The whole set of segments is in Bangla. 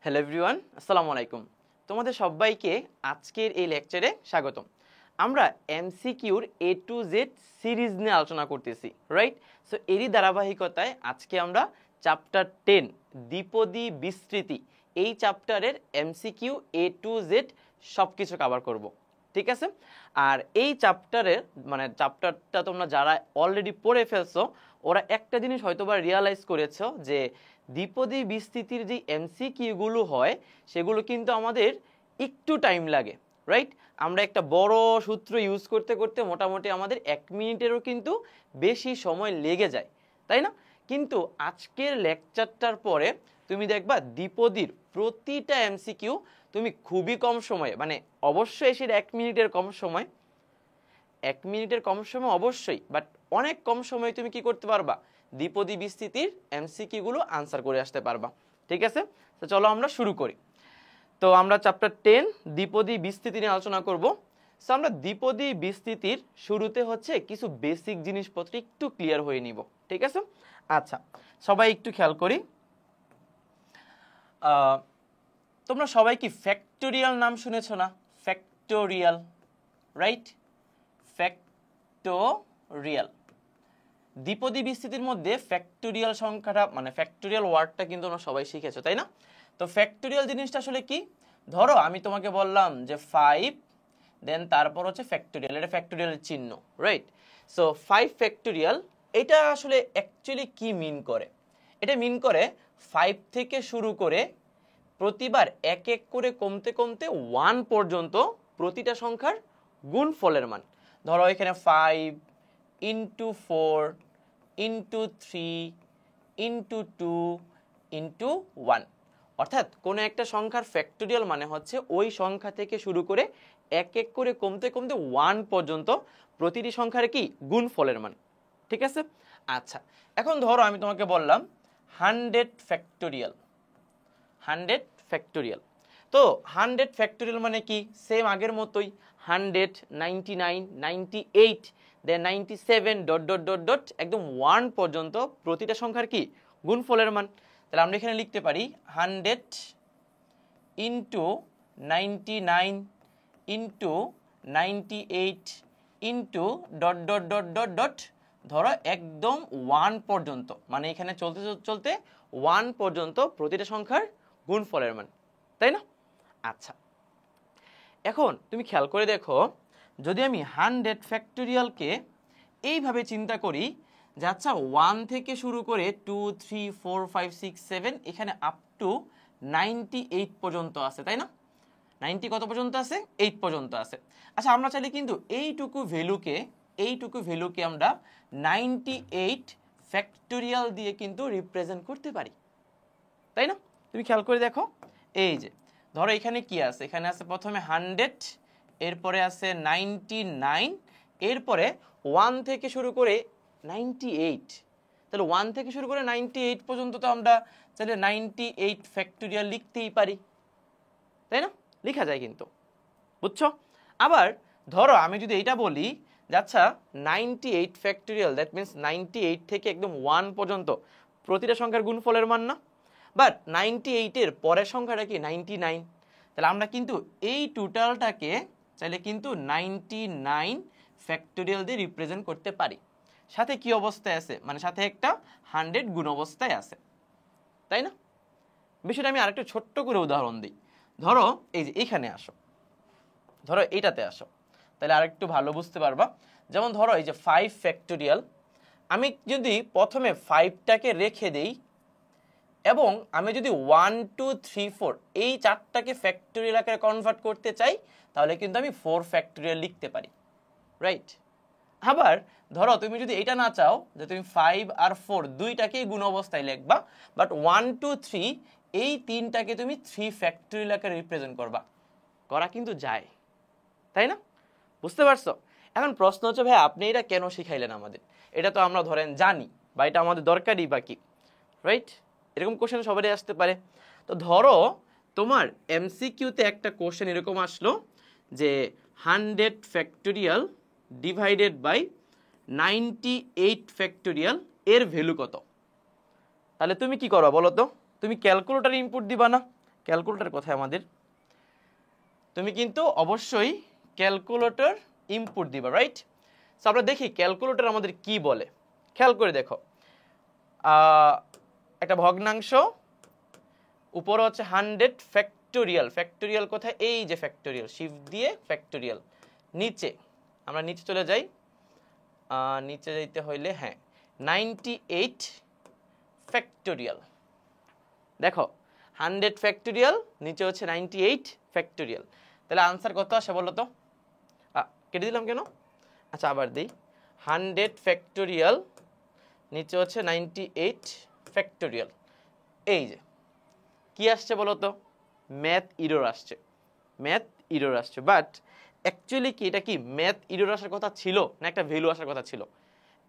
হ্যালো এভরিওয়ান, আসসালামু আলাইকুম। তোমাদের সবাইকে আজকের এই লেকচারে স্বাগতম। আমরা এমসিকিউর এ টু জেড সিরিজ নিয়ে আলোচনা করতেছি, রাইট? সো এরই ধারাবাহিকতায় আজকে আমরা চ্যাপ্টার 10 দ্বিপদী বিস্তৃতি এই চ্যাপ্টারের এমসিকিউ এ টু জেড সব কিছু কভার করব, ঠিক আছে? আর এই চ্যাপ্টারটা তোমরা যারা অলরেডি পড়ে ফেলছো ওরা একটা জিনিস হয়তোবা রিয়ালাইজ করেছো যে দ্বিপদী বিস্তৃতির যে এমসিকিউগুলো হয় সেগুলো কিন্তু আমাদের একটু টাইম লাগে, রাইট? আমরা একটা বড় সূত্র ইউজ করতে করতে মোটামুটি আমাদের 1 মিনিটেরও কিন্তু বেশি সময় লেগে যায়, তাই না? কিন্তু আজকের লেকচারটার পরে তুমি দেখবা দ্বিপদীর প্রতিটা এমসিকিউ তুমি খুবই কম সময়ে, মানে অবশ্যই সেটা 1 মিনিটের কম সময়, 1 মিনিটের কম সময় অবশ্যই, বাট অনেক কম সময়ে তুমি কি করতে পারবা? দ্বিপদী বিস্তৃতির এমসিকিউ গুলো আনসার করে আসতে পারবা, ঠিক আছে? তো চলো আমরা শুরু করি। তো আমরা চ্যাপ্টার 10 দ্বিপদী বিস্তৃতি নিয়ে আলোচনা করব। সো আমরা দ্বিপদী বিস্তৃতির শুরুতে হচ্ছে কিছু বেসিক জিনিসপত্র একটু ক্লিয়ার হয়ে নিব, ঠিক আছে? আচ্ছা, সবাই একটু খেয়াল করি। তোমরা সবাই কি ফ্যাক্টোরিয়াল নাম শুনেছো না? Factorial, right? ফ্যাক্টোরিয়াল, দ্বিপদী বিস্তৃতির মধ্যে ফ্যাক্টোরিয়াল সংখ্যাটা মানে ফ্যাক্টোরিয়াল ওয়ার্ডটা কিন্তু তোমরা সবাই শিখেছো, তাই না? তো ফ্যাক্টোরিয়াল জিনিসটা আসলে কি? ধরো আমি তোমাকে বললাম যে 5 দেন তারপর হচ্ছে ফ্যাক্টোরিয়াল, এটা ফ্যাক্টোরিয়ালের চিহ্ন, রাইট? সো 5 ফ্যাক্টোরিয়াল, এটা আসলে অ্যাকচুয়ালি কি মিন করে? এটা মিন করে 5 থেকে শুরু করে প্রতিবার এক এক করে কমতে কমতে 1 পর্যন্ত প্রতিটা সংখ্যার গুণফলের মান। ধরো এখানে 5 ইন্টু 4 ইন্টু 3 ইন্টু 2 ইন্টু 1, অর্থাৎ কোনো একটা সংখ্যার ফ্যাক্টোরিয়াল মানে হচ্ছে ওই সংখ্যা থেকে শুরু করে এক এক করে কমতে কমতে 1 পর্যন্ত প্রতিটি সংখ্যার কি গুণফলের মান, ঠিক আছে? আচ্ছা, এখন ধরো আমি তোমাকে বললাম 100 ফ্যাক্টোরিয়াল, 100 ফ্যাক্টোরিয়াল। তো 100 ফ্যাক্টোরিয়াল মানে কি? সেম আগের মতোই 100, 99, 98, দেন 97 ডট ডট ডট ডট একদম 1 পর্যন্ত প্রতিটা সংখ্যার কি গুণফলের মান। তাহলে আমরা এখানে লিখতে পারি 100 into 99 into 98 into dot dot dot dot dot, ধরো একদম 1 পর্যন্ত, মানে এখানে চলতে চলতে 1 পর্যন্ত প্রতিটা সংখ্যার গুণফলের মান, তাই না? আচ্ছা, এখন তুমি খেয়াল করে দেখো, যদি আমি 100 ফ্যাক্টোরিয়ালকে এইভাবে চিন্তা করি যে আচ্ছা 1 থেকে শুরু করে 2, 3, 4, 5, 6, 7 এখানে আপ টু 98 পর্যন্ত আছে, তাই না? 90 কত পর্যন্ত আছে? 8 পর্যন্ত আছে। আচ্ছা, আমরা চাইলে কিন্তু এইটুকু ভ্যালুকে আমরা 98 ফ্যাক্টোরিয়াল দিয়ে কিন্তু রিপ্রেজেন্ট করতে পারি, তাই না? তুমি খেয়াল করে দেখো, এই যে ধরো এখানে কি আছে? এখানে আছে প্রথমে 100, এরপরে আছে 99, এরপরে 1 থেকে শুরু করে 98। তাহলে 1 থেকে শুরু করে 98 পর্যন্ত তো আমরা চাইলে 98 ফ্যাক্টোরিয়াল লিখতেই পারি, তাই না? লেখা যায় কিন্তু, বুঝছো? আবার ধরো আমি যদি এটা বলি যে আচ্ছা 98 ফ্যাক্টোরিয়াল, দ্যাট মিনস 98 থেকে একদম 1 পর্যন্ত প্রতিটা সংখ্যার গুণফলের মান না, বাট 98 এর পরের সংখ্যাটা কি 99। তাহলে আমরা কিন্তু এই টোটালটাকে চাইলে কিন্তু 99 ফ্যাক্টোরিয়াল দিয়ে রিপ্রেজেন্ট করতে পারি। সাথে কি অবস্থায় আছে? মানে সাথে একটা 100 গুণ অবস্থায় আছে, তাই না? বিষয়টা আমি আরেকটু ছোট্ট করে উদাহরণ দিই। ধরো এই যে এখানে আসো, ধরো এইটাতে আসো, তাহলে আরেকটু ভালো বুঝতে পারবা। যেমন ধরো এই যে 5 ফ্যাক্টোরিয়াল, আমি যদি প্রথমে 5টাকে রেখে দেই এবং আমি যদি 1, 2, 3, 4 এই চারটাকে ফ্যাক্টোরিয়াল আকারে কনভার্ট করতে চাই, তাহলে কিন্তু আমি 4 ফ্যাক্টোরিয়াল লিখতে পারি, রাইট? আবার ধরো তুমি যদি এটা না চাও যে তুমি 5 আর 4 দুইটাকেই গুণ অবস্থায় লিখবা, বাট 1, 2, 3 এই তিনটাকে তুমি 3 ফ্যাক্টোরিয়াল আকারে রিপ্রেজেন্ট করবা, করা কিন্তু যায়, তাই না? বুঝতে পারছো? এখন প্রশ্ন হচ্ছে ভাই আপনি এটা কেন শিখাইলেন আমাদের? এটা তো আমরা ধরেন জানি, বা এটা আমাদের দরকারই বা কি, রাইট? এরকম কোশ্চেন সবারই আসতে পারে। তো ধরো তোমার এমসিকিউতে একটা কোশ্চেন এরকম আসলো যে 100 ফ্যাক্টোরিয়াল ডিভাইডেড বাই 98 ফ্যাক্টোরিয়াল এর ভ্যালু কত? তাহলে তুমি কি করবা বলো তো? তুমি ক্যালকুলেটর ইনপুট দিবা না? ক্যালকুলেটর কোথায় আমাদের? তুমি কিন্তু অবশ্যই ক্যালকুলেটর ইনপুট দিবা, রাইট? সো আমরা দেখি ক্যালকুলেটর আমাদের কি বলে। খেয়াল করে দেখো, একটা ভগ্নাংশ, উপরে হচ্ছে 100 ফ্যাক্টোরিয়াল। ফ্যাক্টোরিয়াল কোথায়? এই যে ফ্যাক্টোরিয়াল, শিফট দিয়ে ফ্যাক্টোরিয়াল। নিচে আমরা নিচে চলে যাই, নিচে যাইতে হইলে হ্যাঁ 98 ফ্যাক্টোরিয়াল। দেখো 100 ফ্যাক্টোরিয়াল, নিচে হচ্ছে 98 ফ্যাক্টোরিয়াল। তাহলে আনসার কত আসে বলো তো? কেটে দিলাম কেন? আচ্ছা আবার দিই, 100 ফ্যাক্টোরিয়াল, নিচে হচ্ছে 98 ফ্যাক্টোরিয়াল। এই যে কি আসছে বলো তো? ম্যাথ ইরর আসছে, ম্যাথ ইরর আসছে। বাট অ্যাকচুয়ালি কি এটা কি ম্যাথ ইরর আসার কথা ছিল না একটা ভ্যালু আসার কথা ছিল?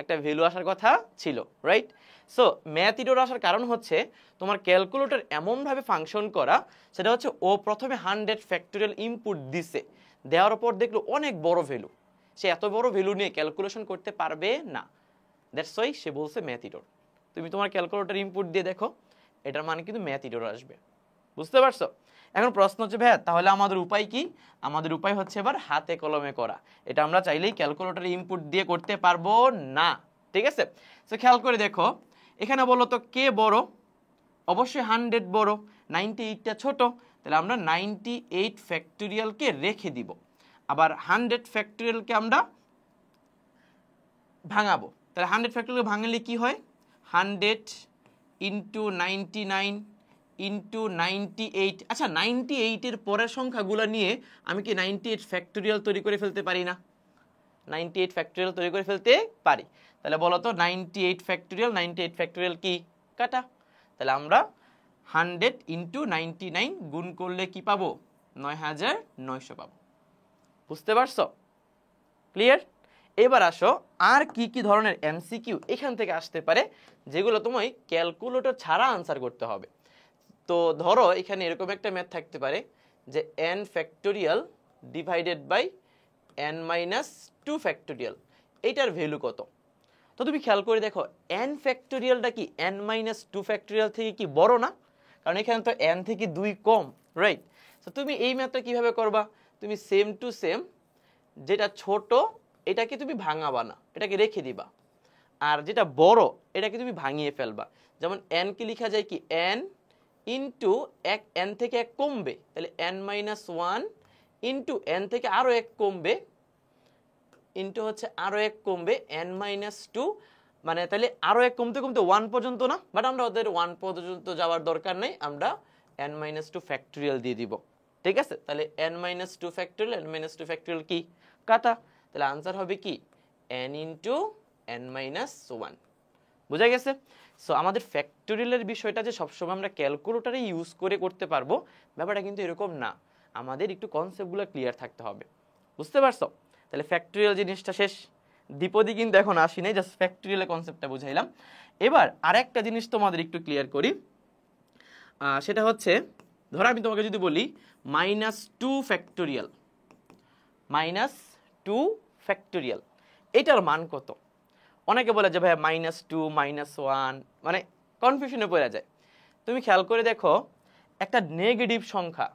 একটা ভ্যালু আসার কথা ছিল, রাইট? সো ম্যাথ ইরর আসার কারণ হচ্ছে তোমার ক্যালকুলেটর এমনভাবে ফাংশন করা, সেটা হচ্ছে ও প্রথমে 100 ফ্যাক্টোরিয়াল ইনপুট দিছে, দেওয়ার পর দেখলো অনেক বড় ভ্যালু, সে এত বড় ভ্যালু নিয়ে ক্যালকুলেশন করতে পারবে না, দ্যাটস ওয়াই সে বলছে ম্যাথ ইরর। তুমি তোমার ক্যালকুলেটর ইনপুট দিয়ে দেখো, এটার মানে কিন্তু ম্যাথ ইরর আসবে। বুঝতে পারছো? এখন প্রশ্ন হচ্ছে ভাইয়া তাহলে আমাদের উপায় কি? আমাদের উপায় হচ্ছে এবার হাতে কলমে করা। এটা আমরা চাইলেই ক্যালকুলেটরে ইনপুট দিয়ে করতে পারবো না, ঠিক আছে? সো খেয়াল করে দেখো, এখানে বলো তো কে বড়? অবশ্যই 100 বড়, 98টা ছোট, তাহলে আমরা 98 ফ্যাক্টোরিয়ালকে রেখে দিব। আবার 100 ফ্যাক্টোরিয়ালকে আমরা ভাঙাবো, তাহলে 100 ফ্যাক্টোরিয়ালকে ভাঙলে কি হয়? 100 ইন্টু 99 ইন্টু 98। আচ্ছা 98-এর পরের সংখ্যাগুলো নিয়ে আমি কি 98 ফ্যাক্টোরিয়াল তৈরি করে ফেলতে পারি না? 98 ফ্যাক্টোরিয়াল তৈরি করে ফেলতে পারি। তাহলে বলো তো 98 ফ্যাক্টোরিয়াল, 98 ফ্যাক্টোরিয়াল কি? কাটা। তাহলে আমরা 100 ইন্টু 99 গুণ করলে কি পাবো? 9900 পাবো। বুঝতে পারছো? ক্লিয়ার? এবার আসো, আর কি কি ধরনের এমসিকিউ এখান থেকে আসতে পারে যেগুলো তোমায় ক্যালকুলেটর ছাড়া আনসার করতে হবে। তো ধরো এখানে এরকম একটা ম্যাথ থাকতে পারে যে n factorial divided by n minus 2 factorial, এইটার ভ্যালু কত? তো তুমি খেয়াল করে দেখো n ফ্যাক্টোরিয়ালটা কি n মাইনাস 2 ফ্যাক্টোরিয়াল থেকে কি বড় না? কারণ এখানে তো n থেকে 2 কম, রাইট? তো তুমি এই ম্যাথটা কিভাবে করবা? তুমি সেম টু সেম, যেটা ছোট এটাকে তুমি ভাঙাবা না, এটাকে রেখে দিবা, আর যেটা বড় এটাকে তুমি ভাঙিয়ে ফেলবা। যেমন n কে লেখা যায় কি n ইন্টু এক, n থেকে 1 কমবে, তাহলে n মাইনাস 1 ইন্টু n থেকে আরো 1 কমবে, ইন্টু হচ্ছে আরো 1 কমবে n মাইনাস 2, মানে তাহলে আরো 1 কমতে কমতে 1 পর্যন্ত না? বাট আমরা ওদের 1 পর্যন্ত যাওয়ার দরকার নেই, আমরা n মাইনাস 2 ফ্যাক্টোরিয়াল দিয়ে দিব, ঠিক আছে? তাহলে n minus 2 factorial, n minus 2 factorial কি? কাটা। তাহলে আনসার হবে কি n ইন্টু n মাইনাস 1। বুঝা গেছে? সো আমাদের ফ্যাক্টোরিয়ালের বিষয়টা যে সবসময় আমরা ক্যালকুলেটরে ইউজ করে করতে পারবো, ব্যাপারটা কিন্তু এরকম না। আমাদের একটু কনসেপ্টগুলো ক্লিয়ার থাকতে হবে। বুঝতে পারছো? তাহলে ফ্যাক্টোরিয়াল জিনিসটা শেষ। দ্বিপদী কিন্তু এখন আসি নাই, জাস্ট ফ্যাক্টোরিয়ালের কনসেপ্টটা বুঝাইলাম। এবার আরেকটা জিনিস তোমাদের একটু ক্লিয়ার করি, সেটা হচ্ছে ধরো আমি তোমাকে যদি বলি মাইনাস 2 ফ্যাক্টোরিয়াল, মাইনাস 2 ফ্যাক্টোরিয়াল, এটার মান কত? অনেকে বলে যে ভাই মাইনাস 2 মাইনাস 1, মানে কনফিউশনে পড়ে যায়। তুমি খেয়াল করে দেখো একটা নেগেটিভ সংখ্যা,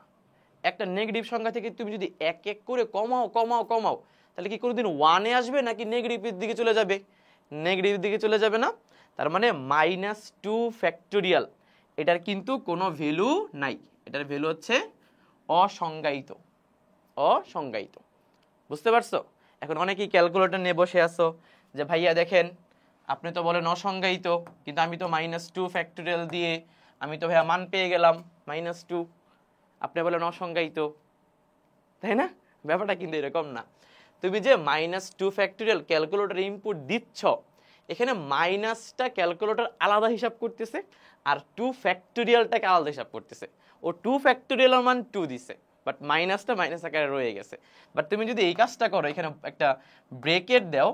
একটা নেগেটিভ সংখ্যা থেকে তুমি যদি এক এক করে কমাও কমাও কমাও, তাহলে কি কোনোদিন 1-এ আসবে নাকি নেগেটিভের দিকে চলে যাবে? নেগেটিভের দিকে চলে যাবে না? তার মানে মাইনাস 2 ফ্যাক্টোরিয়াল এটার কিন্তু কোনো ভ্যালু নাই, এটার ভ্যালু হচ্ছে অসংজ্ঞায়িত, অসংজ্ঞায়িত। বুঝতে পারছো? এখন অনেকেই ক্যালকুলেটর নিয়ে বসে আছো যে ভাইয়া দেখেন আপনি তো বলেন অসংজ্ঞায়িত, কিন্তু আমি তো মাইনাস 2 ফ্যাক্টোরিয়াল দিয়ে আমি তো ভাইয়া মান পেয়ে গেলাম মাইনাস 2, আপনি বলেন অসংজ্ঞায়িত, তাই না? ব্যাপারটা কিন্তু এরকম না। তুমি যে মাইনাস 2 ফ্যাক্টোরিয়াল ক্যালকুলেটরে ইনপুট দিচ্ছ, এখানে মাইনাসটা ক্যালকুলেটর আলাদা হিসাব করতেছে আর 2 ফ্যাক্টোরিয়ালটাকে আলাদা হিসাব করতেছে। ও 2 ফ্যাক্টোরিয়ালের মান 2 দিছে, বাট মাইনাসটা মাইনাস আকারে রয়ে গেছে। বাট তুমি যদি এই কাজটা করো, এখানে একটা ব্রেকেট দাও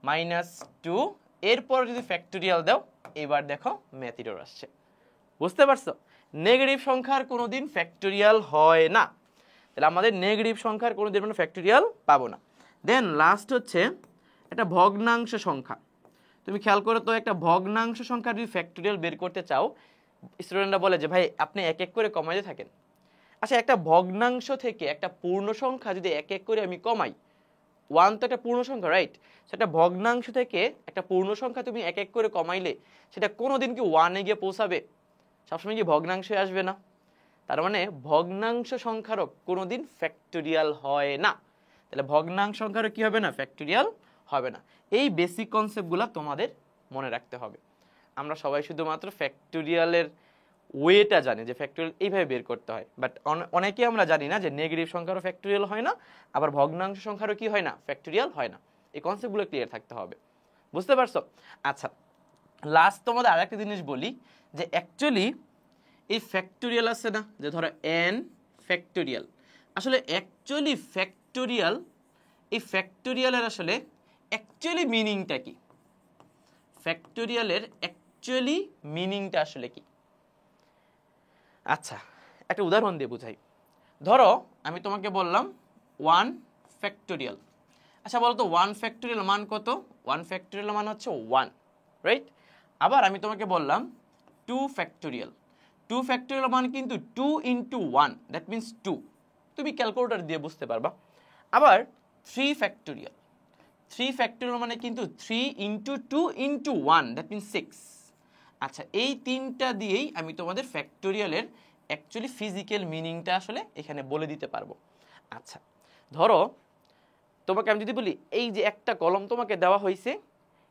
মাইনাস 2, এরপর যদি ফ্যাক্টোরিয়াল দাও, এবার দেখো ম্যাথ এরর আসছে। বুঝতে পারছো? নেগেটিভ সংখ্যার কোনোদিন ফ্যাক্টোরিয়াল হয় না, তাহলে আমাদের নেগেটিভ সংখ্যার কোনোদিন আমরা ফ্যাক্টোরিয়াল পাবো না। দেন লাস্ট হচ্ছে একটা ভগ্নাংশ সংখ্যা। তুমি খেয়াল করো তো, একটা ভগ্নাংশ সংখ্যার যদি ফ্যাক্টোরিয়াল বের করতে চাও, স্টুডেন্টরা বলে যে ভাই আপনি এক এক করে কমাইতে থাকেন। আচ্ছা, একটা ভগ্নাংশ থেকে একটা পূর্ণ সংখ্যা যদি এক এক করে আমি কমাই, 1 তো একটা পূর্ণ সংখ্যা, রাইট? সেটা ভগ্নাংশ থেকে একটা পূর্ণ সংখ্যা তুমি এক এক করে কমাইলে সেটা কোনোদিন কি 1-এ গিয়ে পৌঁছাবে? সবসময় কি ভগ্নাংশে আসবে না? তার মানে ভগ্নাংশ সংখ্যারও কোনোদিন ফ্যাক্টোরিয়াল হয় না। তাহলে ভগ্নাংশ সংখ্যারও কি হবে না? ফ্যাক্টোরিয়াল হবে না। এই বেসিক কনসেপ্টগুলো তোমাদের মনে রাখতে হবে। আমরা সবাই শুধুমাত্র ফ্যাক্টোরিয়ালের ওয়েটা জানি যে ফ্যাক্টোরিয়াল এইভাবে বের করতে হয়, বাট অনেকেই আমরা জানি না যে নেগেটিভ সংখ্যারও ফ্যাক্টোরিয়াল হয় না, আবার ভগ্নাংশ সংখ্যারও কি হয় না? ফ্যাক্টোরিয়াল হয় না। এই কনসেপ্টগুলো ক্লিয়ার থাকতে হবে। বুঝতে পারছো? আচ্ছা, লাস্ট তোমাদের আরেকটা জিনিস বলি যে অ্যাকচুয়ালি এই ফ্যাক্টোরিয়াল আছে না, যে ধরো n ফ্যাক্টোরিয়াল, আসলে অ্যাকচুয়ালি ফ্যাক্টোরিয়াল, এই ফ্যাক্টোরিয়ালের আসলে অ্যাকচুয়ালি মিনিংটা কি? ফ্যাক্টোরিয়ালের অ্যাকচুয়ালি মিনিংটা আসলে কি? আচ্ছা, একটা উদাহরণ দিয়ে বুঝাই। ধরো আমি তোমাকে বললাম 1 ফ্যাক্টোরিয়াল। আচ্ছা বলো তো 1 ফ্যাক্টোরিয়াল মান কত? 1 ফ্যাক্টোরিয়াল মান হচ্ছে 1, রাইট? আবার আমি তোমাকে বললাম 2 ফ্যাক্টোরিয়াল। 2 ফ্যাক্টোরিয়াল মান কিন্তু 2 ইন্টু 1, দ্যাট মিনস 2। তুমি ক্যালকুলেটর দিয়ে বুঝতে পারবা। আবার 3 ফ্যাক্টোরিয়াল। 3 ফ্যাক্টোরিয়াল মানে কিন্তু 3 ইন্টু 2 ইন্টু 1, দ্যাট মিনস 6। আচ্ছা, এই তিনটা দিয়েই আমি তোমাদের ফ্যাক্টোরিয়ালের অ্যাকচুয়ালি ফিজিক্যাল মিনিংটা আসলে এখানে বলে দিতে পারবো। আচ্ছা, ধরো তোমাকে আমি যদি বলি এই যে একটা কলম তোমাকে দেওয়া হয়েছে,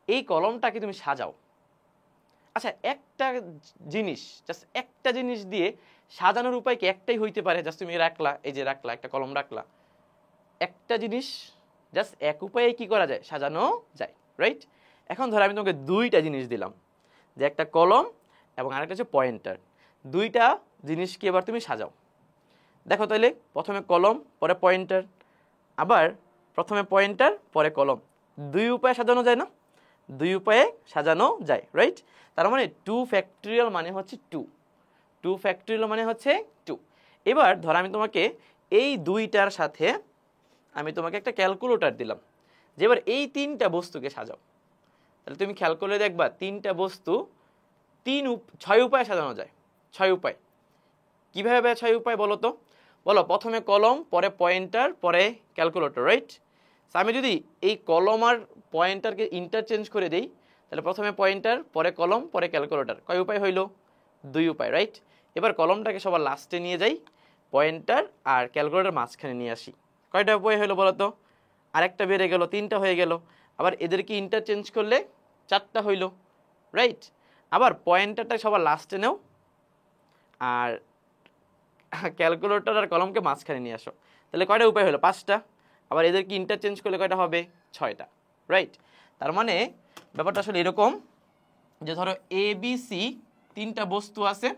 এই কলমটাকে তুমি সাজাও। আচ্ছা, একটা জিনিস, জাস্ট একটা জিনিস দিয়ে সাজানোর উপায় কি একটাই হইতে পারে? জাস্ট তুমি রাখলা, এই যে রাখলা, একটা কলম রাখলা, একটা জিনিস জাস্ট এক উপায়ে কি করা যায়? সাজানো যায়, রাইট? এখন ধরো আমি তোমাকে দুইটা জিনিস দিলাম, যে একটা কলম এবং আরেকটা হচ্ছে পয়েন্টার। দুইটা জিনিসকে এবার তুমি সাজাও। দেখো তাহলে প্রথমে কলম পরে পয়েন্টার, আবার প্রথমে পয়েন্টার পরে কলম, দুই উপায়ে সাজানো যায় না? দুই উপায়ে সাজানো যায়, রাইট? তার মানে 2 ফ্যাক্টোরিয়াল মানে হচ্ছে 2। 2 ফ্যাক্টোরিয়াল মানে হচ্ছে 2। এবার ধর আমি তোমাকে এই দুইটার সাথে আমি তোমাকে একটা ক্যালকুলেটর দিলাম, যে এবার এই তিনটা বস্তুকে সাজাও। তাহলে তুমি খেয়াল করলে দেখবা তিনটা বস্তু 6 উপায়ে সাজানো যায়। 6 উপায়। কীভাবে 6 উপায় বলো তো? বলো, প্রথমে কলম পরে পয়েন্টার পরে ক্যালকুলেটর, রাইট? আমি যদি এই কলম আর পয়েন্টারকে ইন্টারচেঞ্জ করে দেই, তাহলে প্রথমে পয়েন্টার পরে কলম পরে ক্যালকুলেটর, কয় উপায় হইল? 2 উপায়, রাইট? এবার কলমটাকে সবার লাস্টে নিয়ে যাই, পয়েন্টার আর ক্যালকুলেটর মাঝখানে নিয়ে আসি, কয়টা উপায় হইলো বলো তো? আরেকটা বেড়ে গেল, 3টা হয়ে গেল। আবার এদেরকে ইন্টারচেঞ্জ করলে 4টা হইল, রাইট? আবার পয়েন্টারটা সবার লাস্টে নেও আর ক্যালকুলেটর আর কলমকে মাঝখানে নিয়ে আসো, তাহলে কয়টা উপায় হলো? 5টা। আবার এদেরকে ইন্টারচেঞ্জ করলে কয়টা হবে? 6টা, রাইট? তার মানে ব্যাপারটা আসলে এরকম যে ধরো এ বি সি 3টা বস্তু আছে,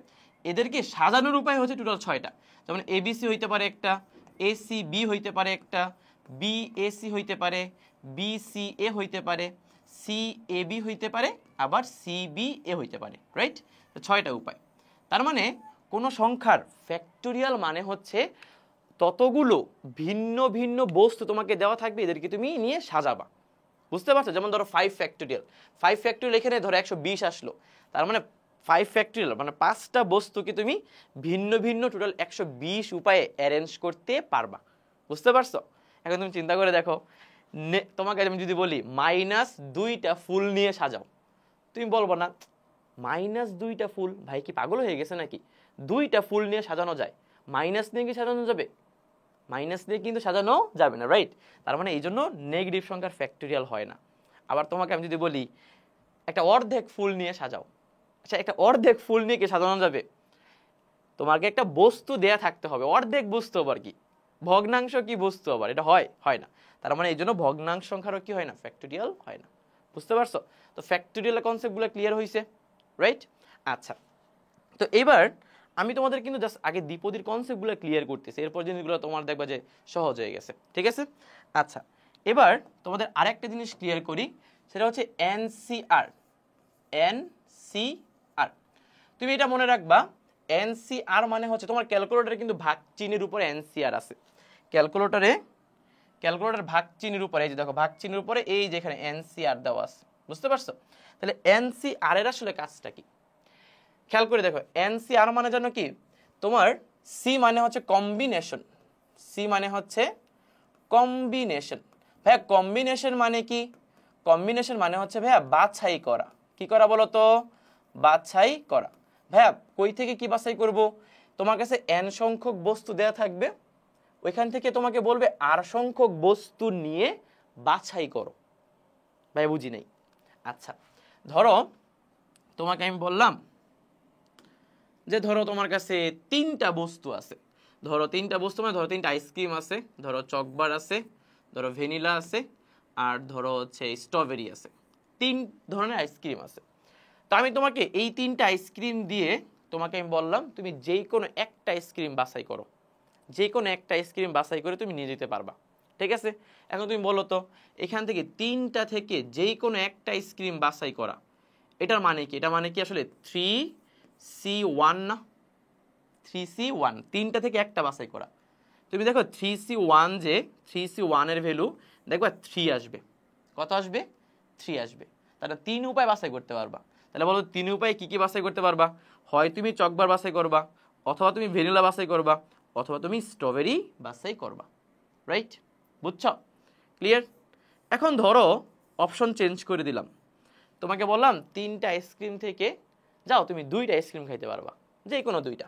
এদেরকে সাজানোর উপায় হচ্ছে টোটাল 6টা। যেমন এ বি সি হইতে পারে একটা, এ সি বি হইতে পারে একটা, বি এ সি হইতে পারে, বি সি এ হইতে পারে, সি এ বি হইতে পারে, আবার সি বি এ হইতে পারে, রাইট? তো 6টা উপায়। তার মানে কোনো সংখ্যার ফ্যাক্টোরিয়াল মানে হচ্ছে ততগুলো ভিন্ন ভিন্ন বস্তু তোমাকে দেওয়া থাকবে, এদেরকে তুমি নিয়ে সাজাবা। বুঝতে পারছো? যেমন ধরো 5 ফ্যাক্টোরিয়াল। 5 ফ্যাক্টোরিয়াল এখানে ধরো 120 আসলো, তার মানে 5 ফ্যাক্টোরিয়াল মানে 5টা বস্তুকে তুমি ভিন্ন ভিন্ন টোটাল 120 উপায়ে অ্যারেঞ্জ করতে পারবা। বুঝতে পারছো? এখন তুমি চিন্তা করে দেখো, তোমাকে আমি যদি বলি -2টা ফুল নিয়ে সাজাও, তুমি বলবো না -2টা ফুল, ভাই কি পাগল হয়ে গেছে নাকি? 2টা ফুল নিয়ে সাজানো যায়, মাইনাস নিয়ে কি সাজানো যাবে? মাইনাস দিয়ে কিন্তু সাজানো যাবে না, রাইট? তার মানে এই জন্য নেগেটিভ সংখ্যার ফ্যাক্টোরিয়াল হয় না। আবার তোমাকে আমি যদি বলি একটা অর্ধেক ফুল নিয়ে সাজাও, আচ্ছা একটা অর্ধেক ফুল নিয়ে কি সাজানো যাবে? তোমাকে একটা বস্তু দেয়া থাকতে হবে, অর্ধেক বস্তু আবার কি ভগ্নাংশ কি বস্তু আবার, এটা হয় না। তার মানে এই জন্য ভগ্নাংশ সংখ্যারও কি হয় না? ফ্যাক্টোরিয়াল হয় না। বুঝতে পারছো? তো ফ্যাক্টোরিয়ালের কনসেপ্টগুলো ক্লিয়ার হয়েছে, রাইট? আচ্ছা, তো এবার আমি তোমাদের কিন্তু জাস্ট আগে দ্বিপদীর কনসেপ্টগুলো ক্লিয়ার করতেছি, এরপর জিনিসগুলো তোমার দেখবা যে সহজ হয়ে গেছে, ঠিক আছে? আচ্ছা, এবার তোমাদের আরেকটা জিনিস ক্লিয়ার করি, সেটা হচ্ছে এনসিআর। এনসিআর তুমি এটা মনে রাখবা, এনসিআর মানে হচ্ছে তোমার ক্যালকুলেটরে কিন্তু ভাগ চিহ্নের উপরে এনসিআর আছে। ক্যালকুলেটর ভাগ চিহ্নের উপরে, এই যে দেখো ভাগ চিহ্নের উপরে এই যে এখানে এনসিআর দেওয়া আছে। বুঝতে পারছো? তাহলে এনসিআর এর আসলে কাজটা কি? খেয়াল করে দেখো এনসিআর মানে জানো কি তোমার সি মানে হচ্ছে কম্বিনেশন, সি মানে হচ্ছে কম্বিনেশন। ভাইয়া কম্বিনেশন মানে কি? কম্বিনেশন মানে হচ্ছে ভাইয়া বাছাই করা। কি করা বলো তো? বাছাই করা। ভাইয়া কই থেকে কি বাছাই করব? তোমার কাছে n সংখ্যক বস্তু দেয়া থাকবে, ওইখান থেকে তোমাকে বলবে r সংখ্যক বস্তু নিয়ে বাছাই করো। ভাই বুঝি নাই। আচ্ছা ধরো তোমাকে আমি বললাম যে ধরো তোমার কাছে 3টা বস্তু আছে, ধরো 3টা বস্তু মানে ধরো 3টা আইসক্রিম আছে, ধরো চকবার আছে, ধরো ভ্যানিলা আছে, আর ধরো হচ্ছে স্ট্রবেরি আছে। 3 ধরনের আইসক্রিম আছে। তো আমি তোমাকে এই 3টা আইসক্রিম দিয়ে তোমাকে আমি বললাম তুমি যেই কোনো একটা আইসক্রিম বাছাই করো, যে কোনো একটা আইসক্রিম বাছাই করে তুমি নিয়ে যেতে পারবা। ঠিক আছে, এখন তুমি বলো তো এখান থেকে 3টা থেকে যেই কোনো একটা আইসক্রিম বাছাই করা, এটার মানে কি? এটা মানে কি আসলে 3C1 না? 3C1, 3টা থেকে একটা বাছাই করা। তুমি দেখো 3C1, যে 3C1 এর ভ্যালু দেখবা 3 আসবে। কত আসবে? 3 আসবে। তাহলে 3 উপায় বাছাই করতে পারবা। তাহলে বলো 3 উপায়ে কি কি বাছাই করতে পারবা? হয় তুমি চকবার বাছাই করবা, অথবা তুমি ভ্যানিলা বাছাই করবা, অথবা তুমি স্ট্রবেরি বাছাই করবা। রাইট? বুঝছো? ক্লিয়ার? এখন ধরো অপশন চেঞ্জ করে দিলাম, তোমাকে বললাম 3টা আইসক্রিম থেকে যাও তুমি 2টা আইসক্রিম খাইতে পারবা, যে কোনো 2টা।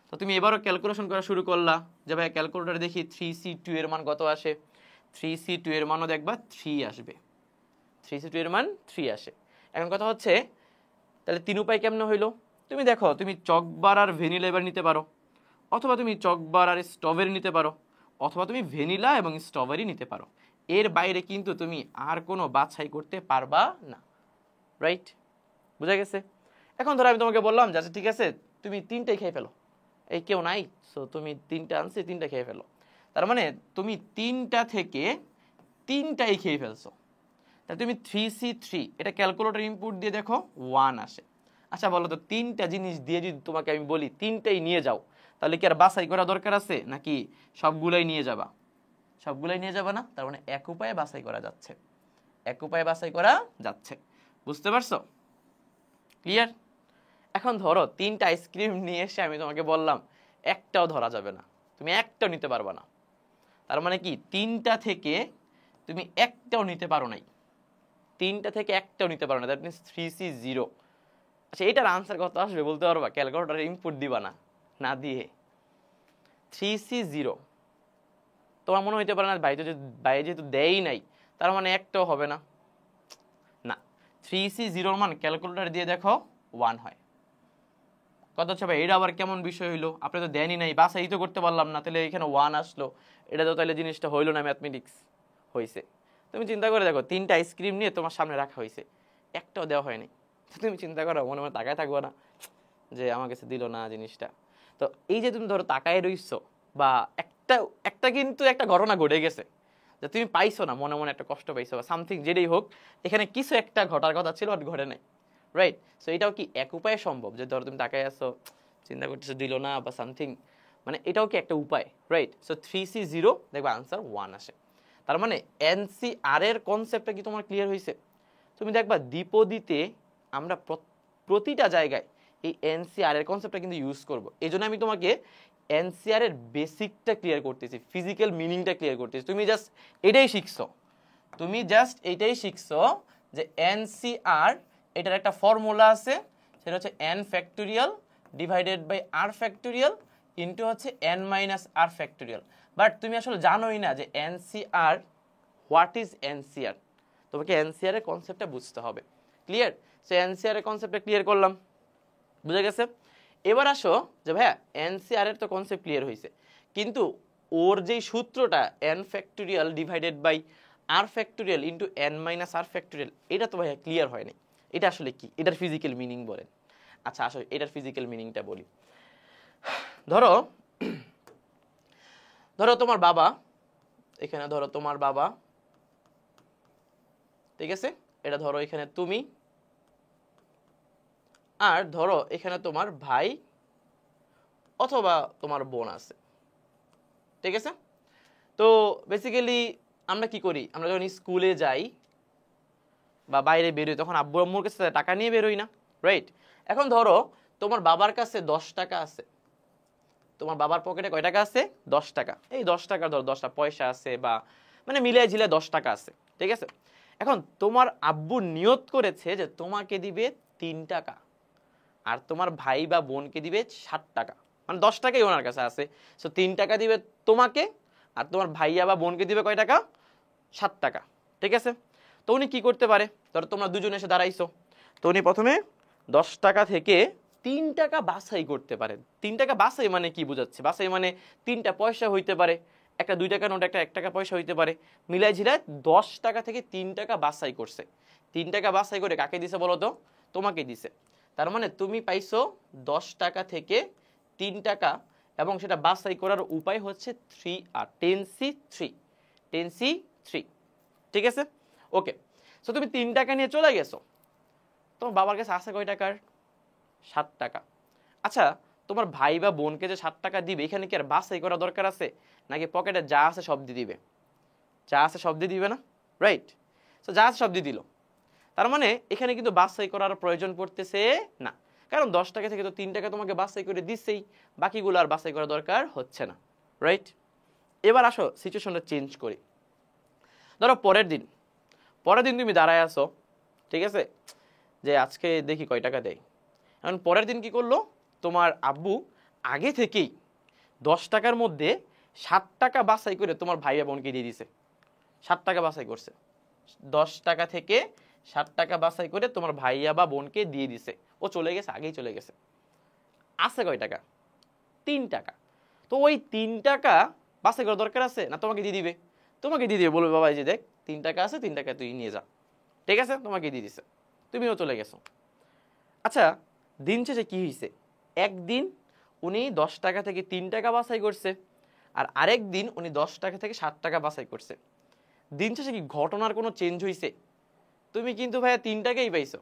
তো তুমি এবারও ক্যালকুলেশন করা শুরু করলা যে ভাই ক্যালকুলেটরে দেখি 3C2 এর মান কত আসে। 3C2 এর মানও দেখবা 3 আসবে। 3C2 এর মান 3 আসে। এখন কথা হচ্ছে তাহলে 3 উপায় কেমনে হইলো? তুমি দেখো তুমি চকবার আর ভ্যানিলা এবার নিতে পারো, অথবা তুমি চকবার আর স্ট্রবেরি নিতে পারো, অথবা তুমি ভ্যানিলা এবং স্ট্রবেরি নিতে পারো। এর বাইরে কিন্তু তুমি আর কোনো বাছাই করতে পারবা না। রাইট? বুঝা গেছে? এখন ধরো আমি তোমাকে বললাম যে আচ্ছা ঠিক আছে তুমি 3টাই খেয়ে ফেলো, এই কেউ নাই, সো তুমি 3টা আনছি 3টা খেয়ে ফেলো। তার মানে তুমি 3টা থেকে 3টাই খেয়ে ফেলছো। তাহলে তুমি 3C3 এটা ক্যালকুলেটর ইনপুট দিয়ে দেখো 1 আসে। আচ্ছা বলো তো 3টা জিনিস দিয়ে যদি তোমাকে আমি বলি 3টাই নিয়ে যাও, তাহলে কি আর বাছাই করা দরকার আছে নাকি সবগুলাই নিয়ে যাবা? সবগুলাই নিয়ে যাবা না, তার মানে এক উপায়ে বাছাই করা যাচ্ছে, এক উপায়ে বাছাই করা যাচ্ছে। বুঝতে পারছো? ক্লিয়ার? এখন ধরো 3টা আইসক্রিম নিয়ে এসে আমি তোমাকে বললাম একটাও ধরা যাবে না, তুমি একটাও নিতে পারবা না। তার মানে কি 3টা থেকে তুমি একটাও নিতে পারো নাই, 3টা থেকে একটাও নিতে পারো না, দ্যাট মিন্স 3C0। আচ্ছা এটার আনসার কত আসবে বলতে পারবা? ক্যালকুলেটরে ইনপুট দিবা না, না দিয়ে 3C0। তোমার মনে হইতে পারে না ভাই যেহেতু দেয়ই নাই তার মানে একটাও হবে না। না, 3C0 মান ক্যালকুলেটর দিয়ে দেখো 1 হয়। কত হচ্ছে ভাই? এটা আবার কেমন বিষয় হইলো? আপনি তো দেনই নাই, বাছাই তো করতে পারলাম না, তাহলে এখানে 1 আসলো, এটা তো তাহলে জিনিসটা হইলো না ম্যাথমেটিক্স হয়েছে। তুমি চিন্তা করে দেখো 3টা আইসক্রিম নিয়ে তোমার সামনে রাখা হয়েছে, একটাও দেওয়া হয়নি, তুমি চিন্তা করো মনে মনে তাকায় থাকবো না যে আমার কাছে দিল না জিনিসটা? তো এই যে তুমি ধরো তাকায় রইছো, বা একটা একটা কিন্তু একটা ঘটনা ঘটে গেছে যে তুমি পাইছো না, মনে মনে একটা কষ্ট পাইছো বা সামথিং, যেটাই হোক এখানে কিছু একটা ঘটার কথা ছিল আর ঘটে নাই। রাইট? সো এটাও কি এক উপায়ে সম্ভব যে ধরো তুমি তাকায় আসো, চিন্তা করতেছো দিল না বা সামথিং, মানে এটাও কি একটা উপায়? রাইট? সো 3C0 দেখবা আনসার 1 আসে। তার মানে এনসিআর এর কনসেপ্টটা কি তোমার ক্লিয়ার হয়েছে? তুমি দেখবা দ্বিপদীতে আমরা প্রতিটা জায়গায় এই এনসিআর এর কনসেপ্টটা কিন্তু ইউজ করব। এই জন্য আমি তোমাকে এনসিআর এর বেসিকটা ক্লিয়ার করতেছি, ফিজিক্যাল মিনিংটা ক্লিয়ার করতেছি। তুমি জাস্ট এটাই শিখছো, তুমি জাস্ট এইটাই শিখছো যে এনসিআর এটার একটা ফর্মুলা আছে, সেটা হচ্ছে n factorial divided by r factorial into হচ্ছে n minus r factorial. But তুমি আসলে জানোই না যে এনসিআর, হোয়াট ইজ এনসিআর। তোমাকে এনসিআর এর কনসেপ্টটা বুঝতে হবে। ক্লিয়ার? সো এনসিআর এর কনসেপ্টটা ক্লিয়ার করলাম, বুঝা গেছে? এবার আসো যে ভাইয়া এনসিআর এর তো কনসেপ্ট ক্লিয়ার হয়েছে, কিন্তু ওর যেই সূত্রটা n factorial divided by r factorial into n minus r factorial, এটা তো ভাইয়া ক্লিয়ার হয়নি। এটা আসলে কি? এটার ফিজিক্যাল মিনিং বলেন। আচ্ছা আসলে এটার ফিজিক্যাল মিনিংটা বলি। ধরো ধরো তোমার বাবা, এখানে ধরো তোমার বাবা, ঠিক আছে, এটা ধরো এখানে তুমি, আর ধরো এখানে তোমার ভাই অথবা তোমার বোন আছে। ঠিক আছে? তো বেসিক্যালি আমরা কি করি, আমরা যখন স্কুলে যাই বা বাইরে বেরোই তখন আব্বু আম্মুর কাছে টাকা নিয়ে বেরোই না? রাইট? এখন ধরো তোমার বাবার কাছে 10 টাকা আছে, তোমার বাবার পকেটে কয় টাকা আছে? 10 টাকা। এই 10 টাকার ধর 10টা পয়সা আছে বা মানে মিলিয়ে ঝিলে 10 টাকা আছে, ঠিক আছে। এখন তোমার আব্বু নিয়ত করেছে যে তোমাকে দিবে 3 টাকা আর তোমার ভাই বা বোনকে দিবে 60 টাকা, মানে 10 টাকাই ওনার কাছে আছে। সো 3 টাকা দিবে তোমাকে আর তোমার ভাইয়া বা বোনকে দিবে কয় টাকা? 7 টাকা, ঠিক আছে। তো উনি কি করতে পারে? ধরো তোমরা দুজনে এসে দাঁড়াইছো, তো উনি প্রথমে 10 টাকা থেকে 3 টাকা বাছাই করতে পারেন। 3 টাকা বাছাই মানে কি বোঝাচ্ছে? বাছাই মানে 3টা পয়সা হইতে পারে, একটা 2 টাকা নোট, একটা 1 টাকা পয়সা হইতে পারে, মিলাই ঝিলাই 10 টাকা থেকে 3 টাকা বাছাই করছে। 3 টাকা বাছাই করে কাকে দিছে বলো তো? তোমাকে দিছে। তার মানে তুমি পাইছো 10 টাকা থেকে 3 টাকা, এবং সেটা বাছাই করার উপায় হচ্ছে 3 আর 10C3, 10C3, ঠিক আছে। ওকে, সো তুমি 3 টাকা নিয়ে চলে গেছো, তোমার বাবার কাছে আছে কয় টাকার? 7 টাকা। আচ্ছা, তোমার ভাই বা বোনকে যে 7 টাকা দিবে, এখানে কি আর বাছাই করা দরকার আছে? নাকি পকেটে যা আছে সব দিয়ে দিবে? যা আছে সব দিয়ে দিবে না, রাইট? সো যা আছে সব দিয়ে দিল। তার মানে এখানে কিন্তু বাছাই করার প্রয়োজন পড়তেছে না, কারণ 10 টাকা থেকে তো 3 টাকা তোমাকে বাছাই করে দিচ্ছেই, বাকিগুলো আর বাছাই করা দরকার হচ্ছে না, রাইট? এবার আসো সিচুয়েশনটা চেঞ্জ করি। ধরো পরের দিন তুমি দাঁড়ায় আসো, ঠিক আছে, যে আজকে দেখি কয় টাকা দেয়। এখন পরের দিন কি করলো? তোমার আব্বু আগে থেকেই 10 টাকার মধ্যে 7 টাকা বাছাই করে তোমার ভাই বোনকে দিয়ে দিছে। 7 টাকা বাছাই করছে, 10 টাকা থেকে 7 টাকা বাছাই করে তোমার ভাইয়া বা বোনকে দিয়ে দিছে। ও চলে গেছে, আগেই চলে গেছে। আছে কয় টাকা? 3 টাকা। তো ওই 3 টাকা বাছাই করার দরকার আছে না? তোমাকে দিয়ে দিবে। তোমাকে দিয়ে দিবে, বলবে বাবা এই যে দেখ 3 টাকা আছে, 3 টাকা তুই নিয়ে যা, ঠিক আছে, তোমাকে দিয়ে দিছে, তুমিও চলে গেছো। আচ্ছা, দিন শেষে কি হয়েছে? একদিন উনি 10 টাকা থেকে 3 টাকা বাছাই করছে, আর আরেক দিন উনি 10 টাকা থেকে 7 টাকা বাছাই করছে। দিন শেষে কি ঘটনার কোনো চেঞ্জ হয়েছে? তুমি কিন্তু ভাইয়া 3 টাকাই পাইছো,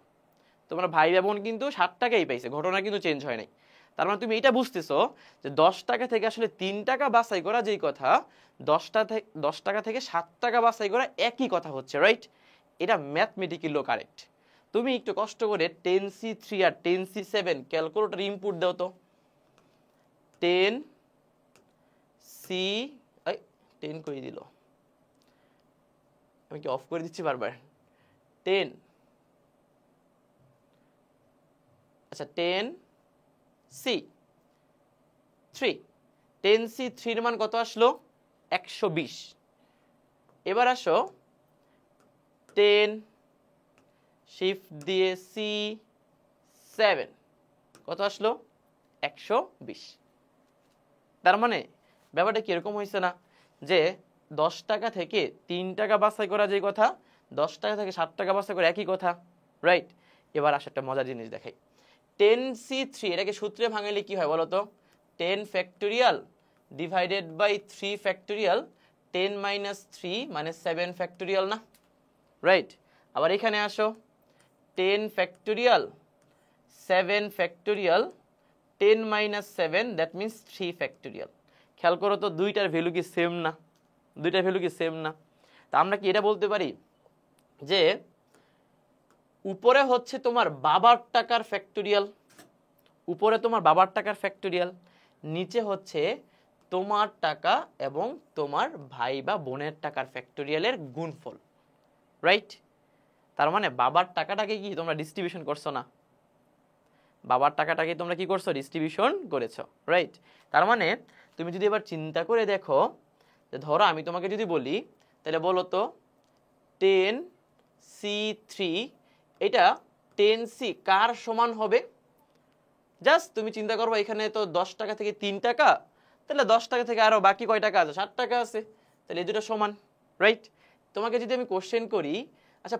তোমার ভাই বোন কিন্তু 7 টাকাই পাইছে, ঘটনা কিন্তু চেঞ্জ হয় নাই। তার মানে তুমি এটা বুঝতেছো যে 10 টাকা থেকে আসলে 3 টাকা বাছাই করা যেই কথা, 10 টাকা থেকে 7 টাকা বাছাই করা একই কথা হচ্ছে, রাইট? এটা ম্যাথমেটিক্যালি কারেক্ট। তুমি একটু কষ্ট করে 10C3 আর 10C7 ক্যালকুলেটর ইনপুট দাও তো। 10C 10 করে দিল, আমি কি অফ করে দিচ্ছি বারবার? 10, আচ্ছা 10C3, 10C3 এর মান কত আসলো? 120। এবার আসো 10 শিফট দিয়ে C7, কত আসলো? 120। তার মানে ব্যাপারটা কিরকম হয়েছে না, যে 10 টাকা থেকে 3 টাকা বাছাই করা যে কথা, 10 টাকা থেকে 7 টাকা বাছাই করা একই কথা, রাইট? এবার আসো একটা মজার জিনিস দেখাই। 10C3 এটাকে সূত্রে ভাঙালে কি হয় বলো তো? 10 factorial divided by 3 factorial, 10 minus 3 মানে 7 ফ্যাক্টোরিয়াল না, রাইট? আবার এখানে আসো 10 factorial 7 factorial, 10 minus 7 that means 3 factorial. খেয়াল করো তো দুইটার ভ্যালু কি সেম না? দুইটার ভ্যালু কি সেম না? তা আমরা কি এটা বলতে পারি যে উপরে হচ্ছে তোমার বাবার টাকার ফ্যাক্টোরিয়াল, উপরে তোমার বাবার টাকার ফ্যাক্টোরিয়াল, নিচে হচ্ছে তোমার টাকা এবং তোমার ভাই বা বোনের টাকার ফ্যাক্টোরিয়ালের গুণফল, রাইট? তার মানে বাবার টাকাটাকে কি তোমরা ডিস্ট্রিবিউশন করছো না? বাবার টাকাটাকে তোমরা কি করছো? ডিস্ট্রিবিউশন করেছো, রাইট? তার মানে তুমি যদি এবার চিন্তা করে দেখো, যে ধরো আমি তোমাকে যদি বলি, তাহলে বলো তো 10C3 এটা 10C কার সমান হবে? জাস্ট তুমি চিন্তা করবো, এখানে তো 10 টাকা থেকে 3 টাকা, তাহলে 10 টাকা থেকে আরো বাকি কয় টাকা আছে? 7 টাকা আছে, তাহলে এই দুটো সমান, রাইট? তোমাকে যদি আমি কোশ্চেন করি, আচ্ছা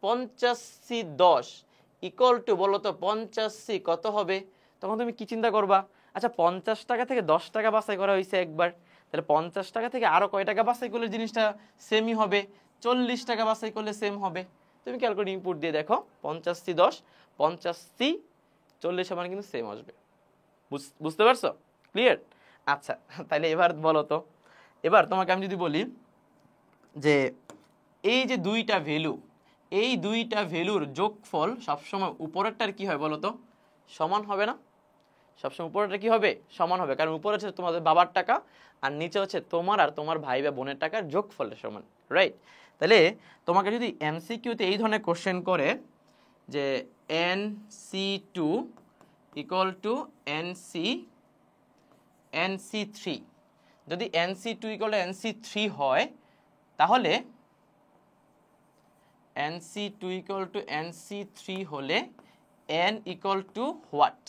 50C10 ইকুয়াল টু বলো তো 50C কত হবে, তখন তুমি কি চিন্তা করবা? আচ্ছা 50 টাকা থেকে 10 টাকা বাছাই করা হয়েছে একবার, তাহলে 50 টাকা থেকে আরো কয় টাকা বাছাই করলে জিনিসটা সেমই হবে? 40 টাকা বাছাই করলে সেম হবে। তুমি ক্যালকুলেটর ইনপুট দিয়ে দেখো 50C10, 50C40 সমান কিন্তু সেম আসবে। বুঝতে পারছো? ক্লিয়ার? আচ্ছা তাহলে এবার বলো তো, এবার তোমাকে আমি যদি বলি যে এই যে দুইটা ভ্যালু, এই দুইটা ভ্যালুর যোগফল সবসময় উপরেরটার কি হয় বলো তো? সমান হবে না? সবসময় উপরেটা কি হবে? সমান হবে, কারণ উপরে হচ্ছে তোমাদের বাবার টাকা আর নিচে হচ্ছে তোমার আর তোমার ভাই বা বোনের টাকার যোগফলের সমান, রাইট? তাহলে তোমাকে যদি এমসিকিউতে এই ধরনের কোশ্চেন করে যে NC2 ইকুয়াল টু NC3, যদি NC2 ইকুয়াল টু NC3 হয় তাহলে NC2 ইকুয়াল টু NC3 হলে n equal to what?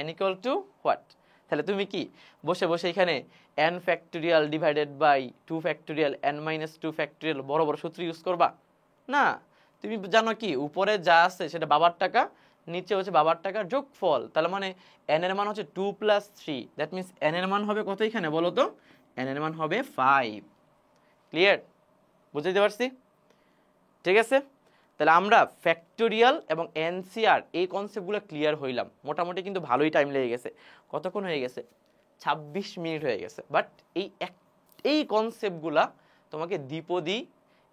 n equal to what? তাহলে তুমি কি বসে বসে এখানে n factorial divided by 2 factorial n minus 2 factorial বড় বড় সূত্র ইউজ করবা না? তুমি জানো কি উপরে যা আছে সেটা বাবার টাকা, নিচে হচ্ছে বাবার টাকার যোগফল। তাহলে মানে n এর মান হচ্ছে 2 প্লাস 3, দ্যাট মিনস n এর মান হবে কত এখানে বলো তো? n এর মান হবে 5। ক্লিয়ার? বুঝতে পারছি? ঠিক আছে, তাহলে আমরা ফ্যাক্টোরিয়াল এবং এনসিআর এই কনসেপ্টগুলো ক্লিয়ার হইলাম। মোটামুটি কিন্তু ভালোই টাইম লেগে গেছে। কতক্ষণ হয়ে গেছে? 26 মিনিট হয়ে গেছে। বাট এই কনসেপ্টগুলা তোমাকে দ্বিপদী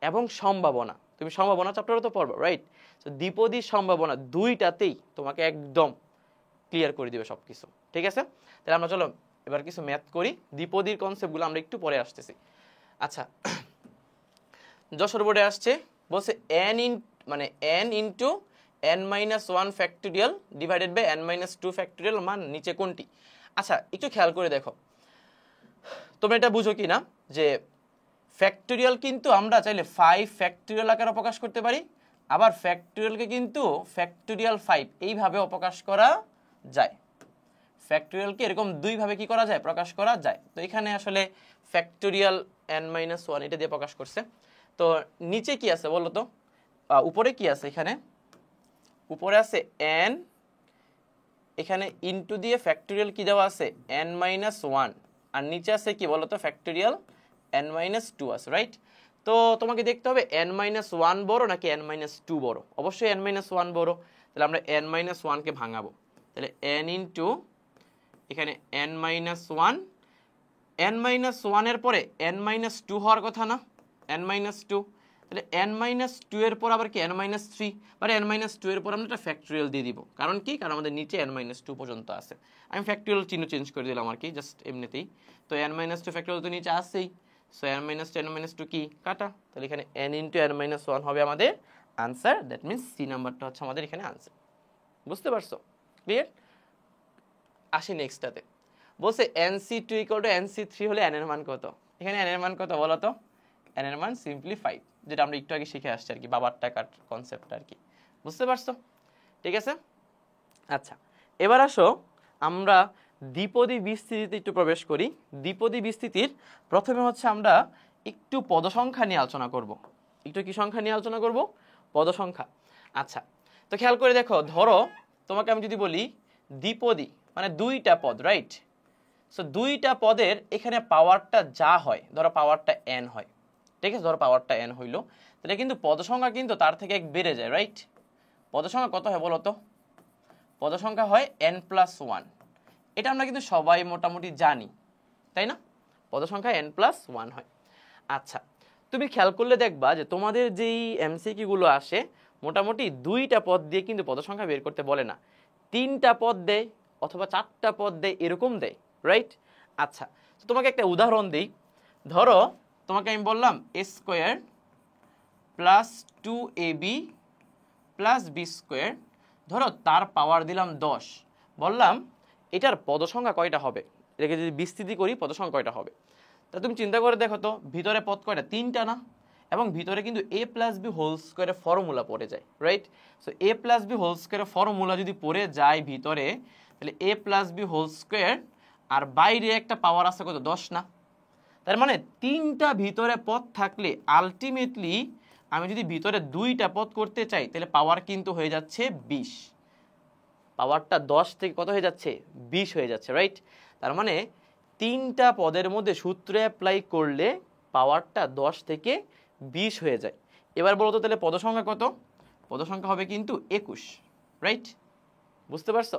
এবং সম্ভাবনা, তুমি সম্ভাবনা চ্যাপ্টারও তো পড়বা, রাইট? তো দ্বিপদী সম্ভাবনা দুইটাতেই তোমাকে একদম ক্লিয়ার করে দিবে সব কিছু। ঠিক আছে, তাহলে আমরা চলো এবার কিছু ম্যাথ করি। দ্বিপদীর কনসেপ্টগুলো আমরা একটু পরে আসতেছি। আচ্ছা, যশোর বোর্ডে আসছে, বলছে n into n minus 1 factorial divided by n minus 2 factorial মান নিচে কোনটি? আচ্ছা, একটু খেয়াল করে দেখো, তোমরা এটা বুঝো কি না যে ফ্যাক্টোরিয়াল কিন্তু আমরা চাইলে 5 ফ্যাক্টোরিয়াল আকারে প্রকাশ করতে পারি, আবার ফ্যাক্টোরিয়ালকে কিন্তু ফ্যাক্টোরিয়াল 5 এইভাবেও প্রকাশ করা যায়। ফ্যাক্টোরিয়ালকে এরকম দুইভাবে কি করা যায়? প্রকাশ করা যায়। তো এখানে আসলে ফ্যাক্টোরিয়াল n মাইনাস 1 এটা দিয়ে প্রকাশ করছে। তো নিচে কি আছে বলো তো? উপরে কি আছে? এখানে উপরে আছে n, এখানে ইনটু দিয়ে ফ্যাক্টোরিয়াল কি দেওয়া আছে? n মাইনাস 1, আর নিচে আছে কি বলো তো? ফ্যাক্টোরিয়াল n মাইনাস 2 আছে, রাইট? তো তোমাকে দেখতে হবে n মাইনাস 1 বড় নাকি n মাইনাস 2 বড়। অবশ্যই n মাইনাস 1 বড়, তাহলে আমরা n মাইনাস 1 কে ভাঙাবো। তাহলে n ইনটু এখানে n মাইনাস 1, n মাইনাস 1 এর পরে n মাইনাস 2 হওয়ার কথা না? n মাইনাস 2, তাহলে n মাইনাস 2 এর পর আবার কি n মাইনাস 3, মানে n মাইনাস 2 এর পর আমরা একটা ফ্যাক্টোরিয়াল দিয়ে দিব। কারণ কি? কারণ আমাদের নিচে n মাইনাস 2 পর্যন্ত আছে। আমি ফ্যাক্টোরিয়াল চিহ্ন চেঞ্জ করে দিলাম আর কি, জাস্ট এমনিতেই। তো n মাইনাস 2 ফ্যাক্টোরিয়াল তো নিচে আসেই, so n minus 2 n minus 2 কি কাটা, তাহলে এখানে n ইনটু n মাইনাস 1 হবে আমাদের আনসার। দ্যাট মিনস সি নাম্বারটা হচ্ছে আমাদের এখানে আনসার। বুঝতে পারছো? ক্লিয়ার? আসি নেক্সটটাতে। বলছে NC2 ইকুয়াল টু NC3 হলে n এর মান কত? এখানে n এর মান কত বলো তো? n এর মান সিম্পলি 5, যেটা আমরা একটু আগে শিখে আসছি আর কি, বাবার টাকার কনসেপ্টটা আর কি। বুঝতে পারছো? ঠিক আছে, আচ্ছা এবার আসো আমরা দ্বিপদী বিস্তৃতিতে একটু প্রবেশ করি। দ্বিপদী বিস্তৃতির প্রথমে হচ্ছে আমরা একটু পদসংখ্যা নিয়ে আলোচনা করব। একটু কি সংখ্যা নিয়ে আলোচনা করব? পদসংখ্যা। আচ্ছা, তো খেয়াল করে দেখো, ধরো তোমাকে আমি যদি বলি দ্বিপদী মানে দুইটা পদ, রাইট? সো দুইটা পদের এখানে পাওয়ারটা যা হয়, ধরো পাওয়ারটা n হয়, ঠিক আছে? ধরো পাওয়ারটা n হইলো, তাহলে কিন্তু পদসংখ্যা কিন্তু তার থেকে এক বেড়ে যায়, রাইট? পদসংখ্যা কত হয় বলো তো? পদসংখ্যা হয় n প্লাস 1। এটা আমরা কিন্তু সবাই মোটামুটি জানি, তাই না? পদসংখ্যা n প্লাস 1 হয়। আচ্ছা, তুমি খেয়াল করলে দেখবা যে তোমাদের যেই এমসিকিউ গুলো আসে মোটামুটি দুইটা পদ দিয়ে কিন্তু পদসংখ্যা বের করতে বলে না, তিনটা পদ দেয় অথবা চারটা পদ দেয়, এরকম দেয়, রাইট? আচ্ছা, তো তোমাকে একটা উদাহরণ দিই। ধরো তোমাকে আমি বললাম a square plus 2ab plus B square, ধরো তার পাওয়ার দিলাম 10, বললাম এটার পদসংখ্যা কয়টা হবে? এটাকে যদি বিস্তৃতি করি পদসংখ্যা কয়টা হবে? তা তুমি চিন্তা করে দেখো তো, ভিতরে পদ কয়টা? তিনটা না? এবং ভিতরে কিন্তু a প্লাস বি হোল স্কোয়ারের ফর্মুলা পড়ে যায়, right? So a plus B whole স্কোয়ারের ফর্মুলা যদি পড়ে যায় ভিতরে, তাহলে a plus B whole square, আর বাইরে একটা পাওয়ার আছে কত? 10 না? তার মানে তিনটা ভিতরে পদ থাকলে আলটিমেটলি আমি যদি ভিতরে দুইটা পদ করতে চাই তাহলে পাওয়ার কিন্তু হয়ে যাচ্ছে 20। পাওয়ারটা 10 থেকে কত হয়ে যাচ্ছে? 20 হয়ে যাচ্ছে, রাইট? তার মানে তিনটা পদের মধ্যে সূত্র অ্যাপ্লাই করলে পাওয়ারটা 10 থেকে 20 হয়ে যায়। এবার বলো তো তাহলে পদসংখ্যা কত? পদসংখ্যা হবে কিন্তু 21, রাইট? বুঝতে পারছো?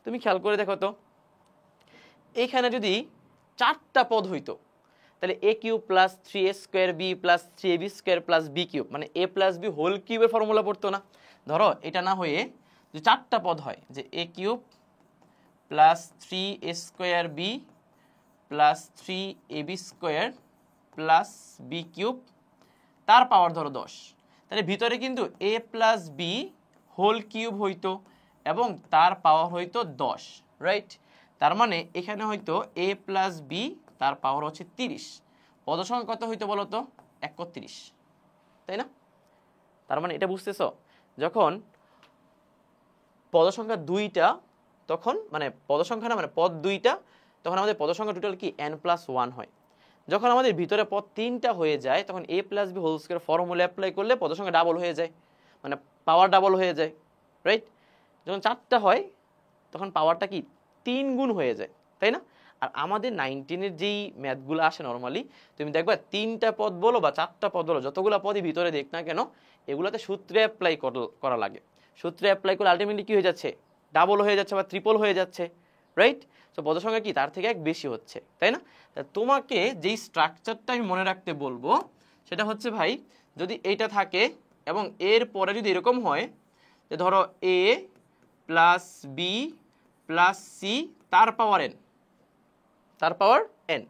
তুমি খেয়াল করে দেখো তো, এইখানে যদি চারটা পদ হইতো তাহলে a cube plus 3a square b plus 3ab square plus b cube, মানে a প্লাস b হোল কিউবের ফর্মুলা পড়তো না? ধরো এটা না হয়ে যে চারটা পদ হয় যে a cube plus 3a square B plus 3ab square plus B cube তার পাওয়ার ধরো 10, তাহলে ভিতরে কিন্তু a plus B whole cube হইতো এবং তার পাওয়ার হইতো 10, রাইট? তার মানে এখানে হয়তো a প্লাস বি তার পাওয়ার হচ্ছে 30, পদ সংখ্যা কত হইতো বলো তো? 31, তাই না? তার মানে এটা বুঝতেছো, যখন পদ সংখ্যা দুইটা তখন মানে পদ সংখ্যা না মানে পদ দুইটা, তখন আমাদের পদ সংখ্যা টোটাল কি n+1 হয়। যখন আমাদের ভিতরে পদ তিনটা হয়ে যায় তখন a plus B whole square formula apply করলে পদ সংখ্যা ডাবল হয়ে যায়, মানে পাওয়ার ডাবল হয়ে যায়, রাইট? যখন চারটা হয় তখন পাওয়ারটা কি 3 গুণ হয়ে যায়, তাই না? আর আমাদের 19-এর যেই ম্যাথগুলো আসে নর্মালি তুমি দেখবা তিনটা পদ বলো বা চারটা পদ বলো, যতগুলো পদই ভিতরে দেখ না কেন এগুলোতে সূত্রে অ্যাপ্লাই করা লাগে। সূত্রে অ্যাপ্লাই করলে আলটিমেটলি কি হয়ে যাচ্ছে? ডাবল হয়ে যাচ্ছে বা ট্রিপল হয়ে যাচ্ছে, রাইট? তো পদ সংখ্যা কি তার থেকে এক বেশি হচ্ছে, তাই না? তোমাকে যেই স্ট্রাকচারটা আমি মনে রাখতে বলবো সেটা হচ্ছে ভাই, যদি এইটা থাকে এবং এর পরে যদি এরকম হয় যে ধরো a plus B plus C তার পাওয়ার n, তার পাওয়ার n,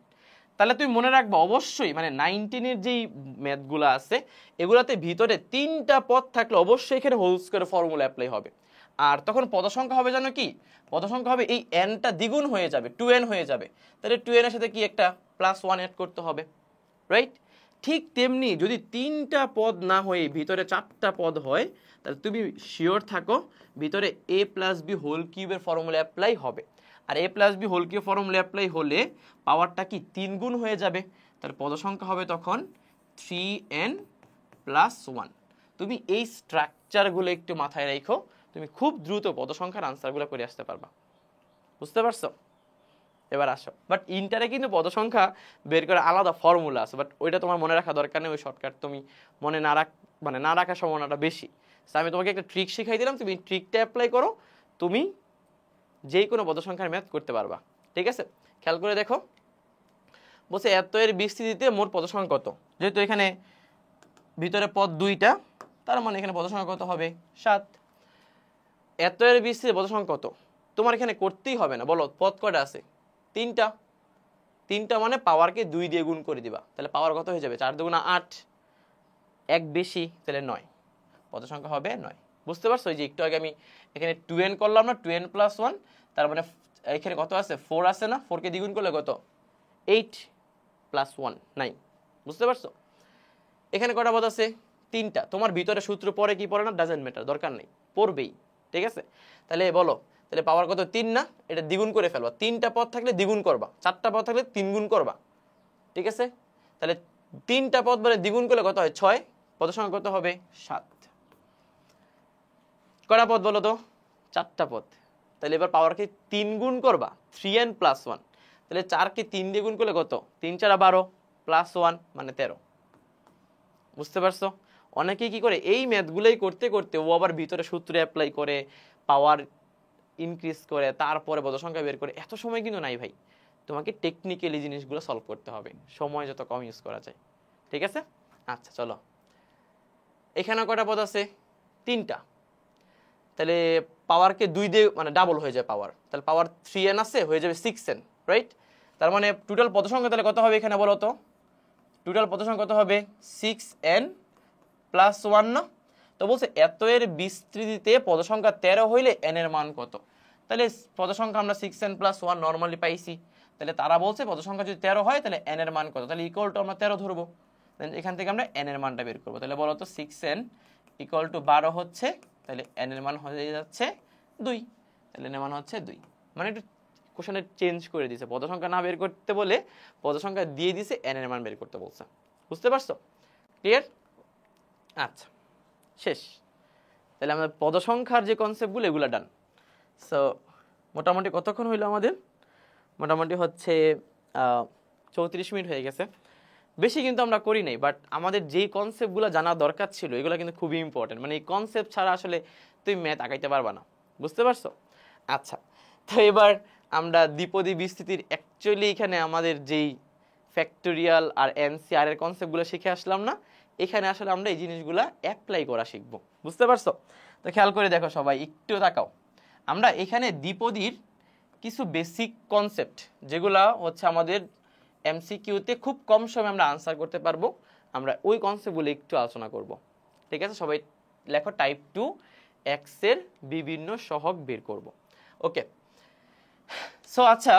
তাহলে তুমি মনে রাখবা অবশ্যই মানে 19-এর যেই ম্যাথগুলো আছে এগুলাতে ভিতরে তিনটা পদ থাকলে অবশ্যই এখানে হোল স্কয়ার ফর্মুলা অ্যাপ্লাই হবে। আর তখন পদ সংখ্যা হবে জানো কি? পদ সংখ্যা হবে এই nটা দ্বিগুণ হয়ে যাবে, 2n হয়ে যাবে, তাহলে 2n এর সাথে কি একটা +1 অ্যাড করতে হবে, রাইট? ঠিক তেমনি যদি তিনটা পদ না হয়ে ভিতরে চারটা পদ হয় তাহলে তুমি শিওর থাকো ভিতরে a প্লাস বি হোল কিউবের ফর্মুলা অ্যাপ্লাই হবে। আর a plus B whole cube formula apply হলে পাওয়ারটা কি 3 গুণ হয়ে যাবে, তার পদ সংখ্যা হবে তখন 3n+1। তুমি এই স্ট্রাকচারগুলো একটু মাথায় রাখো, তুমি খুব দ্রুত পদ সংখ্যার আনসারগুলো করে আসতে পারবা। বুঝতে পারছো? এবার আসো, বাট ইন্টারে কিন্তু পদ সংখ্যা বের করে আলাদা ফর্মুলা আছে, বাট ওইটা তোমার মনে রাখা দরকার নেই, ওই শর্টকাট তুমি মনে না রাখার সম্ভাবনাটা বেশি। আমি তোমাকে একটা ট্রিক শিখাই দিলাম, তুমি ট্রিকটা অ্যাপ্লাই করো, তুমি যেই কোনো পদ সংখ্যার ম্যাথ করতে পারবা, ঠিক আছে? খেয়াল করে দেখো, বলছে এত এর বিস্তৃতিতে মোট পদ সংখ্যা কত? যেহেতু এখানে ভিতরে পদ দুইটা তার মানে এখানে পদ সংখ্যা কত হবে? 7। এত এর বিস্তৃতিতে পদ সংখ্যা কত তোমার এখানে করতেই হবে না, বলো পদ কয়টা আছে? 3টা। 3টা মানে পাওয়ারকে 2 দিয়ে গুণ করে দিবা, তাহলে পাওয়ার কত হয়ে যাবে? 4 দুগুণা 8, এক বেশি তাহলে 9, পদ সংখ্যা হবে 9। বুঝতে পারছো? এই যে একটু আগে আমি এখানে 2n করলাম না, 2n+1, তার মানে এখানে কত আছে? 4 আছে না, 4 কে দ্বিগুণ করলে কত? 8+1 9। বুঝতে পারছো? এখানে কয়টা পদ আছে? 3টা। তোমার ভিতরে সূত্র পড়ে কি পড়ে না ডাজন্ট ম্যাটার, দরকার নেই, পড়বেই, ঠিক আছে? তাহলে বলো, তাহলে পাওয়ার কত? 3 না, এটা দ্বিগুণ করে ফেলবা। 3টা পদ থাকলে দ্বিগুণ করবা, 4টা পদ থাকলে 3 গুণ করবা, ঠিক আছে? তাহলে 3টা পদ বলে দ্বিগুণ করলে কত হয়? 6, পদ সংখ্যা কত হবে? 7। কয়টা পদ বলো তো? 4টা পদ। তাহলে এবার পাওয়ারকে 3 গুণ করবা, 3n+1, তাহলে 4কে 3 দিয়ে গুণ করলে কত? 3 4 12 +1 মানে 13। বুঝতে পারছো? অনেকেই কি করে এই ম্যাথগুলোই করতে করতে ও আবার ভিতরে সূত্র অ্যাপ্লাই করে পাওয়ার ইনক্রিজ করে তারপরে পদ সংখ্যা বের করে। এত সময় কিন্তু নাই ভাই, তোমাকে টেকনিক্যালি জিনিসগুলো সলভ করতে হবে, সময় যত কম ইউজ করা যায়, ঠিক আছে? আচ্ছা চলো, এখানে কয়টা পদ আছে? 3টা। তাহলে পাওয়ারকে 2 দিয়ে মানে ডাবল হয়ে যায় পাওয়ার, তাহলে পাওয়ার 3n আছে, হয়ে যাবে 6n, রাইট? তার মানে টোটাল পদ সংখ্যা তাহলে কত হবে এখানে বলো তো? টোটাল পদ সংখ্যা কত হবে? 6n+1 না? তো বলছে এত এর বিস্তৃতিতে পদ সংখ্যা 13 হইলে n এর মান কত? তাহলে পদ সংখ্যা আমরা 6n+1 নরমালি পাইছি, তাহলে তারা বলছে পদ সংখ্যা যদি 13 হয় তাহলে n এর মান কত? তাহলে ইকুয়াল টু আমরা 13 ধরবো, দেন এখান থেকে আমরা n এর মানটা বের করবো। তাহলে বলো তো 6n = 12 হচ্ছে, তাহলে n এর মান হয়ে যাচ্ছে 2, তাহলে n এর মান হচ্ছে 2। মানে একটু কোশ্চেনে চেঞ্জ করে দিয়েছে, পদ সংখ্যা না বের করতে বলে পদ সংখ্যা দিয়ে দিয়েছে, n এর মান বের করতে বলছে। বুঝতে পারছো? ক্লিয়ার? আচ্ছা শেষ। তাহলে আমাদের পদ সংখ্যার যে কনসেপ্টগুলো এগুলো ডান। সো মোটামুটি কতক্ষণ হইলো আমাদের? মোটামুটি হচ্ছে 34 মিনিট হয়ে গেছে। বেশি কিন্তু আমরা করি নাই, বাট আমাদের যেই কনসেপ্টগুলো জানা দরকার ছিল এগুলো কিন্তু খুবই ইম্পর্টেন্ট। মানে এই কনসেপ্ট ছাড়া আসলে তুমি ম্যাথ আগাইতে পারবা না। বুঝতে পারছো? আচ্ছা, তো এবার আমরা দ্বিপদী বিস্তৃতির অ্যাকচুয়ালি এখানে আমাদের যেই ফ্যাক্টোরিয়াল আর এনসিআর এর কনসেপ্টগুলো শিখে আসলাম না, এখানে আসলে আমরা এই জিনিসগুলো অ্যাপ্লাই করা শিখবো। বুঝতে পারছো? তো খেয়াল করে দেখো সবাই, একটু তাকাও। আমরা এখানে দ্বিপদীর কিছু বেসিক কনসেপ্ট যেগুলা হচ্ছে আমাদের এমসিকিউতে খুব কম সময়ে আমরা আনসার করতে পারবো, আমরা ওই কনসেপ্টগুলো একটু আলোচনা করব। ঠিক আছে, সবাই লেখো টাইপ 2 এক্স এর বিভিন্ন সহগ বের করব। ওকে, সো আচ্ছা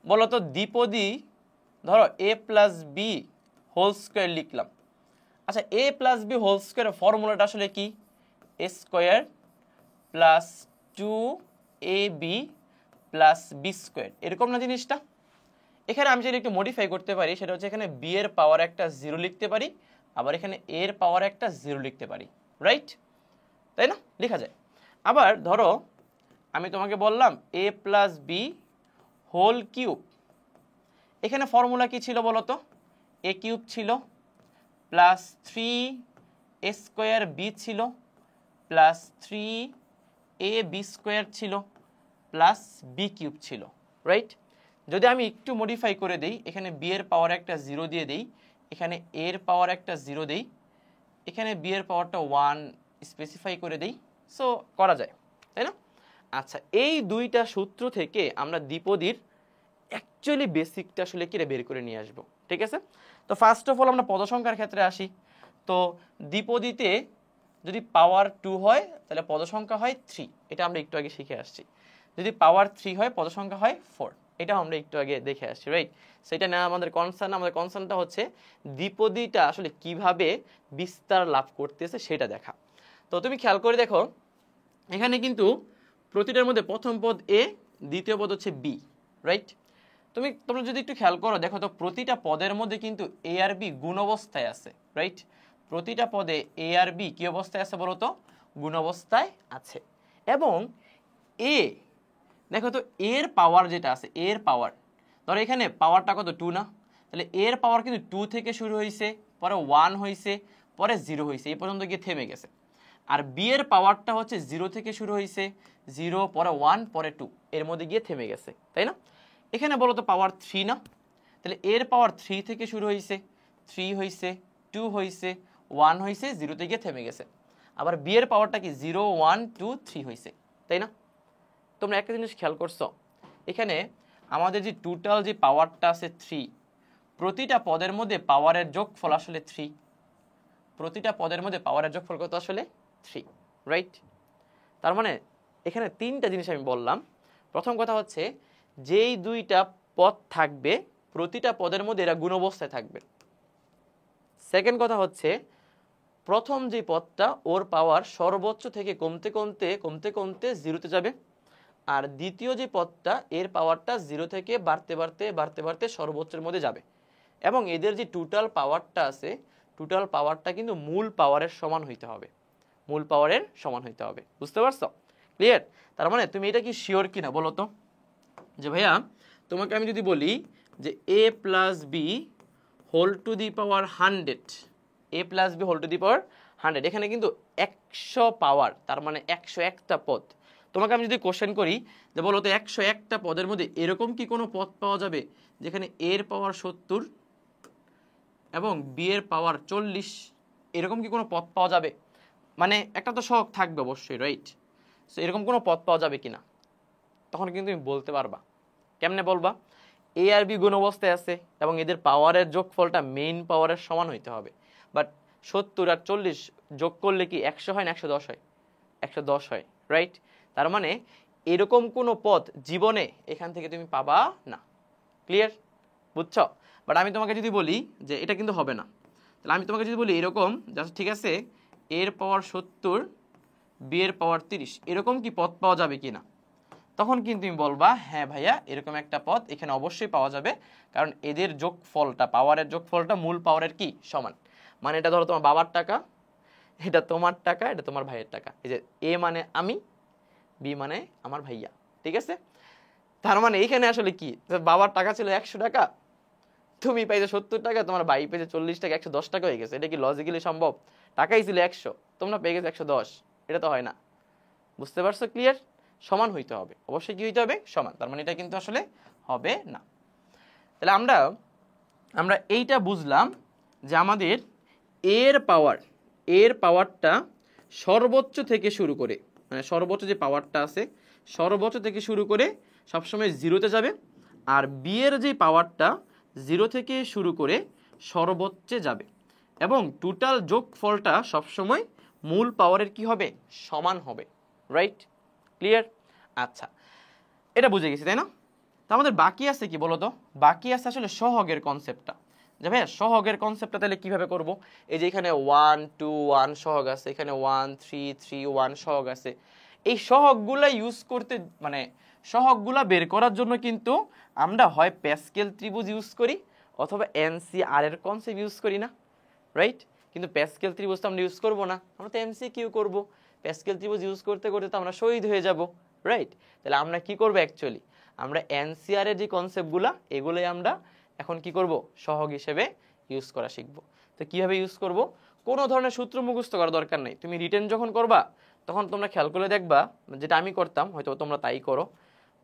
বলো তো, দ্বিপদী ধরো a plus B whole square লিখলাম। আচ্ছা, a প্লাস বি হোল স্কোয়ারের ফর্মুলাটা আসলে কি? a square plus 2ab plus B square, এরকম না জিনিসটা? এখানে আমি যদি একটু মডিফাই করতে পারি, সেটা হচ্ছে এখানে বি এর পাওয়ার একটা 0 লিখতে পারি, আবার এখানে a এর পাওয়ার একটা 0 লিখতে পারি, রাইট? তাই না, লেখা যায়। আবার ধরো আমি তোমাকে বললাম a plus B whole cube, এখানে ফর্মুলা কি ছিল বলো তো? a কিউব ছিল প্লাস 3a স্কোয়ার বি ছিল প্লাস 3ab স্কোয়ার ছিল প্লাস বি কিউব ছিল, রাইট? যদি আমি একটু মডিফাই করে দেই, এখানে বি এর পাওয়ার একটা 0 দিয়ে দেই, এখানে a এর পাওয়ার একটা 0 দেই, এখানে বি এর পাওয়ারটা 1 স্পেসিফাই করে দেই, সো করা যায়, তাই না? আচ্ছা, এই দুইটা সূত্র থেকে আমরা দ্বিপদীর অ্যাকচুয়ালি বেসিকটা আসলে কি বের করে নিয়ে আসবো। ঠিক আছে, তো ফার্স্ট অফ অল আমরা পদ সংখ্যার ক্ষেত্রে আসি। তো দ্বিপদীতে যদি পাওয়ার 2 হয় তাহলে পদ সংখ্যা হয় 3, এটা আমরা একটু আগে শিখে আসছি। যদি পাওয়ার 3 হয় পদ সংখ্যা হয় 4, এটা আমরা একটু আগে দেখে আসছি, রাইট? সেটা না আমাদের কনসার্ন, আমাদের কনসার্নটা হচ্ছে দ্বিপদীটা আসলে কিভাবে বিস্তার লাভ করতেছে সেটা দেখা। তো তুমি খেয়াল করে দেখো, এখানে কিন্তু প্রতিটার মধ্যে প্রথম পদ এ, দ্বিতীয় পদ হচ্ছে বি, রাইট? তোমরা যদি একটু খেয়াল করো, দেখো তো প্রতিটা পদের মধ্যে কিন্তু এ আর বি গুণ অবস্থায় আছে, রাইট? প্রতিটা পদে এ আর বি কি অবস্থায় আছে বলো তো? গুণ অবস্থায় আছে। এবং এ, দেখো তো এর পাওয়ার যেটা আছে, এর পাওয়ার, ধরো এখানে পাওয়ারটা কত? 2 না? তাহলে এর পাওয়ার কিন্তু 2 থেকে শুরু হয়েছে, পরে 1 হয়েছে, পরে 0 হয়েছে, এই পর্যন্ত গিয়ে থেমে গেছে। আর বি এর পাওয়ারটা হচ্ছে 0 থেকে শুরু হয়েছে, 0 পরে 1 পরে 2, এর মধ্যে গিয়ে থেমে গেছে, তাই না? এখানে বলো তো পাওয়ার 3 না? তাহলে এর পাওয়ার 3 থেকে শুরু হয়েছে, 3 হয়েছে, 2 হয়েছে, 1 হয়েছে, 0 তে গিয়ে থেমে গেছে। আবার বি এর পাওয়ারটা কি 0 1 2 3 হয়েছে, তাই না? তোমরা একটা জিনিস খেয়াল করছো, এখানে আমাদের যে টোটাল যে পাওয়ারটা আছে 3, প্রতিটা পদের মধ্যে পাওয়ারের যোগফল আসলে 3, প্রতিটা পদের মধ্যে পাওয়ারের যোগফল কত? আসলে 3, রাইট? তার মানে এখানে তিনটা জিনিস আমি বললাম। প্রথম কথা হচ্ছে, যেই দুইটা পদ থাকবে প্রতিটা পদের মধ্যে এরা গুণ অবস্থায় থাকবে। সেকেন্ড কথা হচ্ছে, প্রথম যে পদটা ওর পাওয়ার সর্বোচ্চ থেকে কমতে কমতে কমতে কমতে 0-তে যাবে, আর দ্বিতীয় যে পদটা এর পাওয়ারটা 0 থেকে বাড়তে বাড়তে বাড়তে বাড়তে সর্বোচ্চের মধ্যে যাবে। এবং এদের যে টোটাল পাওয়ারটা আছে, টোটাল পাওয়ারটা কিন্তু মূল পাওয়ারের সমান হইতে হবে, মূল পাওয়ারের সমান হইতে হবে। বুঝতে পারছো? ক্লিয়ার? তার মানে তুমি এটা কি শিওর কিনা বলো তো, যে ভাইয়া তোমাকে আমি যদি বলি যে a plus B whole to the power 100, a plus B whole to the power 100, এখানে কিন্তু 100 পাওয়ার, তার মানে 101টা পদ। তোমাকে আমি যদি কোশ্চেন করি যে বলো তো 101টা পদের মধ্যে এরকম কি কোনো পদ পাওয়া যাবে যেখানে a এর পাওয়ার 70 এবং বি এর পাওয়ার 40, এরকম কি কোনো পদ পাওয়া যাবে? মানে একটা তো সহগ থাকবে অবশ্যই, রাইট? সো এরকম কোনো পদ পাওয়া যাবে কিনা তখন কিন্তু তুমি বলতে পারবা। কেমনে বলবা? এ আর বি গুণ অবস্থায় আছে এবং এদের পাওয়ারের যোগফলটা মেইন পাওয়ারের সমান হইতে হবে। বাট 70 আর 40 যোগ করলে কি 100 হয় না 110 হয়? 110 হয়, রাইট? তার মানে এরকম কোনো পদ জীবনে এখান থেকে তুমি পাবা না। ক্লিয়ার? বুঝছো? বাট আমি তোমাকে যদি বলি যে এটা কিন্তু হবে না, তাহলে আমি তোমাকে যদি বলি এরকম, জাস্ট ঠিক আছে, এর পাওয়ার 70 বি এর পাওয়ার 30, এরকম কি পদ পাওয়া যাবে কিনা, তখন কিন্তু তুমি বলবা হ্যাঁ ভাইয়া এরকম একটা পদ এখানে অবশ্যই পাওয়া যাবে, কারণ এদের যোগফলটা, পাওয়ারের যোগফলটা মূল পাওয়ারের কি সমান। মানে এটা ধরো তোমার বাবার টাকা, এটা তোমার টাকা, এটা তোমার ভাইয়ের টাকা, এই যে এ মানে আমি, বি মানে আমার ভাইয়া, ঠিক আছে? তার মানে এইখানে আসলে কি, বাবার টাকা ছিল 100 টাকা, তুমি পাইছো 70 টাকা, তোমার ভাই পেয়েছে 40 টাকা, 110 টাকা হয়ে গেছে। এটা কি লজিক্যালি সম্ভব? টাকাই ছিল 100, তোমরা পেয়ে গেছো 110, এটা তো হয় না। বুঝতে পারছো? ক্লিয়ার? সমান হইতে হবে, অবশ্যই কি হইতে হবে? সমান। তার মানে এটা কিন্তু আসলে হবে না। তাহলে আমরা এইটা বুঝলাম যে আমাদের এর পাওয়ারটা সর্বোচ্চ থেকে শুরু করে, মানে সর্বোচ্চ যে পাওয়ারটা আছে সর্বোচ্চ থেকে শুরু করে সবসময় জিরোতে যাবে, আর বি এর যে পাওয়ারটা জিরো থেকে শুরু করে সর্বোচ্চে যাবে, এবং টোটাল যোগফলটা সবসময় মূল পাওয়ারের কি হবে, সমান হবে। Right, clear? আচ্ছা, এটা বুঝে গেছি তাই না? তো আমাদের বাকি আছে কি বলতো, বাকি আছে আসলে সহগের কনসেপ্টটা। যে ভাইয়া সহগের কনসেপ্টটা তাহলে কিভাবে করব? এই যে এখানে 1 2 1 সহগ আছে, এখানে 1 3 3 1 সহগ আছে। এই সহগগুলা ইউজ করতে, মানে সহগগুলা বের করার জন্য কিন্তু আমরা হয় প্যাসকেল ত্রিভুজ ইউজ করি অথবা এনসিআর এর কনসেপ্ট ইউজ করি না, রাইট? কিন্তু প্যাসকেল ত্রিভুজ তো আমরা ইউজ করব না, আমরা তো এমসিকিউ করব। প্যাসকেল ত্রিভুজ ইউজ করতে করতে তো আমরা শহীদ হয়ে যাব, রাইট? তাহলে আমরা কি করব, অ্যাকচুয়ালি আমরা এনসিআর এর যে কনসেপ্টগুলা এগুলোই আমরা এখন কি করব, সহগ হিসেবে ইউজ করা শিখব। তো কিভাবে ইউজ করব, কোনো ধরনের সূত্র মুখস্থ করার দরকার নেই। তুমি রিটেন যখন করবা তখন তোমরা খেয়াল করে দেখবা, যেটা আমি করতাম হয়তো তোমরা তাই করো,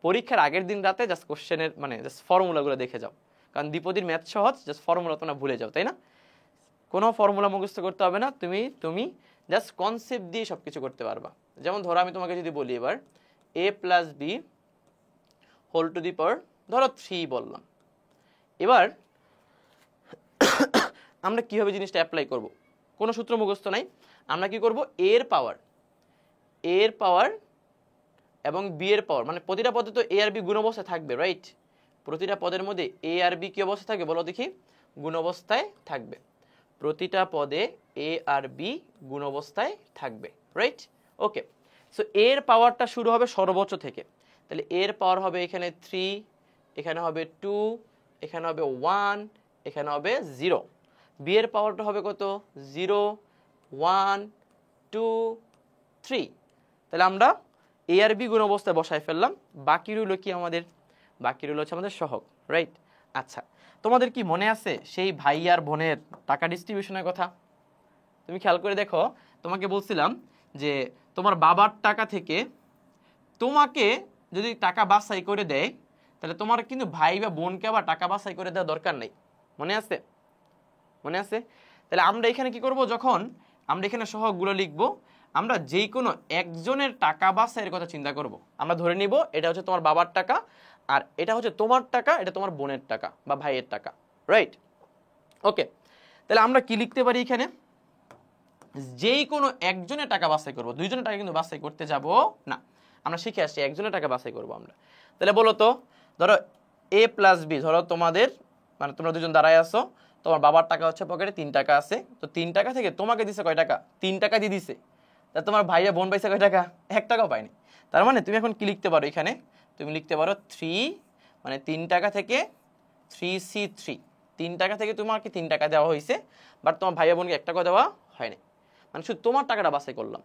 পরীক্ষার আগের দিন রাতে জাস্ট কোশ্চেনের মানে জাস্ট ফর্মুলাগুলো দেখে যাও, কারণ দ্বিপদীর ম্যাথ সহজ, জাস্ট ফর্মুলা তোমরা ভুলে যাও, তাই না? কোনো ফর্মুলা মুখস্থ করতে হবে না, তুমি জাস্ট কনসেপ্ট দিয়ে সব কিছু করতে পারবা। যেমন ধরো আমি তোমাকে যদি বলি এবার a plus B whole to the power ধরো 3 বললাম, এবার আমরা কিভাবে জিনিসটা অ্যাপ্লাই করব, কোনো সূত্র মুখস্থ নাই। আমরা কি করব, a এর পাওয়ার এবং বি এর পাওয়ার, মানে প্রতিটা পদে তো a আর b গুণ অবস্থায় থাকবে, রাইট? প্রতিটা পদের মধ্যে a আর b কি অবস্থায় থাকবে বলো দেখি, গুণ অবস্থায় থাকবে। প্রতিটা পদে a আর b গুণ অবস্থায় থাকবে, রাইট? ওকে, সো এর পাওয়ারটা শুরু হবে সর্বোচ্চ থেকে, তাহলে এর পাওয়ার হবে এখানে 3, এখানে হবে 2, এখানে হবে 1, এখানে হবে 0। বি এর পাওয়ারটা হবে কত, 0 1 2 3। তাহলে আমরা এ আর বি গুণ অবস্থায় বসায় ফেললাম। বাকি রইল কি আমাদের, বাকি রইল হচ্ছে আমাদের সহগ, রাইট? আচ্ছা, তোমাদের কি মনে আছে সেই ভাই আর বোনের টাকা ডিস্ট্রিবিউশনের কথা? তুমি খেয়াল করে দেখো, তোমাকে বলছিলাম যে তোমার বাবার টাকা থেকে তোমাকে যদি টাকা বাছাই করে দেয়, তাহলে তোমার কিন্তু ভাই বা বোনকে আবার টাকা বাছাই করে দেওয়ার দরকার নেই। মনে আছে? মনে আছে? তাহলে আমরা এখানে কি করব, যখন আমরা এখানে সহগগুলো লিখব, আমরা যে কোনো একজনের টাকা বাছাইয়ের কথা চিন্তা করব। আমরা ধরে নিব এটা হচ্ছে তোমার বাবার টাকা, আর এটা হচ্ছে তোমার টাকা, এটা তোমার বোনের টাকা বা ভাইয়ের টাকা, রাইট? ওকে, তাহলে আমরা কি লিখতে পারি এখানে, যেই কোনো একজনের টাকা বাছাই করব, দুইজনের টাকা কিন্তু বাছাই করতে যাব না। আমরা শিখে আসছি একজনের টাকা বাছাই করব আমরা। তাহলে বলো তো, ধরো a প্লাস বি, ধরো তোমাদের মানে তোমরা দুজন দাঁড়ায় আছো, তোমার বাবার টাকা হচ্ছে পকেটে 3 টাকা আছে, তো 3 টাকা থেকে তোমাকে দিছে কয় টাকা, 3 টাকা দিয়ে দিছে। তা তোমার ভাইয়া বোন পাইছে কয় টাকা, 1 টাকাও পায়নি। তার মানে তুমি এখন কি লিখতে পারো এখানে, তুমি লিখতে পারো 3, মানে 3 টাকা থেকে 3c3, 3 টাকা থেকে তোমাকে 3 টাকা দেওয়া হয়েছে, বাট তোমার ভাইয়া বোনকে 1 টাকা দেওয়া হয়নি, মানে শুধু তোমার টাকাটা বাছাই করলাম।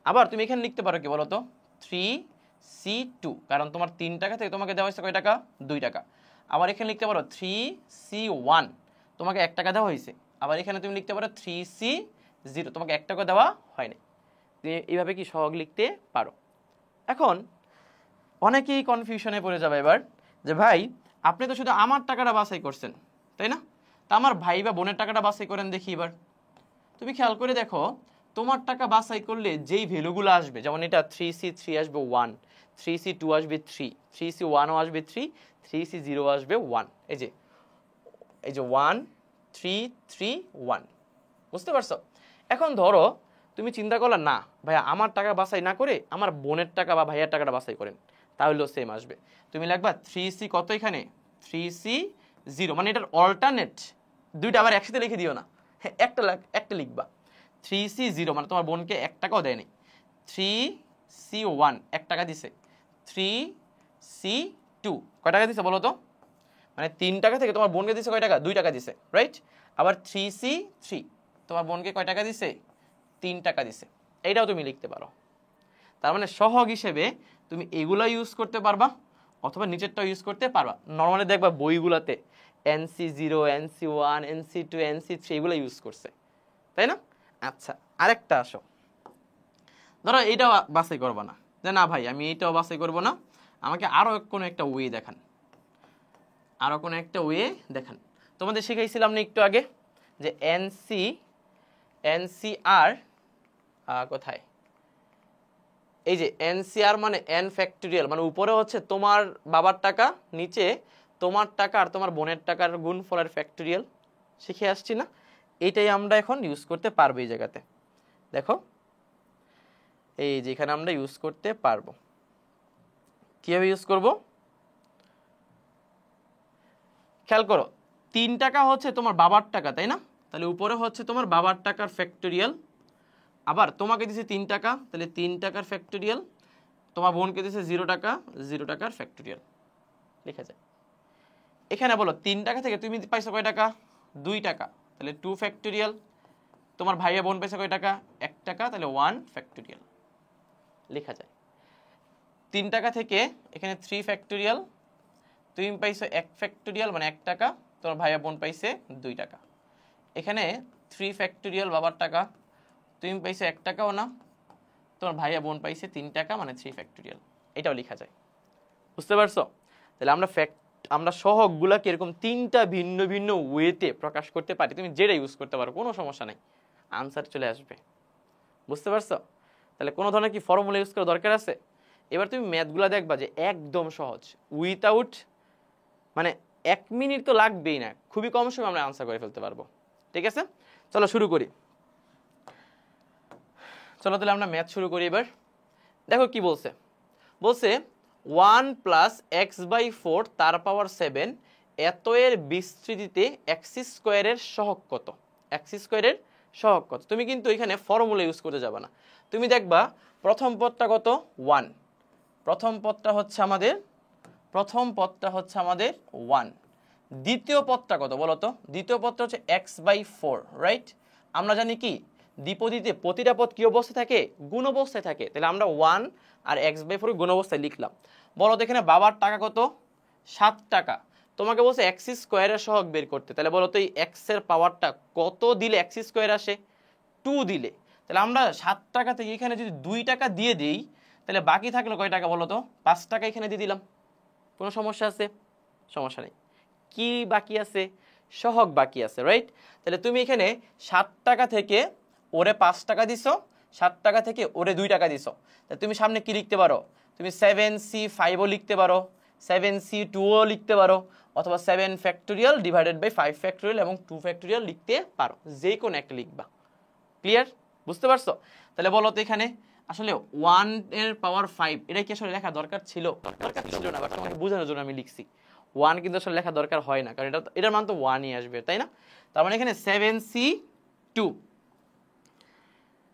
আবার তুমি এখানে লিখতে পারো কি বলতো, 3c2, কারণ তোমার 3 টাকা থেকে তোমাকে দেওয়া হয়েছে কয় টাকা, 2 টাকা। আবার এখানে লিখতে পারো 3c1, তোমাকে 1 টাকা দেওয়া হয়েছে। আবার এখানে তুমি লিখতে পারো 3c0, তোমাকে 1 টাকা দেওয়া হয়নি। এইভাবে কি সহগ লিখতে পারো। এখন অনেকেই কনফিউশনে পড়ে যাবে এবার, যে ভাই আপনি তো শুধু আমার টাকাটা বাছাই করছেন, তাই না? তা আমার ভাই বা বোনের টাকাটা বাছাই করেন দেখি। এবার তুমি খেয়াল করে দেখো, তোমার টাকা বাছাই করলে যেই ভ্যালুগুলো আসবে, যেমন এটা 3c3 আসবে 1, 3c2 আসবে 3, 3c1ও আসবে 3, 3c0 আসবে 1। এই যে 1 3 3 1, বুঝতে পারছো? এখন ধরো তুমি চিন্তা করলে না ভাইয়া আমার টাকা বাছাই না করে আমার বোনের টাকা বা ভাইয়ার টাকাটা বাছাই করেন, তাহলেও সেম আসবে। তুমি লিখবা 3c কত, এখানে 3c0, মানে এটার অল্টারনেট দুইটা আবার একসাথে লিখে দিও না, হ্যাঁ একটা লিখবা। 3c0 মানে তোমার বোনকে 1 টাকাও দেয়নি, 3c1 1 টাকা দিছে, 3c2 কয় টাকা দিছে বলো তো, মানে 3 টাকা থেকে তোমার বোনকে দিছে কয় টাকা, 2 টাকা দিছে, রাইট? আবার 3c3 তোমার বোনকে কয় টাকা দিছে, 3 টাকা দিছে। এইটাও তুমি লিখতে পারো। তার মানে সহগ হিসেবে তুমি এগুলা ইউজ করতে পারবা অথবা নিচেরটাও ইউজ করতে পারবা। নর্মালি দেখবা বইগুলাতে NC0 NC1 NC2 NC3 এগুলো ইউজ করছে, তাই না? আচ্ছা, আরেকটা আসো, ধরো এইটাও বাছাই করবো না, যে না ভাই আমি এইটাও বাছাই করবো না, আমাকে আরো কোনো একটা ওয়ে দেখান, আরো কোনো একটা ওয়ে দেখান। তোমাদের শিখাইছিলাম না একটু আগে যে NCR কোথায়, এই যে এনসিআর মানে এন ফ্যাক্টোরিয়াল, মানে উপরে হচ্ছে তোমার বাবার টাকা, নিচে তোমার টাকা আর তোমার বোনের টাকার গুণফলের ফ্যাক্টোরিয়াল। শিখে আসছি না? এটাই আমরা এখন ইউজ করতে পারবো এই জায়গাতে। দেখো এই যেখানে আমরা ইউজ করতে পারবো। কিভাবে ইউজ করব? খেয়াল করো, 3 টাকা হচ্ছে তোমার বাবার টাকা, তাই না? তাহলে উপরে হচ্ছে তোমার বাবার টাকার ফ্যাক্টোরিয়াল, আবার তোমাকে দিছে 3 টাকা, তাহলে 3 টাকার ফ্যাক্টোরিয়াল, তোমার বোনকে দিছে 0 টাকা, 0 টাকার ফ্যাক্টোরিয়াল লেখা যায়। এখানে বলো 3 টাকা থেকে তুমি পাইছো কয় টাকা? 2 টাকা, তাহলে 2 ফ্যাক্টোরিয়াল। তোমার ভাইয়া বোন পাইছে কয় টাকা? 1 টাকা, তাহলে 1 ফ্যাক্টোরিয়াল লেখা যায়। 3 টাকা থেকে এখানে 3 ফ্যাক্টোরিয়াল, তুমি পাইছো 1 ফ্যাক্টোরিয়াল মানে 1 টাকা, তোমার ভাইয়া বোন পাইছে 2 টাকা। এখানে 3 ফ্যাক্টোরিয়াল বাবার টাকা, তুমি পাইছো 1 টাকাও না, তোমার ভাইয়া বোন পাইছে 3 টাকা মানে 3 ফ্যাক্টোরিয়াল। এটাও লেখা যায়। বুঝতে পারছো? তাহলে আমরা সহগগুলাকে এরকম 3টা ভিন্ন ভিন্ন ওয়েতে প্রকাশ করতে পারি। তুমি যেটা ইউজ করতে পারো, কোনো সমস্যা নাই, আনসার চলে আসবে। বুঝতে পারছো? তাহলে কোনো ধরনের কি ফর্মুলা ইউজ করার দরকার আছে? এবার তুমি ম্যাথগুলো দেখবা যে একদম সহজ, উইথাউট মানে 1 মিনিট তো লাগবেই না, খুবই কম সময় আমরা আনসার করে ফেলতে পারবো। ঠিক আছে, চলো শুরু করি। চলো তাহলে আমরা ম্যাথ শুরু করি। এবার দেখো কি বলছে। বলছে 1 প্লাস এক্স বাই 4 তার পাওয়ার 7 এত এর বিস্তৃতিতে এক্স স্কোয়ারের সহগ কত? এক্স স্কোয়ারের সহগ কত? তুমি কিন্তু এখানে ফর্মুলা ইউজ করতে যাবে না, তুমি দেখবা প্রথম পদটা কত? 1, প্রথম পদটা হচ্ছে আমাদের 1। দ্বিতীয় পদটা কত বলো তো? দ্বিতীয় পদটা হচ্ছে এক্স বাই 4, রাইট? আমরা জানি কি দ্বিপদীতে প্রতিটা পদ কি অবস্থায় থাকে? গুণ অবস্থায় থাকে। তাহলে আমরা 1 আর এক্স বাই 4 গুণ অবস্থায় লিখলাম। বলো তো এখানে বাবার টাকা কত? 7 টাকা। তোমাকে বলছে এক্স স্কোয়ারের সহগ বের করতে, তাহলে বলো তো এই এক্স এর পাওয়ারটা কত দিলে এক্স স্কোয়ার আসে? 2 দিলে। তাহলে আমরা 7 টাকা থেকে এখানে যদি 2 টাকা দিয়ে দিই, তাহলে বাকি থাকলো কয় টাকা বলো তো? 5 টাকা এখানে দিয়ে দিলাম। কোনো সমস্যা আছে? সমস্যা নেই। কি বাকি আছে? সহগ বাকি আছে, রাইট? তাহলে তুমি এখানে 7 টাকা থেকে ওরে 5 টাকা দিছো, 7 টাকা থেকে ওরে 2 টাকা দিছো, তাহলে তুমি সামনে কি লিখতে পারো? তুমি 7c5ও লিখতে পারো, 7c2ও লিখতে পারো, অথবা 7 ফ্যাক্টোরিয়াল ডিভাইডেড বাই 5 ফ্যাক্টোরিয়াল এবং 2 ফ্যাক্টোরিয়াল লিখতে পারো, যে কোনো একটা লিখবা। ক্লিয়ার? বুঝতে পারছো? তাহলে বলো তো এখানে আসলে 1 এর পাওয়ার 5 এটা কি আসলে লেখা দরকার ছিল? দরকার ছিল না, বাট তোমাকে বোঝানোর জন্য আমি লিখছি। 1 কিন্তু আসলে লেখা দরকার হয় না, কারণ এটার মান তো 1ই আসবে, তাই না? তার মানে এখানে 7c2,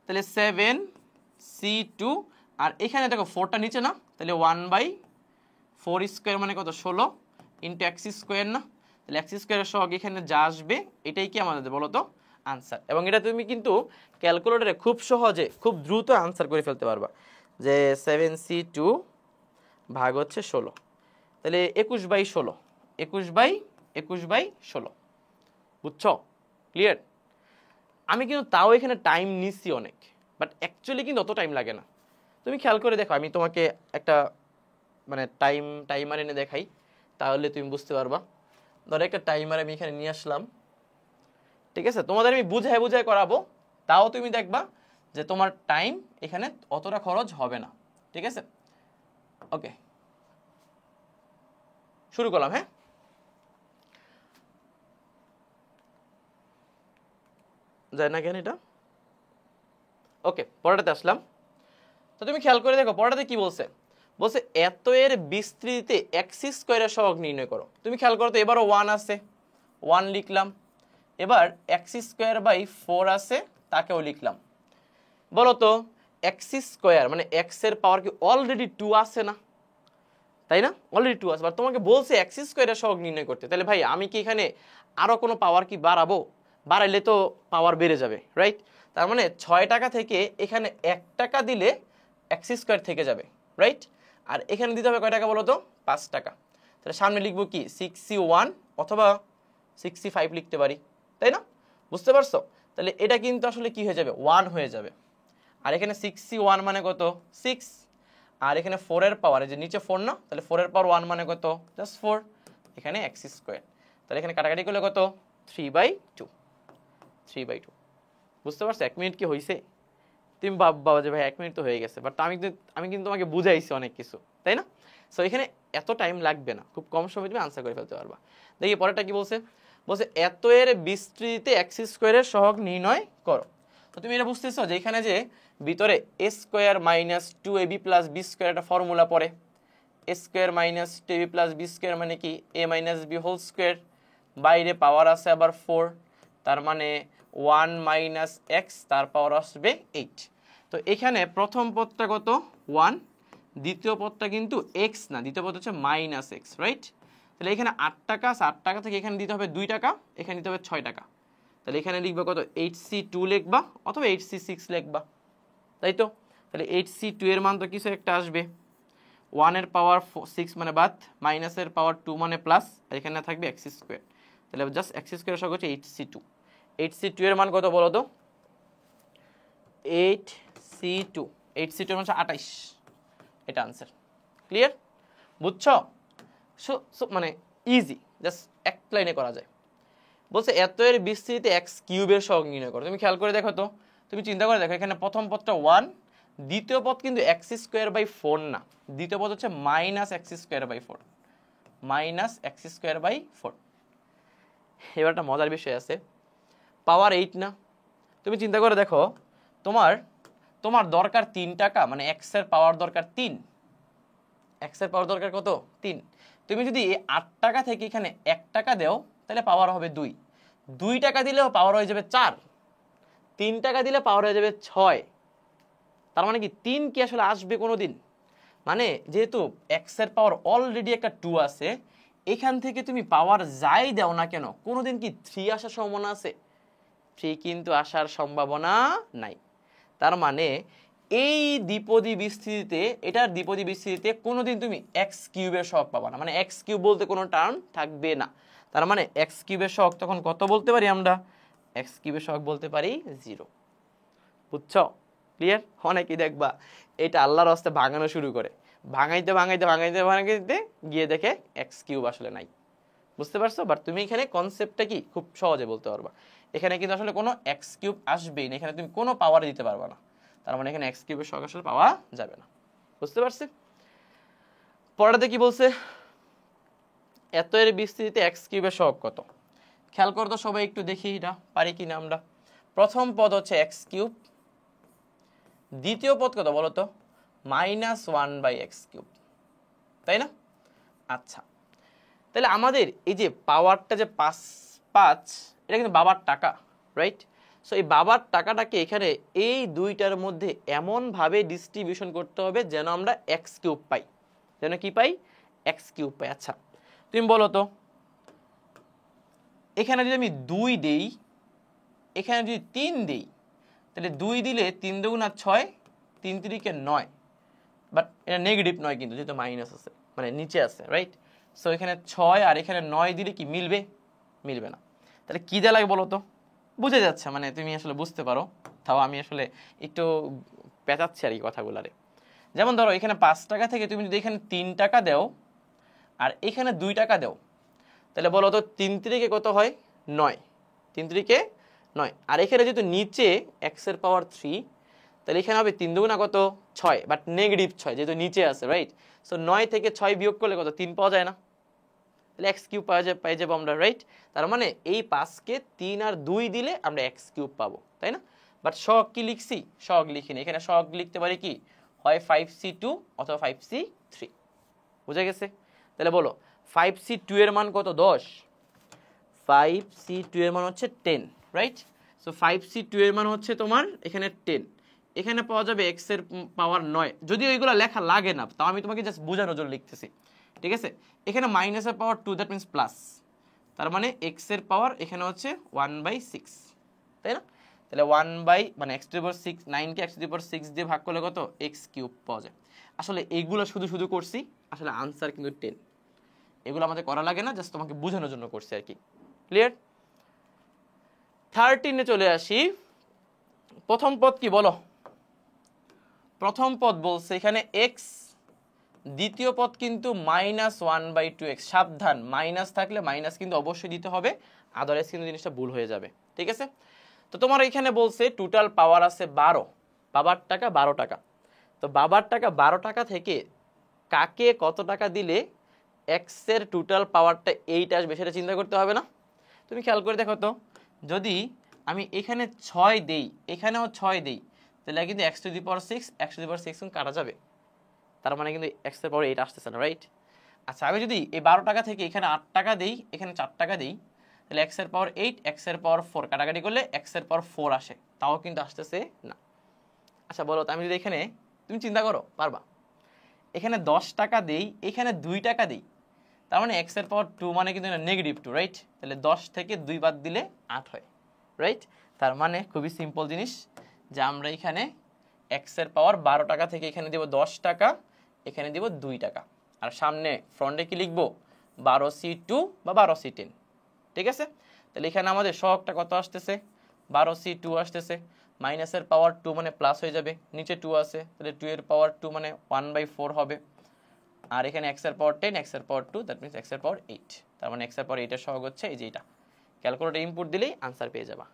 তাহলে 7c2, আর এখানে দেখো 4টা নিচে না, তাহলে 1/4 স্কোয়ার মানে কত? 16 ইন্টু এক্স স্কোয়ার না? তাহলে এক্স স্কোয়ারের সহগ এখানে যা আসবে এটাই কি আমাদের বলো তো আনসার। এবং এটা তুমি কিন্তু ক্যালকুলেটরে খুব সহজে খুব দ্রুত আনসার করে ফেলতে পারবা, যে 7c2 ভাগ হচ্ছে 16, তাহলে 21/16, 21/16। বুঝছো? ক্লিয়ার? আমি কিন্তু তাও এখানে টাইম নিচ্ছি অনেক, বাট অ্যাকচুয়ালি কিন্তু অত টাইম লাগে না। তুমি খেয়াল করে দেখো, আমি তোমাকে একটা মানে টাইমার এনে দেখাই, তাহলে তুমি বুঝতে পারবা। ধরো একটা টাইমার আমি এখানে নিয়ে আসলাম, ঠিক আছে? তোমাদের আমি বুঝায় করাবো, তাও তুমি দেখবা যে তোমার টাইম এখানে অতটা খরচ হবে না। ঠিক আছে, ওকে, শুরু করলাম। হ্যাঁ, যায় না কেন এটা? ওকে, পরেরটাতে আসলাম। তো তুমি খেয়াল করে দেখো পরেরটাতে কি বলছে। বলছে এত এর বিস্তৃতিতে এক্স স্কোয়ারের সহগ নির্ণয় করো। তুমি খেয়াল করো তো, এবারও 1 আছে, 1 লিখলাম। এবার এক্স স্কোয়ার বাই 4 আছে, তাকেও লিখলাম। বলো তো এক্স স্কোয়ার মানে এক্স এর পাওয়ার কি অলরেডি 2 আছে না? তাই না? অলরেডি 2 আছে, বাট তোমাকে বলছে এক্স স্কোয়ারের সহগ নির্ণয় করতে। তাহলে ভাই আমি কি এখানে আরো কোনো পাওয়ার কি বাড়াবো? বাড়াইলে তো পাওয়ার বেড়ে যাবে, রাইট? তার মানে 6 টাকা থেকে এখানে 1 টাকা দিলে এক্স স্কোয়ার থেকে যাবে, রাইট? আর এখানে দিতে হবে কয় টাকা বলো তো? 5 টাকা। তাহলে সামনে লিখবো কি 6c1 অথবা 6c5 লিখতে পারি, তাই না? বুঝতে পারছো? তাহলে এটা কিন্তু আসলে কি হয়ে যাবে? 1 হয়ে যাবে। আর এখানে 6c1 মানে কত? 6। আর এখানে 4 এর পাওয়ার, এই যে নিচে 4 না, তাহলে 4 এর পাওয়ার 1 মানে কত? জাস্ট 4। এখানে এক্স স্কোয়ার, তাহলে এখানে কাটাকাটি করলে কত? 3/2। বুঝতে পারছো? 1 মিনিট কি হয়েছে? তুমি ভাববা যে ভাই 1 মিনিট তো হয়ে গেছে, বাট আমি কিন্তু তোমাকে বুঝাইছি অনেক কিছু, তাই না? সো এখানে এত টাইম লাগবে না, খুব কম সময়ে তুমি আনসার করে ফেলতে পারবা। দেখি পরেরটা কি বলছে, বলছে এত এর বিস্তৃতিতে এক্স স্কোয়ারের সহগ নির্ণয় করো। তো তুমি এটা বুঝতেছো যে এখানে যে ভিতরে A square minus 2ab plus B square একটা ফর্মুলা পড়ে, A square minus 2ab plus B square মানে কি a minus B whole square, বাইরে পাওয়ার আছে আবার 4, তার মানে 1 মাইনাস এক্স, তার পাওয়ার আসবে 8। তো এখানে প্রথম পদটা কত 1, দ্বিতীয় পদটা কিন্তু এক্স না, দ্বিতীয় পদ হচ্ছে মাইনাস এক্স, রাইট? তাহলে এখানে 8 টাকা, 8 টাকা থেকে এখানে দিতে হবে 2 টাকা, এখানে দিতে হবে 6 টাকা। তাহলে এখানে লিখবা কত 8c2 লিখবা অথবা 8c6 লিখবা, তাই তো? তাহলে 8c2 এর মান তো কিছু একটা আসবে, 1 এর পাওয়ার 6 মানে বাদ, মাইনাসের পাওয়ার 2 মানে প্লাস, আর এখানে থাকবে এক্স স্কোয়ার। তাহলে জাস্ট এক্স স্কোয়ার সহগ হচ্ছে 8c2। 8c2 এর মান কত বলো তো? 8c2 এর মান হচ্ছে 28, এটা আনসার। ক্লিয়ার? বুঝছো? মানে ইজি, জাস্ট এক লাইনে করা যায়। বলছে এত এর বিস্তৃতিতে এক্স কিউবের সহগ নির্ণয় করো। তুমি খেয়াল করে দেখো তো, তুমি চিন্তা করে দেখো, এখানে প্রথম পদটা 1, দ্বিতীয় পদ কিন্তু এক্স স্কোয়ার বাই 4 না, দ্বিতীয় পদ হচ্ছে minus X square by 4, minus X square by 4। এবার একটা মজার বিষয় আছে, পাওয়ার 8 না। তুমি চিন্তা করে দেখো, তোমার দরকার 3 টাকা, মানে এক্স এর পাওয়ার দরকার 3, এক্স এর পাওয়ার দরকার কত 3। তুমি যদি 8 টাকা থেকে এখানে 1 টাকা দাও তাহলে পাওয়ার হবে 2, 2 টাকা দিলেও পাওয়ার হয়ে যাবে 4, 3 টাকা দিলে পাওয়ার হয়ে যাবে 6। তার মানে কি 3 কি আসলে আসবে কোনোদিন? মানে যেহেতু এক্স এর পাওয়ার অলরেডি একটা 2 আছে, এখান থেকে তুমি পাওয়ার যাই দাও না কেন কোনোদিন কি 3 আসার সম্ভাবনা আছে? 3 কিন্তু আসার সম্ভাবনা নাই। তার মানে এই দ্বিপদী বিস্তৃতিতে, এটার দ্বিপদী বিস্তৃতিতে কোনোদিন তুমি এক্স কিউবের সহগ পাবা না, মানে এক্স কিউব বলতে কোনো টার্ম থাকবে না। তার মানে এক্স কিউবের সহগ তখন কত বলতে পারি আমরা? এক্স কিউবের সহগ বলতে পারি 0। বুঝছো? ক্লিয়ার? অনেকেই দেখবা এটা আল্লাহর রাস্তায় ভাঙানো শুরু করে, ভাঙাইতে ভাঙাইতে ভাঙাইতে ভাঙাইতে গিয়ে দেখে এক্স কিউব আসলে নাই। বুঝতে পারছো? বাট তুমি এখানে কনসেপ্টটা কি খুব সহজে বলতে পারবা। এখানে কিন্তু আসলে কোনো এক্স কিউব আসবেই না, এখানে তুমি কোনো পাওয়ার দিতে পারবা না, তার মানে এখানে এক্স কিউবের সহগ আসলে পাওয়া যাবে না। বুঝতে পারছি? পরেরটা কি বলছে, এত এর বিস্তৃতিতে এক্স কিউবের সহগ কত? খেয়াল করো তো সবাই, একটু দেখি এটা পারি কিনা আমরা। প্রথম পদ হচ্ছে এক্স কিউব, দ্বিতীয় পদ কত বলো তো? -1/x কিউব, তাই না? আচ্ছা, তাহলে আমাদের এই যে পাওয়ারটা যে 5 এটা কিন্তু বাবার টাকা, রাইট? সো এই বাবার টাকাটাকে এখানে এই দুইটার মধ্যে এমন ভাবে ডিস্ট্রিবিউশন করতে হবে যেন আমরা এক্স কিউব পাই, যেন কি পাই? এক্স কিউব পাই। আচ্ছা তুমি বলো তো, এখানে যদি আমি 2 দেই, এখানে যদি 3 দেই, তাহলে 2 দিলে 3 দুগুণা 6, 3 3কে 9, বাট এটা নেগেটিভ নয় কিন্তু, যেহেতু মাইনাস আছে মানে নিচে আছে, রাইট? সো এখানে 6 আর এখানে 9 দিলে কি মিলবে? মিলবে না। তাহলে কি দেওয়া লাগে বলো তো? বুঝে যাচ্ছে, মানে তুমি আসলে বুঝতে পারো, তাও আমি আসলে একটু পেঁচাচ্ছি আর কি কথাগুলারে। যেমন ধরো এখানে 5 টাকা থেকে তুমি যদি এখানে 3 টাকা দাও আর এখানে 2 টাকা দাও, তাহলে বলো তো 3 3কে কত হয়? 9, 3 3কে 9, আর এখানে যেহেতু নিচে এক্স এর পাওয়ার 3, তাহলে এখানে হবে 3 দুগুণা কত? 6, বাট নেগেটিভ 6 যেহেতু নিচে আছে, রাইট? সো 9 থেকে 6 বিয়োগ করলে কত? 3 পাওয়া যায় না, তাহলে এক্স কিউব পাই যাবো আমরা, রাইট? তার মানে এই 5কে 3 আর 2 দিলে আমরা এক্স কিউব পাবো, তাই না? বাট সহগ কি লিখছি? সহগ লিখিনি, এখানে সহগ লিখতে পারি কি হয় 5c2 অথবা 5c3। বুঝা গেছে? তাহলে বলো 5c2 এর মান কত? 10। 5c2 এর মান হচ্ছে 10, রাইট? সো 5c2 এর মান হচ্ছে তোমার এখানে 10, এখানে পাওয়া যাবে x এর পাওয়ার 9, যদিও এইগুলো লেখা লাগে না, তাও আমি তোমাকে জাস্ট বোঝানোর জন্য লিখতেছি, ঠিক আছে? এখানে মাইনাসের পাওয়ার 2, দ্যাট মিনস প্লাস, তার মানে x এর পাওয়ার এখানে হচ্ছে 1/6, তাই না? তাহলে 1 মানে x টু দি পাওয়ার 6, 9 কে x টু দি পাওয়ার 6 দিয়ে ভাগ করলে কত? x কিউব পাওয়া যায়। আসলে এইগুলো শুধু করছি, আসলে আনসার কিন্তু 10। এগুলো আমাদের করা লাগে না, জাস্ট তোমাকে বোঝানোর জন্য করছি আর কি। ক্লিয়ার? 13 চলে আসি। প্রথম পদ কি বলো? প্রথম পদ বলছে এখানে x, দ্বিতীয় পদ কিন্তু -1/2x। সাবধান, মাইনাস থাকলে মাইনাস কিন্তু অবশ্যই দিতে হবে, আদারওয়াইজ কিন্তু জিনিসটা ভুল হয়ে যাবে, ঠিক আছে? তো তোমার এখানে বলছে টোটাল পাওয়ার আছে 12, বাবার টাকা 12 টাকা। তো বাবার টাকা 12 টাকা থেকে কাকে কত টাকা দিলে এক্স এর টোটাল পাওয়ারটা 8 আসবে সেটা চিন্তা করতে হবে না? তুমি খেয়াল করে দেখো তো, যদি আমি এখানে 6 দেই, এখানেও 6 দেই, তাহলে কিন্তু x to the power 6 x to the power 6 কাটা যাবে, তার মানে কিন্তু x এর পাওয়ার 8 আসতেছে না, রাইট? আচ্ছা, আমি যদি এই 12 টাকা থেকে এখানে 8 টাকা দেই, এখানে 4 টাকা দেই, তাহলে x এর পাওয়ার 8 x এর পাওয়ার 4 কাটাকাটি করলে x এর পাওয়ার 4 আসে, তাও কিন্তু আসতেছে না। আচ্ছা বলো তো, আমি যদি এখানে, তুমি চিন্তা করো পারবা, এখানে 10 টাকা দেই, এখানে 2 টাকা দেই, তার মানে x এর পাওয়ার 2 মানে কিন্তু নেগেটিভ 2, রাইট? তাহলে 10 থেকে 2 বাদ দিলে 8 হয়, রাইট? তার মানে খুবই সিম্পল জিনিস যে আমরা এখানে x এর পাওয়ার 12 টাকা থেকে এখানে দিব 10 টাকা, এখানে দিব 2 টাকা, আর সামনে ফ্রন্টে কি লিখবো, 12c2 বা 12c10, ঠিক আছে? তাহলে এখানে আমাদের সহগটা কত আসতেছে, 12c2 আসতেছে, মাইনাসের পাওয়ার 2 মানে প্লাস হয়ে যাবে, নিচে 2 আছে, তাহলে 2 এর পাওয়ার 2 মানে 1/4 হবে, আর এখানে x এর পাওয়ার 10 x এর পাওয়ার 2, দ্যাট মিন্স x এর পাওয়ার 8, তার মানে x এর পাওয়ার 8 এর সহগ হচ্ছে এই যে এটা। ক্যালকুলেটর ইনপুট দিলেই আনসার পেয়ে যাবা।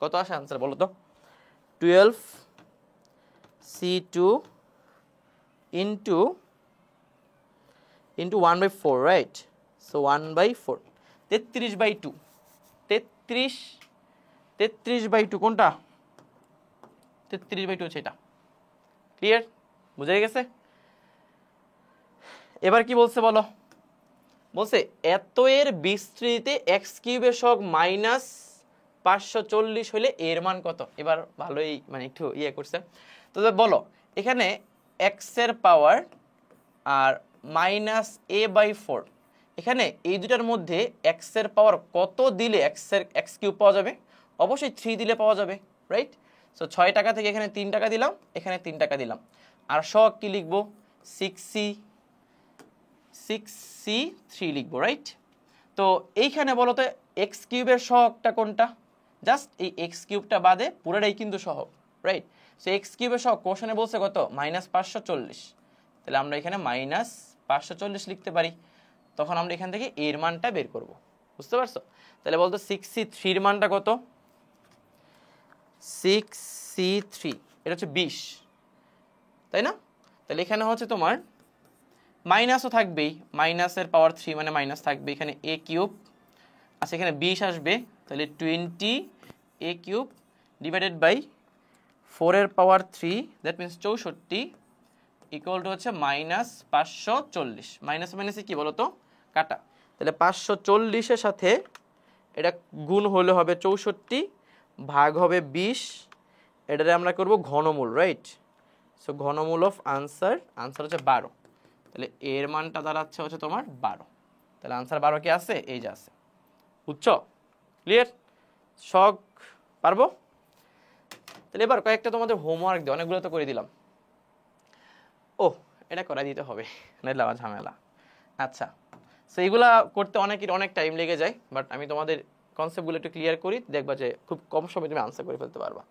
কত আসে আনসার বলো তো? 12c2 into 1/4, right? সো 1/4, 33/2, 33/2 কোনটা? 33/2 হচ্ছে এটা। ক্লিয়ার? বুঝে গেছে? এবার কি বলছে বলো? বলছে এত এর বিস্তৃতিতে x কিউবের সহগ -540 হলে এর মান কত? এবার ভালোই মানে একটু ইয়ে করছে। তো বলো এখানে x এর পাওয়ার আর -a/4, এখানে এই দুটার মধ্যে x এর পাওয়ার কত দিলে x কিউব পাওয়া যাবে? অবশ্যই 3 দিলে পাওয়া যাবে, রাইট? সো 6 টাকা থেকে এখানে 3 টাকা দিলাম, এখানে 3 টাকা দিলাম, আর সহগ কি লিখবো? 6c3 লিখবো, রাইট? তো এইখানে বলো তো এক্স কিউবের সহগটা কোনটা? জাস্ট এই এক্স কিউবটা বাদে পুরোটাই কিন্তু সহগ, রাইট? সো এক্স কিউবের সহগ কোশ্চেনে বলছে কত? -540, তাহলে আমরা এখানে -540 লিখতে পারি, তখন আমরা এখান থেকে এর মানটা বের করব। বুঝতে পারছো? তাহলে বলতো 6c3 এর মানটা কত? 6c3 এটা হচ্ছে 20, তাই না? তাহলে এখানে হচ্ছে তোমার মাইনাসও থাকবেই, মাইনাসের পাওয়ার 3 মানে মাইনাস থাকবে, এখানে a কিউব, আচ্ছা এখানে 20 আসবে, তাহলে 20a³ ডিভাইডেড বাই 4 এর পাওয়ার 3, দ্যাট মিন্স 64, ইকুয়াল টু হচ্ছে -540। মাইনাস মাইনাসে কি বলো তো? কাটা। তাহলে 540 এর সাথে এটা গুণ হলে হবে 64, ভাগ হবে 20, এটারে আমরা করব ঘনমূল, রাইট? সো ঘনমূল অফ আনসার হচ্ছে 12, তাহলে এর মানটা দাঁড়াচ্ছে হচ্ছে তোমার 12, তাহলে আনসার 12 কি আছে? এই যে আছে। বুঝছো? ক্লিয়ার? শখ পারবো? তাহলে এবার কয়েকটা তোমাদের হোমওয়ার্ক দিই, অনেকগুলো তো করে দিলাম। ও এটা করা দিতে হবে, নাইলে আবার ঝামেলা। আচ্ছা, সো এইগুলা করতে অনেক টাইম লেগে যায়, বাট আমি তোমাদের কনসেপ্টগুলো একটু ক্লিয়ার করি, দেখবা যে খুব কম সময়ে তুমি আনসার করে ফেলতে পারবা।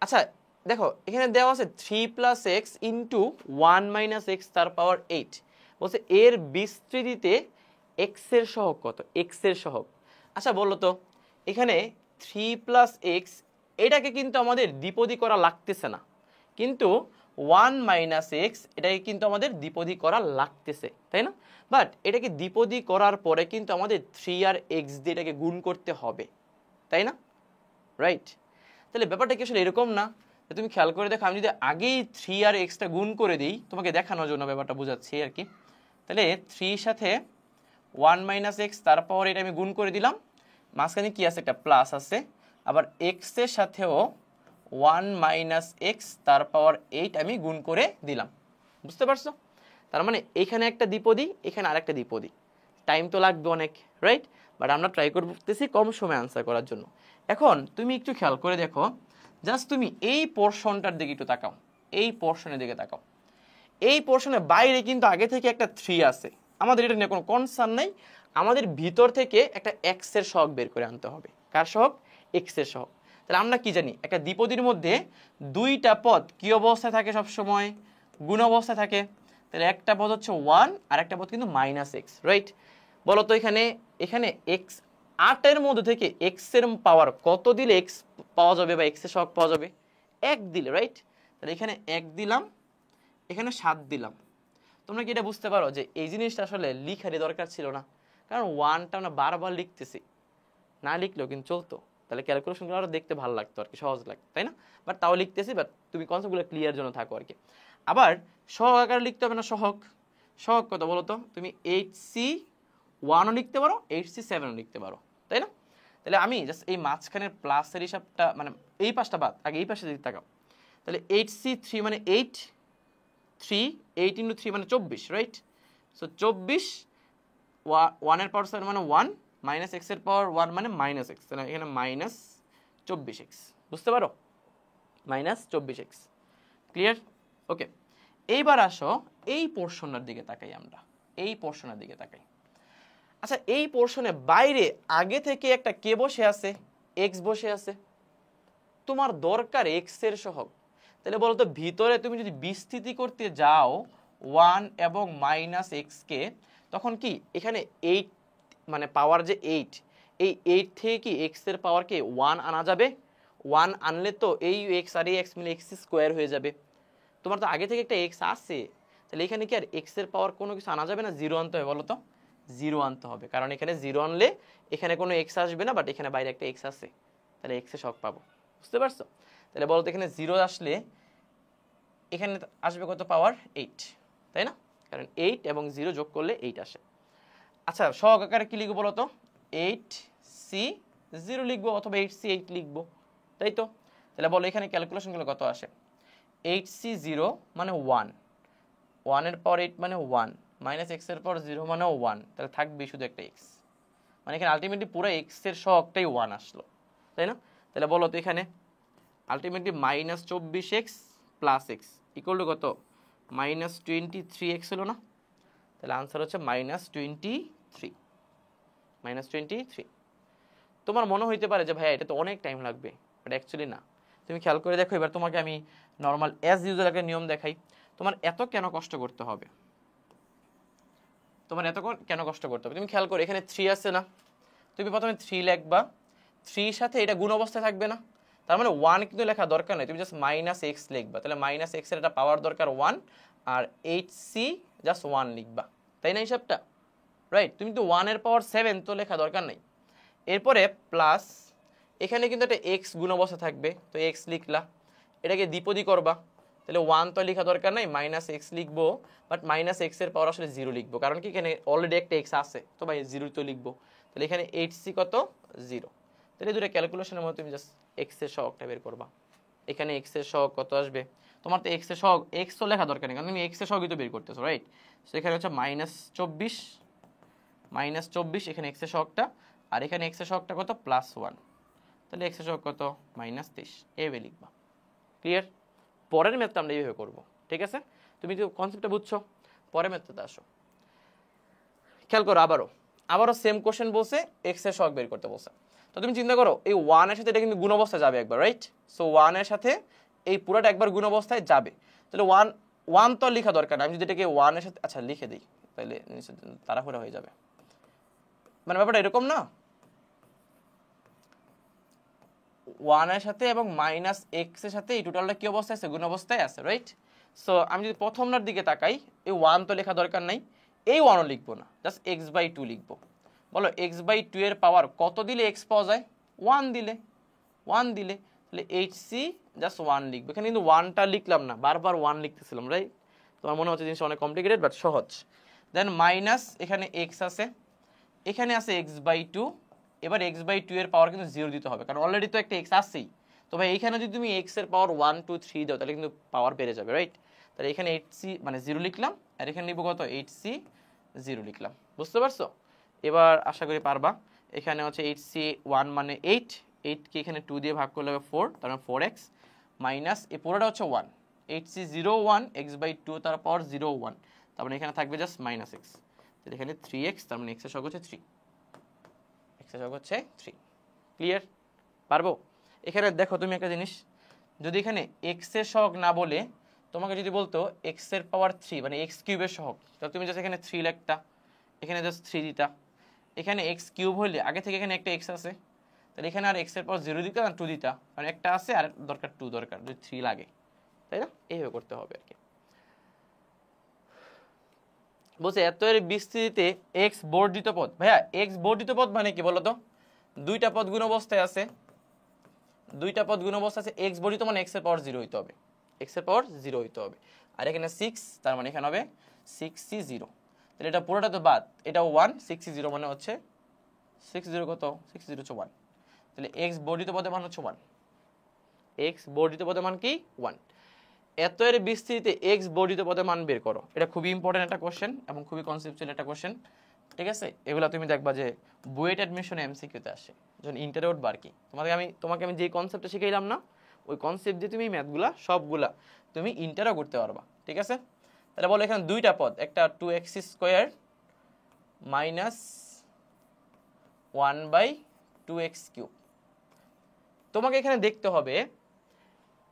আচ্ছা দেখো এখানে দেওয়া আছে 3 + x ইন্টু 1 - x তার পাওয়ার 8, বলছে এর বিস্তৃতিতে x এর সহগ কত? x এর সহগ। আচ্ছা বলো তো, এখানে 3 + x এটাকে কিন্তু আমাদের দ্বিপদী করা লাগতেছে না, কিন্তু 1 - x এটাকে কিন্তু আমাদের দ্বিপদী করা লাগতেছে, তাই না? বাট এটাকে দ্বিপদী করার পরে কিন্তু আমাদের 3 আর x দিয়ে এটাকে গুণ করতে হবে, তাই না? রাইট? তাহলে ব্যাপারটা কি আসলে এরকম না? তুমি খেয়াল করে দেখো, আমি যদি আগেই 3 আর এক্সটা গুণ করে দিই, তোমাকে দেখানোর জন্য ব্যাপারটা বোঝাচ্ছি আর কি। তাহলে 3 সাথে 1 - x তার পাওয়ার এটা আমি গুণ করে দিলাম, মাঝখানে কি আছে? একটা প্লাস আছে, আবার x এর সাথেও 1 - x তার পাওয়ার 8 আমি গুণ করে দিলাম। বুঝতে পারছো? তার মানে এখানে একটা দ্বিপদী, এখানে আরেকটা দ্বিপদী, টাইম তো লাগবে অনেক, রাইট? বাট আমরা ট্রাই করতেছি কম সময় আনসার করার জন্য। এখন তুমি একটু খেয়াল করে দেখো, জাস্ট তুমি এই পোর্শনটার দিকে একটু তাকাও, এই পোর্শনের দিকে তাকাও। এই পোর্শনের বাইরে কিন্তু আগে থেকে একটা 3 আছে, আমাদের এটা নিয়ে কোনো কনসার্ন নাই, আমাদের ভিতর থেকে একটা x এর সহগ বের করে আনতে হবে। কার সহগ? x এর সহগ। তাহলে আমরা কি জানি? একটা দ্বিপদীর মধ্যে দুইটা পদ কি অবস্থায় থাকে? সব সময় গুণ অবস্থায় থাকে। তাহলে একটা পদ হচ্ছে 1 আর একটা পদ কিন্তু -x, রাইট? বলো তো এখানে x 8 এর মধ্যে থেকে x এর পাওয়ার কত দিলে x পাওয়া যাবে বা x এর সহগ পাওয়া যাবে? 1 দিলে, রাইট? তাহলে এখানে 1 দিলাম, এখানে 7 দিলাম। তোমরা কি এটা বুঝতে পারো যে এই জিনিসটা আসলে লিখারই দরকার ছিল না, কারণ 1টা আমরা বারবার লিখতেছি, না লিখলেও কিন্তু চলতো, তাহলে ক্যালকুলেশনগুলো আরও দেখতে ভালো লাগতো আর কি, সহজ লাগতো, তাই না? বাট তাও লিখতেছি, বাট তুমি কনসেপ্টগুলো ক্লিয়ার জন্য থাকো আর কি। আবার সহগ আকারে লিখতে হবে না, সহগ সহগ কত বলো তো? তুমি 8C1ও লিখতে পারো, 8C7ও লিখতে পারো, তাই না? তাহলে আমি জাস্ট এই মাঝখানের প্লাসের হিসাবটা, মানে এই পাশটা বাদ, আগে এই পাশে দিকে তাকাও। তাহলে 8C3 মানে 8, 8 ইন্টু 3 মানে 24, রাইট? সো 24, 1 এর পাওয়ার 7 মানে 1, মাইনাস এক্স এর পাওয়ার 1 মানে মাইনাস এক্স, তাহলে এখানে মাইনাস 24x, বুঝতে পারো? Minus 24x, clear? ওকে, এইবার আসো এই পোর্শনের দিকে তাকাই আমরা, এই পোর্শনের দিকে তাকাই। আচ্ছা, এই পোর্শনে বাইরে আগে থেকে একটা কে বসে আছে? এক্স বসে আছে। তোমার দরকার এক্স এর সহগ, তাহলে বলো তো ভিতরে তুমি যদি বিস্তৃতি করতে যাও 1 এবং মাইনাস এক্স কে, তখন কি এখানে 8 মানে পাওয়ার যে 8, এই 8 থেকে কি এক্স এর পাওয়ারকে 1 আনা যাবে? 1 আনলে তো এই এক্স আর এই এক্স মিলে এক্স স্কোয়ার হয়ে যাবে। তোমার তো আগে থেকে একটা এক্স আছে, তাহলে এখানে কি আর এক্স এর পাওয়ার কোনো কিছু আনা যাবে না? জিরো আনতে হবে, বলো তো? জিরো আনতে হবে, কারণ এখানে জিরো আনলে এখানে কোনো এক্স আসবে না, বাট এখানে বাইরে একটা এক্স আছে, তাহলে এক্স এর সহগ পাবো, বুঝতে পারছো? তাহলে বলো তো এখানে জিরো আসলে এখানে আসবে কত? পাওয়ার 8, তাই না? কারণ 8 এবং 0 যোগ করলে 8 আসে। আচ্ছা, সহগ আকারে কি লিখবো বলো তো? 8C0 লিখবো অথবা 8C8 লিখবো, তাই তো? তাহলে বলো এখানে ক্যালকুলেশনগুলো কত আসে? 8C0 মানে 1, 1 এর পাওয়ার 8 মানে 1, মাইনাস এক্স এর পাওয়ার 0 মানে 1, তাহলে থাকবে শুধু একটা এক্স, মানে এখানে আলটিমেটলি পুরো এক্স এর সহগটাই 1 আসলো, তাই না? তাহলে বলো তো এখানে ultimately minus 24x plus x equal to কত? মাইনাস 23x হলো না? তাহলে আনসার হচ্ছে মাইনাস 23, মাইনাস 23। তোমার মনে হইতে পারে যে ভাইয়া এটা তো অনেক টাইম লাগবে, বাট অ্যাকচুয়ালি না। তুমি খেয়াল করে দেখো, এবার তোমাকে আমি নর্মাল অ্যাজ ইউজুয়াল একটা নিয়ম দেখাই। তোমার এত কেন কষ্ট করতে হবে? তোমার এত কেন কষ্ট করতে হবে? তুমি খেয়াল করো, এখানে 3 আছে না? তুমি প্রথমে 3 লিখবা, 3 সাথে এটা গুণ অবস্থায় থাকবে না? তার মানে 1 কিন্তু লেখা দরকার নেই, তুমি জাস্ট মাইনাস এক্স লিখবা, তাহলে মাইনাস এক্স এর একটা পাওয়ার দরকার 1, আর 8C জাস্ট 1 লিখবা, তাই না হিসাবটা? রাইট? তুমি তো 1 এর পাওয়ার 7 তো লেখা দরকার নেই। এরপরে প্লাস এখানে কিন্তু একটা এক্স গুণ অবস্থা থাকবে, তো এক্স লিখলা, এটাকে দ্বিপদী করবা, তাহলে 1 তো লেখা দরকার নাই, মাইনাস এক্স লিখবো, বাট মাইনাস এক্স এর পাওয়ার আসলে 0 লিখবো, কারণ কি এখানে অলরেডি একটা এক্স আছে, তো ভাই 0 তো লিখবো। তাহলে এখানে 8C কত? 0। তাহলে দুটো ক্যালকুলেশনের মধ্যে তুমি জাস্ট এক্স এর সহগটা বের করবা। এখানে এক্স এর সহগ কত আসবে? তোমার তো এক্স এর সহগ এক্স তো লেখা দরকার নেই, কারণ তুমি এক্স এর সহগই তো বের করতেছো, রাইট? সো এখানে হচ্ছে মাইনাস 24, এখানে এক্স এর সহগটা, আর এখানে এক্স এর সহগটা কত? প্লাস 1, তাহলে এক্স এর সহগ কত? মাইনাস 23, এইভাবে লিখবা। ক্লিয়ার? পরের ম্যাথটা আমরা এইভাবে করবো, ঠিক আছে? তুমি তো কনসেপ্টটা বুঝছো, পরের ম্যাথটাতে আসো। খেয়াল করো, আবারও সেম কোশ্চেন বলছে, এক্স এর সহগ বের করতে বলছে। তো তুমি চিন্তা করো, এই 1 এর সাথে এটা কিন্তু গুণ অবস্থায় যাবে একবার, রাইট? সো 1 এর সাথে এই পুরোটা একবার গুণ অবস্থায় যাবে, তাহলে 1 তো লেখা দরকার না, আমি যদি এটাকে 1 এর সাথে আচ্ছা লিখে দিই, তাহলে তাড়াহুড়া হয়ে যাবে। মানে ব্যাপারটা এরকম না, 1 এর সাথে এবং মাইনাস এক্স এর সাথে এই টোটালটা কি অবস্থায় আছে? গুণ অবস্থায় আছে, রাইট? সো আমি যদি প্রথমটার দিকে তাকাই, এই 1 তো লেখা দরকার নাই, এই 1ও লিখবো না, জাস্ট x/2 লিখবো। বলো x/2 এর পাওয়ার কত দিলে x পাওয়া যায়? 1 দিলে, 1 দিলে, তাহলে HC জাস্ট 1 লিখবো। এখানে কিন্তু 1টা লিখলাম না, বারবার 1 লিখতেছিলাম, রাইট? তোমার মনে হচ্ছে জিনিসটা অনেক কমপ্লিকেটেড, বাট সহজ। দেন মাইনাস এখানে x আছে, এখানে আছে x/2, এবার x/2 এর পাওয়ার কিন্তু 0 দিতে হবে, কারণ অলরেডি তো একটা x আছেই। তো ভাই এইখানে যদি তুমি x এর পাওয়ার 1 2 3 দাও, তাহলে কিন্তু পাওয়ার বেড়ে যাবে, রাইট? তাহলে এখানে 8C মানে 0 লিখলাম, আর এখানে লিখবো কত? 8C0 লিখলাম, বুঝতে পারছো? এবার আশা করি পারবা। এখানে হচ্ছে 8C1 মানে 8, 8 কে এখানে 2 দিয়ে ভাগ করলে হবে 4, তার মানে 4x, মাইনাস এই পুরোটা হচ্ছে 1, 8C01 x/2 তার পাওয়ার 0 1, তার মানে এখানে থাকবে জাস্ট মাইনাস এক্স, তাহলে এখানে 3x, তার মানে x এর সহগ হচ্ছে 3, x এর সহগ হচ্ছে 3। ক্লিয়ার? পারবো? এখানে দেখো তুমি একটা জিনিস, যদি এখানে x এর সহগ না বলে তোমাকে যদি বলতো x এর পাওয়ার 3 মানে x কিউবের সহগ, তাহলে তুমি জাস্ট এখানে 3 লিখতা, এখানে জাস্ট 3 দিতা। এখানে x কিউব হলে আগে থেকে এখানে একটা x আছে, তাহলে এখানে আর x এর পাওয়ার 0 দিতা না 2 দিতা, কারণ একটা আছে আর দরকার 2 দরকার, যদি 3 লাগে, তাই না? এইভাবে করতে হবে আর কি। বলছে এত এর বিস্তৃতিতে এক্স বর্ধিত পদ। ভাইয়া এক্স বর্ধিত পদ মানে কি বলতো? দুইটা পদ গুণ অবস্থায় আছে, দুইটা পদ গুণ অবস্থায় আছে, এক্স বর্ধিত মানে এক্স এর পাওয়ার 0 হইতে হবে, এক্স এর পাওয়ার 0 হইতে হবে। আর এখানে 6, তার মানে এখানে হবে 6c0। তাহলে এটা পুরোটা তো বাদ, এটা 1, 6c0 মানে হচ্ছে 60 কত, 60 হচ্ছে 1। তাহলে এক্স বর্ধিত পদের মান হচ্ছে 1, এক্স বর্ধিত পদের মান কি 1। এত এর বিস্তৃতিতে এক্স বর্ধিত পদের মান বের করো। এটা খুবই ইম্পর্টেন্ট একটা কোশ্চেন এবং খুবই কনসেপচুয়াল একটা কোশ্চেন, ঠিক আছে? এগুলো তুমি দেখবা যে বুয়েট অ্যাডমিশনে এমসিকিউতে আসে, যখন ইন্টারে উঠবা আর কি। তোমাকে আমি যে কনসেপ্টটা শিখাইলাম না, ওই কনসেপ্ট দিয়ে তুমি ম্যাথগুলা সবগুলা তুমি ইন্টারও করতে পারবা, ঠিক আছে? তাহলে বলো এখানে দুইটা পদ, একটা 2x² মাইনাস 1/2x³। তোমাকে এখানে দেখতে হবে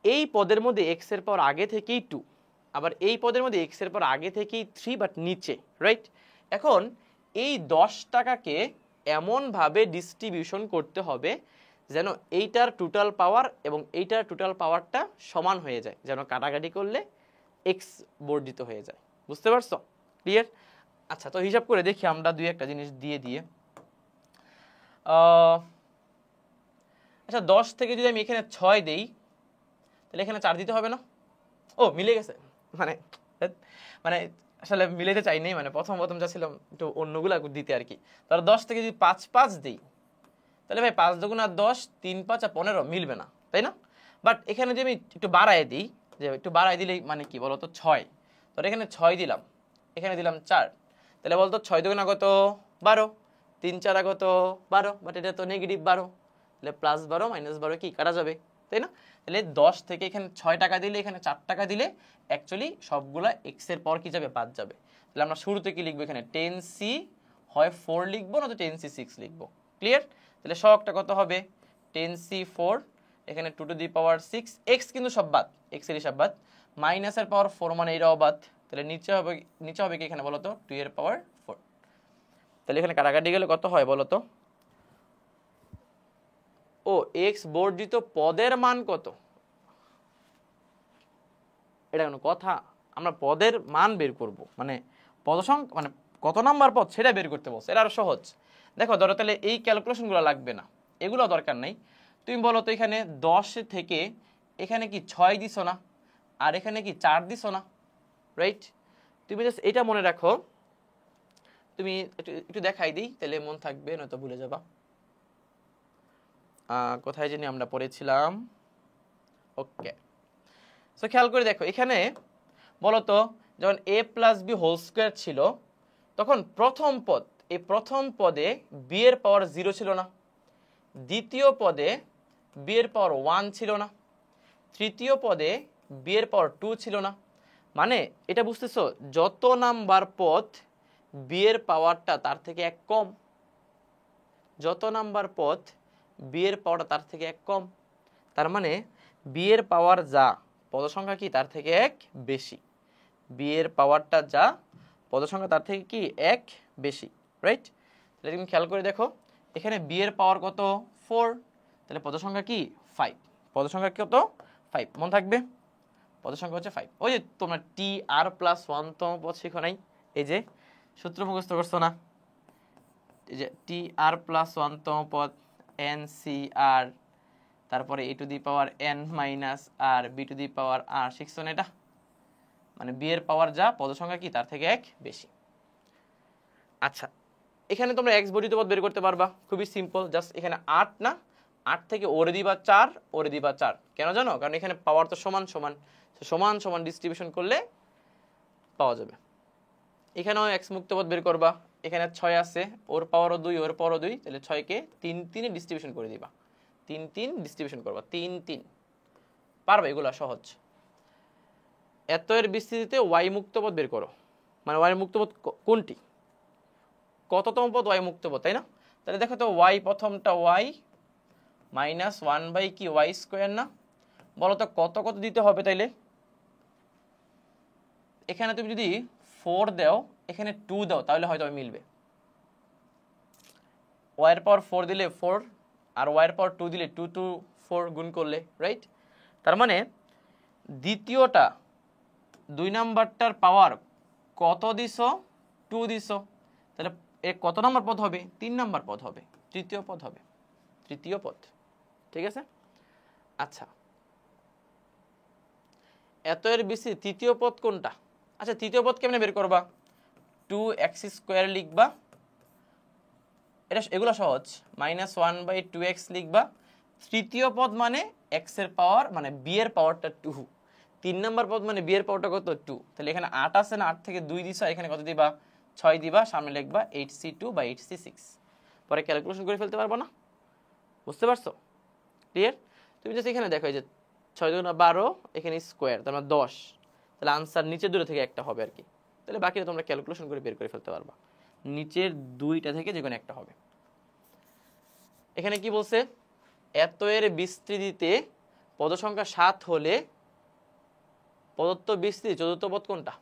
এই পদের মধ্যে x এর পাওয়ার আগে থেকেই 2, আবার এই পদের মধ্যে x এর পাওয়ার আগে থেকেই 3 বাট নিচে, রাইট? এখন এই 10 টাকাকে এমনভাবে ডিস্ট্রিবিউশন করতে হবে যেন এইটার টোটাল পাওয়ার এবং এইটার টোটাল পাওয়ারটা সমান হয়ে যায়, যেন কাটাকাটি করলে x বর্ধিত হয়ে যায়। বুঝতে পারছো? ক্লিয়ার? আচ্ছা, তো হিসাব করে দেখি আমরা দুই একটা জিনিস দিয়ে আচ্ছা 10 থেকে যদি আমি এখানে 6 দেই, তাহলে এখানে 4 দিতে হবে না? ও মিলে গেছে, মানে মানে আসলে মিলাইতে চাই নাই, মানে প্রথম যা ছিলাম একটু অন্যগুলা দিতে আর কি। তাহলে 10 থেকে যদি 5 দিই, তাহলে ভাই 5 দুগুণ 10, 3 5 আর 15 মিলবে না, তাই না? বাট এখানে যদি আমি একটু বাড়ায় দিই, যে একটু বাড়ায় দিলেই মানে কি বলতো 6, তাহলে এখানে 6 দিলাম, এখানে দিলাম 4, তাহলে বলতো 6 দুগুণ কত 12, 3 4 কত 12, বাট এটা তো নেগেটিভ 12, তাহলে +12 -12 কি কাটা যাবে, তাই না? তাহলে 10 থেকে এখানে 6 টাকা দিলে, এখানে 4 টাকা দিলে অ্যাকচুয়ালি সবগুলা এক্স এর পর কি যাবে, বাদ যাবে। তাহলে আমরা শুরুতে কি লিখবো, এখানে 10c হয় 4 লিখবো, না তো 10c 6 লিখবো। ক্লিয়ার? তাহলে সহগটা কত হবে, 10c4, এখানে 2 টু দি পাওয়ার 6, x কিন্তু সব বাদ, x এর হিসাব বাদ, মাইনাসের পাওয়ার 4 মানে এটাও বাদ, তাহলে নিচে হবে কি এখানে বলতো 2 এর পাওয়ার 4। তাহলে এখানে কাটাকাটি গেলে কত হয় বলতো? ও এক্স বর্ধিত পদের মান কত? এটা কোনো কথা? আমরা পদের মান বের করব, মানে পদ সংখ্যা মানে কত নাম্বার পদ সেটা বের করতে বলছে, এটা আরো সহজ। দেখো ধরো তাহলে এই ক্যালকুলেশনগুলো লাগবে না, এগুলো দরকার নাই। তুমি বলো তো এখানে 10 থেকে এখানে কি 6 দিছো না, আর এখানে কি 4 দিছো না, রাইট? তুমি জাস্ট এটা মনে রাখো, তুমি একটু দেখাই দিই তাহলে মন থাকবে, নয়তো ভুলে যাবা। কোথায় জানি আমরা পড়েছিলাম, ওকে। সো খেয়াল করে দেখো এখানে বলতো যখন a + b হোল স্কয়ার ছিল, তখন প্রথম পদ, এই প্রথম পদে b এর পাওয়ার 0 ছিল না, দ্বিতীয় পদে b এর পাওয়ার 1 ছিল না, তৃতীয় পদে b এর পাওয়ার 2 ছিল না। মানে এটা বুঝতেছো, যত নাম্বার পদ b এর পাওয়ারটা তার থেকে 1 কম, যত নাম্বার পদ b এর পাওয়ারটা তার থেকে 1 কম, তার মানে b এর পাওয়ার যা পদ সংখ্যা কি তার থেকে 1 বেশি, b এর পাওয়ারটা যা পদ সংখ্যা তার থেকে কি 1 বেশি, রাইট? তাহলে তুমি খেয়াল করে দেখো এখানে b এর পাওয়ার কত 4, তাহলে পদ সংখ্যা কি 5, পদ সংখ্যা কত 5, মন থাকবে পদ সংখ্যা হচ্ছে 5। ওই যে তোমরা TR+1 তম পদ শিখো নাই, এই যে সূত্র মুখস্থ করছো না, এই যে TR+1 তম পদ NCR, তারপরে a two the power n minus r b two the power r, শিখছো না? এটা মানে b এর পাওয়ার যা পদ সংখ্যা কি তার থেকে 1 বেশি। আচ্ছা এখানে তোমরা x বর্ধিত পদ বের করতে পারবা, খুবই সিম্পল, জাস্ট এখানে 8 না, 8 থেকে ওরে দিবা 4, ওরে দিবা 4, কেন জানো? কারণ এখানে পাওয়ার তো সমান সমান, সমান সমান ডিস্ট্রিবিউশন করলে পাওয়া যাবে। এখানেও x মুক্ত পদ বের করবা, এখানে 6 আছে, ওর পাওয়ারও 2, ওর পাওয়ারও 2, তাহলে 6 কে 3 3 এ ডিস্ট্রিবিউশন করে দিবা, 3 3 ডিস্ট্রিবিউশন করবা, 3 3 পারবে, এগুলো সহজ। এত এর বিস্তৃতিতে y মুক্ত পদ বের করো, মানে y মুক্ত পদ কোনটি, কততম পদ y মুক্ত পদ, তাই না? তাহলে দেখো তো y প্রথমটা y মাইনাস 1 কি y স্কয়ার না, বলো তো কত কত দিতে হবে? তাইলে এখানে তুমি যদি 4 দাও, এখানে 2 দাও, তাহলে হয়তো মিলবে। y এর পাওয়ার 4 দিলে 4, আর y এর পাওয়ার 2 দিলে 2 2 4 গুণ করলে, রাইট? তার মানে দ্বিতীয়টা 2 নাম্বারটার পাওয়ার কত দিছো 2 দিছো, তাহলে এ কত নাম্বার পদ হবে 3 নাম্বার পদ হবে, তৃতীয় পদ হবে, তৃতীয় পদ। ঠিক আছে, আচ্ছা এত এর বেশি তৃতীয় পদ কোনটা? আচ্ছা তৃতীয় পদ কেমনে বের করবা? 2x² লিখবা, এটা এগুলো সহজ, -1/2x লিখবা। তৃতীয় পদ মানে x এর পাওয়ার মানে b এর পাওয়ারটা 2, 3 নাম্বার পদ মানে b এর পাওয়ারটা কত 2, তাহলে এখানে 8 আছে না, 8 থেকে 2 দিছো, এখানে কত দিবা 6 দিবা, সামনে লিখবা 8c2/8c6, পরে ক্যালকুলেশন করে ফেলতে পারবো না? বুঝতে পারছো? ক্লিয়ার? তুমি জাস্ট এখানে দেখো এই যে 6 × 12, এখানে স্কোয়ার, তার মানে 10, তাহলে আনসার নিচের দুটো থেকে একটা হবে আর কি, তাহলে বাকিটা তোমরা ক্যালকুলেশন করে বের করে ফেলতে পারবা, নিচের দুইটা থেকে যে কোনো একটা হবে। এখানে কি বলছে? এত এর বিস্তৃতিতে পদ সংখ্যা 7 হলে প্রদত্ত বিস্তৃতি চতুর্থ পদ কোনটা?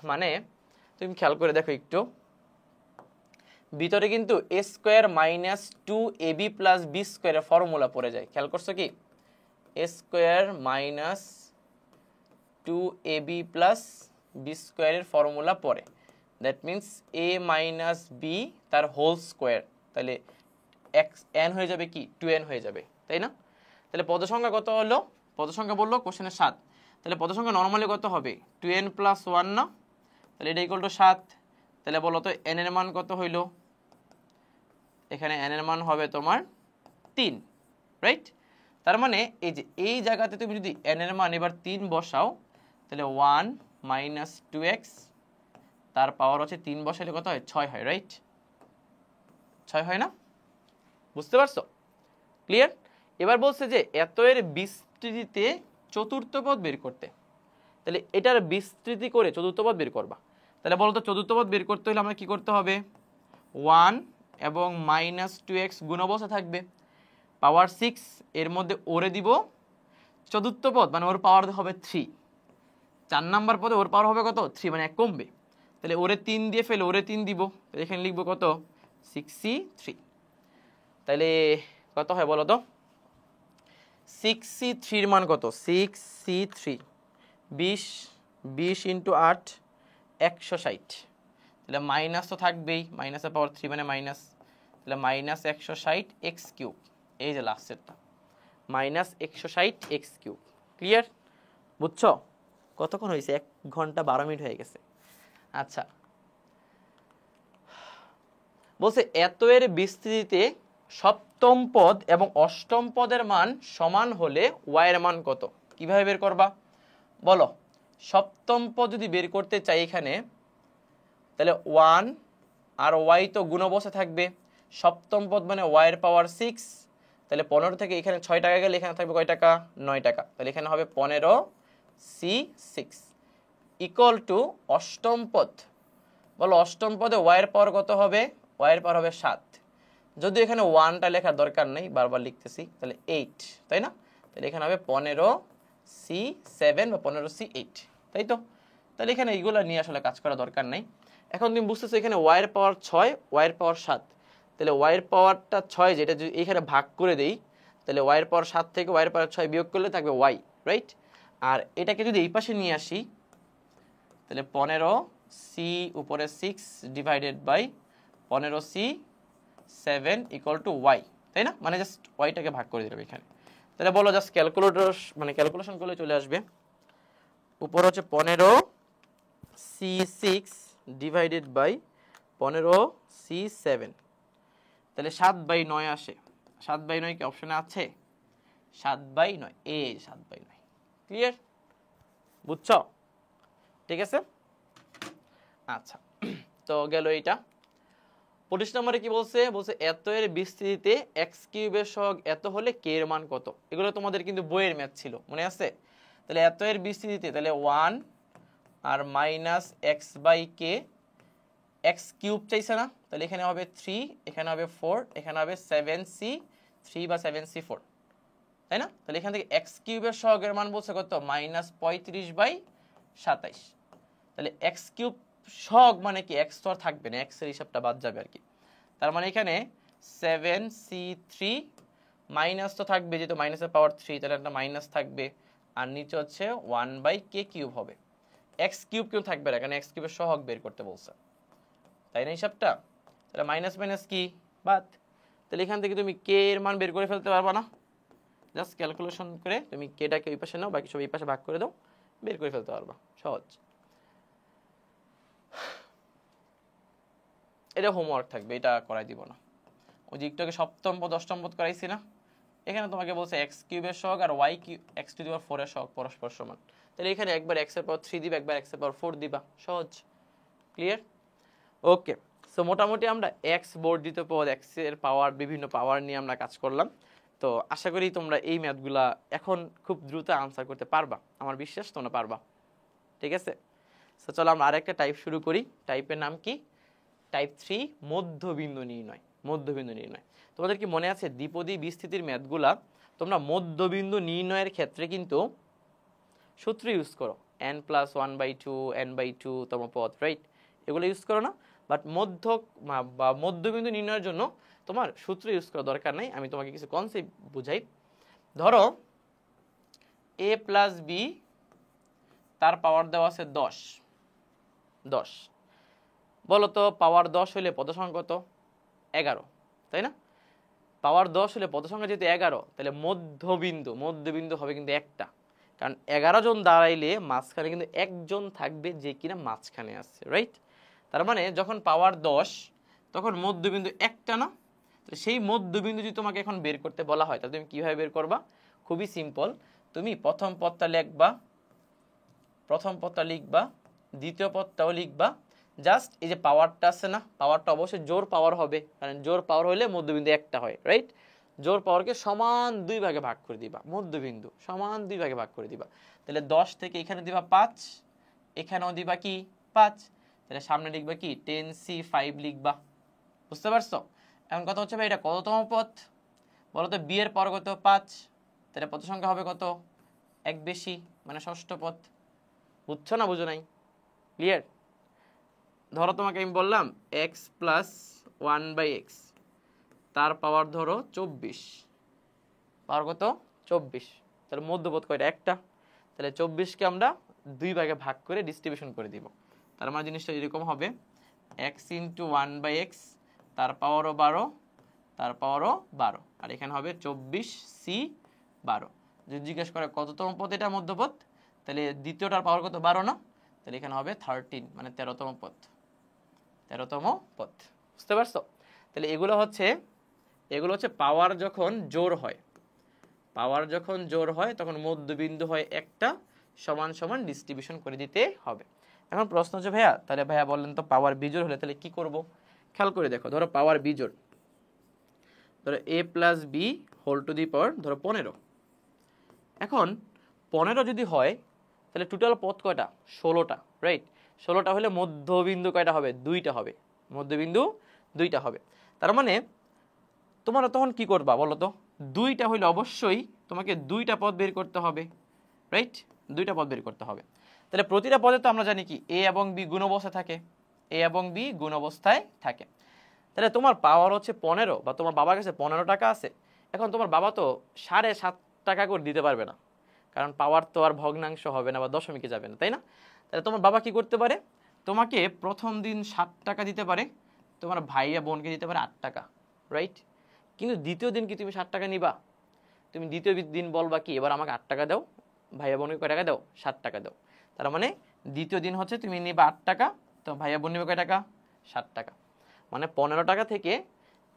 মানে তুমি খেয়াল করে দেখো একটু, ভিতরে কিন্তু a² - 2ab + b² এর ফর্মুলা পড়ে যায়, খেয়াল করছো কি? a² - 2ab + b² এর ফর্মুলা পড়ে, দ্যাট মিনস a - b তার হোল স্কোয়ার, তাহলে n হয়ে যাবে কি 2n হয়ে যাবে, তাই না? তাহলে পদ সংখ্যা কত হলো? পদ সংখ্যা বললো কোশ্চেনে 7, তাহলে পদ সংখ্যা নরমালি কত হবে 2n + 1 না, তাহলে এটা = 7, তাহলে বলো তো n এর মান কত হইল? এখানে n এর মান হবে তোমার 3, রাইট? তার মানে এই যে এই জায়গাতে তুমি যদি n এর মান এবার 3 বসাও, তাহলে 1 - 2x তার পাওয়ার হচ্ছে 3 বসাইলে কত হয় 6 হয়, রাইট? 6 হয় না? বুঝতে পারছো? ক্লিয়ার? এবার বলছে যে এত এর বিস্তৃতিতে চতুর্থ পদ বের করতে, তাহলে এটার বিস্তৃতি করে চতুর্থ পদ বের করবা, তাহলে বলো তো চতুর্থ পদ বের করতে হলে আমরা কি করতে হবে? 1 এবং -2x গুণ অবস্থা থাকবে, পাওয়ার 6 এর মধ্যে ওরে দিব, চতুর্থ পদ মানে ওর পাওয়ার হবে 3, 4 নাম্বার পদে ওর পাওয়ার হবে কত 3, মানে 1 কমবে, তাহলে ওরে 3 দিয়ে ফেলে ওরে 3 দিব, এখানে লিখবো কত 6c3, তাহলে কত হয় বলো তো? 6c3 এর মান কত? 6c3 20 × 8 160, তাহলে মাইনাস তো থাকবেই, মাইনাসের পাওয়ার 3 মানে মাইনাস, তাহলে -160 x3, এই যে লাস্টেরটা -160 x3। ক্লিয়ার? বুঝছো? কতক্ষণ হয়েছে? 1 ঘন্টা 12 মিনিট হয়ে গেছে। আচ্ছা বলছে এত এর বিস্তৃতিতে সপ্তম পদ এবং অষ্টম পদের মান সমান হলে y এর মান কত? কিভাবে বের করবা বলো? সপ্তম পদ যদি বের করতে চাই এখানে, তাহলে 1 আর y তো গুণ অবস্থায় থাকবে, সপ্তম পদ মানে y এর পাওয়ার 6, তাহলে 15 থেকে এখানে 6 টাকা গেলে এখানে থাকবে কয় টাকা 9 টাকা, তাহলে এখানে হবে 15c6 ইকুয়াল টু অষ্টম পদ, বলো অষ্টম পদে y এর পাওয়ার কত হবে? y এর পাওয়ার হবে 7, যদি এখানে 1টা লেখার দরকার নেই, বারবার লিখতেছি, তাহলে 8, তাই না? তাহলে এখানে হবে 15c7 বা 15c8, তাই তো? তাহলে এখানে এইগুলো নিয়ে আসলে কাজ করা দরকার নেই। এখন তুমি বুঝতেছো এখানে y এর পাওয়ার 6, y এর পাওয়ার 7, তাহলে y এর পাওয়ারটা 6 যেটা যদি এখানে ভাগ করে দেই, তাহলে y এর পাওয়ার 7 থেকে y এর পাওয়ার 6 বিয়োগ করলে থাকবে y, রাইট? আর এটাকে যদি এই পাশে নিয়ে আসি, তাহলে 15c উপরে 6 divided by 15c7 equal to y, তাই না? মানে জাস্ট yটাকে ভাগ করে দিলাম এখানে, তাহলে বলো জাস্ট ক্যালকুলেটর মানে ক্যালকুলেশন করলে চলে আসবে, উপর হচ্ছে 15c6 ডিভাইডেড বাই 15c7, তাহলে 7/9 আসে, 7/9 কি অপশনে আছে? 7/9, এই 7/9। ক্লিয়ার? বুঝছো? ঠিক আছে, আচ্ছা তো গেল এইটা। 25 নম্বরে কি বলছে? বলছে এত এর বিস্তৃতিতে x³ এর সহগ এত হলে k এর মান কত? এগুলো তোমাদের কিন্তু বইয়ের ম্যাথ ছিল, মনে আছে? তাহলে এত এর বিস্তৃতিতে তাহলে 1 আর -x/k, x³ চাইছে না, তাহলে এখানে হবে 3, এখানে হবে 4, এখানে হবে 7c3 বা 7c4, তাই না? তাহলে এখান থেকে x³ এর সহগের মান বলছে কত? -35/27, তাহলে x³ সহগ মানে কি x তো আর থাকবে না, x এর হিসাবটা বাদ যাবে আর কি, তার মানে এখানে 7c3 মাইনাস তো থাকবে, যেহেতু মাইনাসের পাওয়ার 3, তাহলে একটা মাইনাস থাকবে, আর নিচে হচ্ছে 1/k³ হবে। এক্স কিউব কেউ থাকবে না, কারণ এক্স কিউবের সহগ বের করতে বলছে, তাই না হিসাবটা? তাহলে মাইনাস মাইনাস কি বাদ, তাহলে এখান থেকে তুমি কে এর মান বের করে ফেলতে পারবা না? জাস্ট ক্যালকুলেশন করে তুমি কেটাকে ওই পাশে নাও, বাকি সব এই পাশে ভাগ করে দাও, বের করে ফেলতে পারবা, সহজ। এটা হোমওয়ার্ক থাকবে, এটা করাই দিব না। ওই যে একটু সপ্তম পদ অষ্টম পদ করাইছি না, এখানে তোমাকে বলছে এক্স কিউবের সহগ আর ওয়াই কিউব x⁴ এর সহগ পরস্পর সমান, তাহলে এখানে একবার x এর পাওয়ার 3 দিবা, একবার x এর পাওয়ার 4 দিবা, সহজ। ক্লিয়ার? ওকে, সো মোটামুটি আমরা এক্স বর্ধিত পদ, এক্স এর পাওয়ার, বিভিন্ন পাওয়ার নিয়ে আমরা কাজ করলাম। তো আশা করি তোমরা এই ম্যাথগুলা এখন খুব দ্রুত আনসার করতে পারবা, আমার বিশ্বাস তোমরা পারবা। ঠিক আছে, সো চলো আমরা আরেকটা টাইপ শুরু করি। টাইপের নাম কি? টাইপ 3, মধ্যবিন্দু নির্ণয়। মধ্যবিন্দু নির্ণয়, তোমাদের কি মনে আছে দ্বিপদী বিস্তৃতির ম্যাথগুলা তোমরা মধ্যবিন্দু নির্ণয়ের ক্ষেত্রে কিন্তু সূত্র ইউজ করো, n+1/2 n/2 তম পদ, রাইট? এগুলো ইউজ করো না, বাট মধ্যবিন্দু নির্ণয়ের জন্য তোমার সূত্র ইউজ করার দরকার নাই। আমি তোমাকে কিছু কনসেপ্ট বুঝাই। ধরো a + b তার পাওয়ার দেওয়া আছে 10, বলো তো পাওয়ার 10 হলে পদ সংখ্যা কত? 11, তাই না? পাওয়ার 10 হলে পদ সংখ্যা যেহেতু 11, তাহলে মধ্যবিন্দু হবে কিন্তু একটা, কারণ 11 জন দাঁড়াইলে মাঝখানে কিন্তু একজন থাকবে যে কিনা মাঝখানে আছে, রাইট? তার মানে যখন পাওয়ার 10 তখন মধ্যবিন্দু একটা না? তো সেই মধ্যবিন্দু যদি তোমাকে এখন বের করতে বলা হয়, তাহলে তুমি কিভাবে বের করবা? খুবই সিম্পল, তুমি প্রথম পদটা লিখবা, দ্বিতীয় পদটাও লিখবা। জাস্ট এই যে পাওয়ারটা আছে না, পাওয়ারটা অবশ্যই জোর পাওয়ার হবে, কারণ জোর পাওয়ার হলে মধ্যবিন্দু একটা হয়, রাইট? জোর পাওয়ারকে সমান 2 ভাগে ভাগ করে দিবা, মধ্যবিন্দু সমান 2 ভাগে ভাগ করে দিবা। তাহলে 10 থেকে এখানে দিবা 5, এখানেও দিবা কি 5, তাহলে সামনে লিখবা কি 10c5 লিখবা। বুঝতে পারছো? এখন কথা হচ্ছে ভাই এটা কততম পদ বলো তো? b এর পর কত? 5, তাহলে পদ সংখ্যা হবে কত? এক বেশি, মানে ষষ্ঠ পদ। বুঝছো না বুঝো নাই? ক্লিয়ার? ধরো তোমাকে আমি বললাম x + 1/x তার পাওয়ার ধরো 24, পাওয়ার কত? 24, তাহলে মধ্যপদ কয়টা? একটা, তাহলে 24কে আমরা 2 ভাগে ভাগ করে ডিস্ট্রিবিউশন করে দিব। তার মানে জিনিসটা এরকম হবে x × 1/x তার পাওয়ারও 12, তার পাওয়ারও 12, আর এখানে হবে 24c12। যদি জিজ্ঞেস করে কততম পদ এটা মধ্যপদ, তাহলে দ্বিতীয়টার পাওয়ার কত? 12 না? তাহলে এখানে হবে 13, মানে 13তম পদ। 13তম পদ, বুঝতে পারছো? তাহলে এগুলো হচ্ছে পাওয়ার যখন জোর হয়, তখন মধ্যবিন্দু হয় একটা, সমান সমান ডিস্ট্রিবিউশন করে দিতে হবে। এখন প্রশ্ন হচ্ছে ভাইয়া, তাহলে ভাইয়া বললেন তো পাওয়ার বিজোড় হলে তাহলে কি করব? খেয়াল করে দেখো, ধরো পাওয়ার বিজোড়, ধরো a + b whole to the power ধরো 15। এখন 15 যদি হয় তাহলে টোটাল পদ কয়টা? 16টা, রাইট? 16টা হলে মধ্যবিন্দু কয়টা হবে? 2টা হবে, মধ্যবিন্দু 2টা হবে। তার মানে তোমরা তখন কি করবা বলো তো? 2টা হইলে অবশ্যই তোমাকে 2টা পদ বের করতে হবে, রাইট? 2টা পদ বের করতে হবে। তাহলে প্রতিটা পদে তো আমরা জানি কি a এবং b গুণ অবস্থায় থাকে। তাহলে তোমার পাওয়ার হচ্ছে 15, বা তোমার বাবার কাছে 15 টাকা আছে। এখন তোমার বাবা তো 7.5 টাকা করে দিতে পারবে না, কারণ পাওয়ার তো আর ভগ্নাংশ হবে না বা দশমিকে যাবে না, তাই না? তাহলে তোমার বাবা কি করতে পারে? তোমাকে প্রথম দিন 7 টাকা দিতে পারে, তোমার ভাইয়া বোনকে দিতে পারে 8 টাকা, রাইট? কিন্তু দ্বিতীয় দিন কি তুমি 7 টাকা নিবা? তুমি দ্বিতীয় দিন বলবা কি এবার আমাকে 8 টাকা দাও, ভাইয়া বোনকে কয় টাকা দাও? 7 টাকা দাও। তার মানে দ্বিতীয় দিন হচ্ছে তুমি নিবা 8 টাকা, তো ভাইয়া বোন নিবে কয় টাকা? 7 টাকা। মানে 15 টাকা থেকে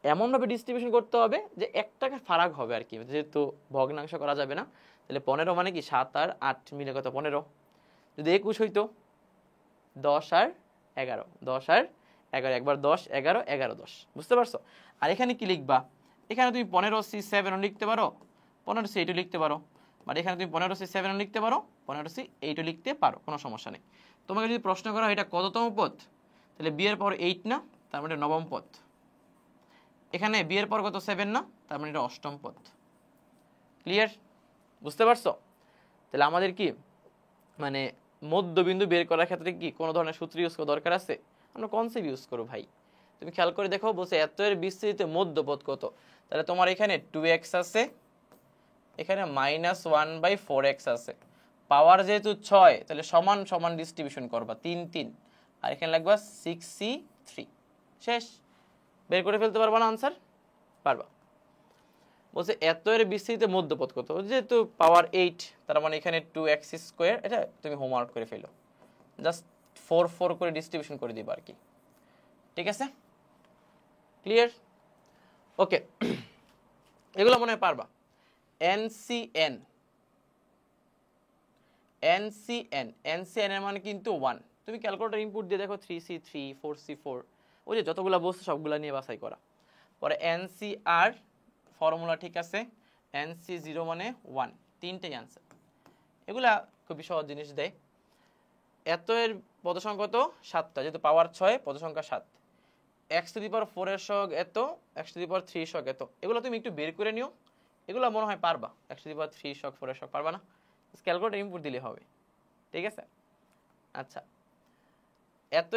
এমনভাবে ডিস্ট্রিবিউশন করতে হবে যে 1 টাকা ফারাক হবে আর কি, যেহেতু ভগ্নাংশ করা যাবে না। তাহলে 15 মানে কি 7 আর 8 মিলে কত? 15। যদি 21 হইতো 10 আর 11, 10 আর 11, একবার 10 11 11 10, বুঝতে পারছো? আর এখানে কি লিখবা? এখানে তুমি 15c7 লিখতে পারো, 15c8 লিখতে পারো, বাট এখানে তুমি 15c7 লিখতে পারো, 15c8 লিখতে পারো, কোনো সমস্যা নেই। তোমাকে যদি প্রশ্ন করা হয় এটা কততম পদ, তাহলে b এর পর 8 না, তার মানে নবম পদ। এখানে b এর পর কত? 7 না, তার মানে এটা অষ্টম পদ। ক্লিয়ার? বুঝতে পারছো? তাহলে আমাদের কি মানে মধ্যবিন্দু বের করার ক্ষেত্রে কি কোনো ধরনের সূত্র ইউজ করা দরকার আছে? আমরা কনসেপ্ট ইউজ করো ভাই। তুমি খেয়াল করে দেখো, বলছে এত এর বিস্তৃতিতে মধ্যপদ কত? তাহলে তোমার এখানে 2x আছে, এখানে -1/4x আছে, পাওয়ার যেহেতু 6 তাহলে সমান সমান ডিস্ট্রিবিউশন করবা 3 3, আর এখানে লাগবা 6c3। শেষ। বের করে ফেলতে পারবা না আনসার? পারবা। বলছে এত এর বিস্তৃতিতে মধ্যপদ কত, যেহেতু পাওয়ার 8 তার মানে এখানে 2x², এটা তুমি হোমওয়ার্ক করে ফেলো, জাস্ট 4 4 করে ডিস্ট্রিবিউশন করে দিবা আর কি। ঠিক আছে, ক্লিয়ার? ওকে, এগুলো মনে হয় পারবা। NCN এর মানে কিন্তু 1। তুমি ক্যালকুলেটর ইনপুট দিয়ে দেখো 3c3 4c4, ওই যে যতগুলো বস্তু সবগুলা নিয়ে বাছাই করা। পরে NCR ফর্মুলা ঠিক আছে, NC0 মানে 1, তিনটেই আনসার। এগুলা খুবই সহজ জিনিস দেয়। এত এর পদ সংখ্যা কত? 7টা, যেহেতু পাওয়ার 6 পদ সংখ্যা 7। x⁴ এর সহগ এত, x⁴ এর সহগ এত, এগুলো তুমি একটু বের করে নিও, এগুলো মনে হয় পারবা। x⁴ সহগ 4 এর সহগ পারবা না? ক্যালকুলেটর ইনপুট দিলে হবে। ঠিক আছে, আচ্ছা। এত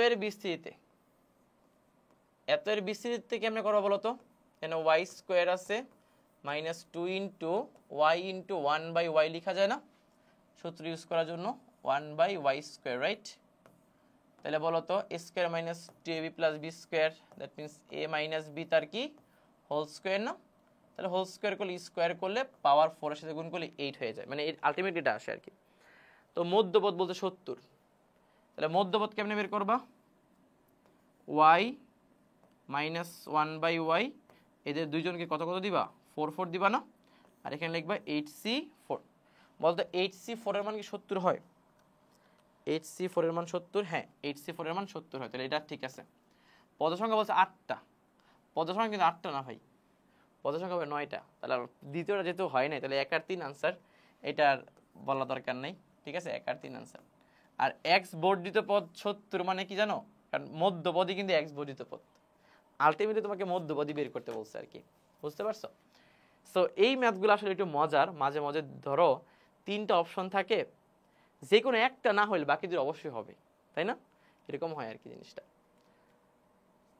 এর বিস্তৃতিতে কেমনে করবো বলো তো? এখানে y² আছে, -2 ইন্টু y ইন্টু 1/y লিখা যায় না সূত্র ইউজ করার জন্য? 1/y², right? তাহলে বলো তো a² - 2ab + b², that means a - b তার কি হোল স্কোয়ার না? তাহলে হোল স্কোয়ার করলে স্কোয়ার করলে পাওয়ার 4 এর সাথে গুণ করলে 8 হয়ে যায়, মানে আলটিমেটলি এটা আসে আর কি। তো মধ্যপদ বলতে 70, তাহলে মধ্যপদ কেমনে বের করবা? y - 1/y, এদের দুইজনকে কত কত দিবা? 4 4 দিবা না? আর এখানে লিখবা 8c4। বলতো 8c4 এর মান কি 70 হয়? 8c4 এর মান 70? হ্যাঁ, 8c4 এর মান 70 হয়, তাহলে এটা ঠিক আছে। পদ সংখ্যা বলছে 8টা, পদ সংখ্যা কিন্তু 8টা না ভাই, পদ সংখ্যা হবে 9টা। তাহলে দ্বিতীয়টা যেহেতু হয় নাই, তাহলে 1 আর 3 আনসার, এটার বলা দরকার নেই। ঠিক আছে, 1 আর 3 আনসার। আর x বর্ধিত পদ 70 মানে কি জানো? কারণ মধ্যপদই কিন্তু x বর্ধিত পদ, আলটিমেটলি তোমাকে মধ্যপদই বের করতে বলছে আর কি, বুঝতে পারছো? সো এই ম্যাথগুলো আসলে একটু মজার। মাঝে মাঝে ধরো 3টা অপশন থাকে, যে কোনো একটা না হলে বাকি দুটো অবশ্যই হবে, তাই না? এরকম হয় আর কি জিনিসটা।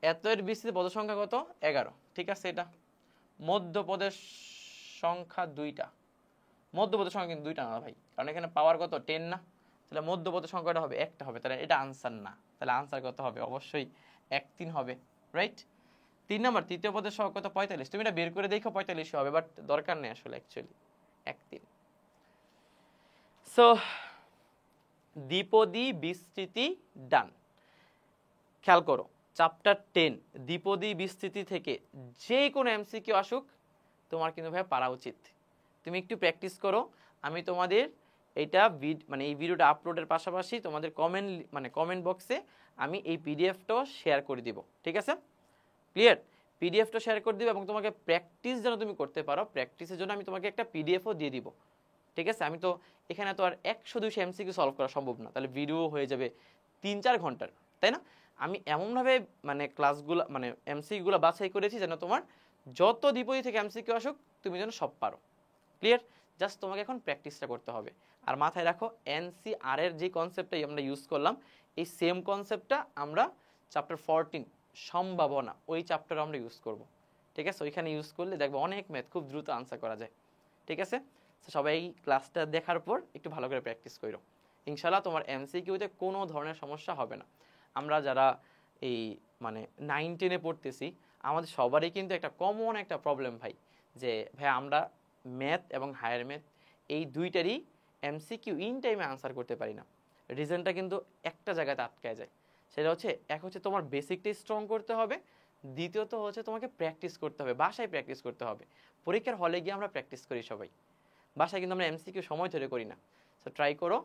এত এর বিস্তৃত পদ সংখ্যা কত? 11। ঠিক আছে, এটা মধ্যপদের সংখ্যা 2টা। মধ্যপদের সংখ্যা কিন্তু 2টা না ভাই, কারণ এখানে পাওয়ার কত 10 না? তাহলে মধ্যপদের সংখ্যাটা হবে একটা হবে, তাহলে এটা আনসার না। তাহলে আনসার কত হবে? অবশ্যই 1 3 হবে, রাইট? 3 নাম্বার তৃতীয় পদের সংখ্যা কত? 45। তুমি এটা বের করে দেখো 45 হবে, বাট দরকার নেই আসলে অ্যাকচুয়ালি 1 3। সো দ্বিপদী বিস্তৃতি ডান। খেয়াল করো, চ্যাপ্টার 10 দ্বিপদী বিস্তৃতি থেকে যে কোনো এমসিকিউ আসুক তোমার কিন্তু ভাই পারা উচিত। তুমি একটু প্র্যাকটিস করো। আমি তোমাদের এটা মানে এই ভিডিওটা আপলোডের পাশাপাশি তোমাদের কমেন্ট বক্সে আমি এই পিডিএফটাও শেয়ার করে দিব। ঠিক আছে, ক্লিয়ার? পিডিএফটা শেয়ার করে দিব এবং তোমাকে প্র্যাকটিস যেন তুমি করতে পারো, প্র্যাকটিসের জন্য আমি তোমাকে একটা পিডিএফও দিয়ে দিব। ঠিক আছে, আমি তো এখানে তো আর 100-200 এমসিকিউ সলভ করা সম্ভব না, তাহলে ভিডিও হয়ে যাবে 3-4 ঘন্টার, তাই না? আমি এমনভাবে মানে ক্লাসগুলো মানে এমসিকিউগুলো বাছাই করেছি যেন তোমার যত দ্বিপদী থেকে এমসিকিউ আসুক তুমি যেন সব পারো। ক্লিয়ার? জাস্ট তোমাকে এখন প্র্যাকটিসটা করতে হবে। আর মাথায় রাখো, NCR এর যে কনসেপ্টটাই আমরা ইউজ করলাম, এই সেম কনসেপ্টটা আমরা চ্যাপ্টার 14 সম্ভাবনা ওই চ্যাপ্টারে আমরা ইউজ করব। ঠিক আছে, ওইখানে ইউজ করলে দেখবো অনেক ম্যাথ খুব দ্রুত আনসার করা যায়। ঠিক আছে, সবাই ক্লাসটা দেখার পর একটু ভালো করে প্র্যাকটিস করো। ইনশাল্লাহ তোমার এমসিকিউতে কোনো ধরনের সমস্যা হবে না। আমরা যারা এই মানে 9 10-এ পড়তেছি, আমাদের সবারই কিন্তু একটা কমন একটা প্রবলেম ভাই, যে ভাই আমরা ম্যাথ এবং হায়ার ম্যাথ এই দুইটারই এমসিকিউ ইন টাইমে আনসার করতে পারি না। রিজনটা কিন্তু একটা জায়গাতে আটকায় যায়। সেটা হচ্ছে, এক হচ্ছে তোমার বেসিকটাই স্ট্রং করতে হবে, দ্বিতীয়ত হচ্ছে তোমাকে প্র্যাকটিস করতে হবে, বাসায় প্র্যাকটিস করতে হবে। পরীক্ষার হলে গিয়ে আমরা প্র্যাকটিস করি সবাই, বাসায় কিন্তু আমরা এমসিকিউ সময় ধরে করি না। সো ট্রাই করো,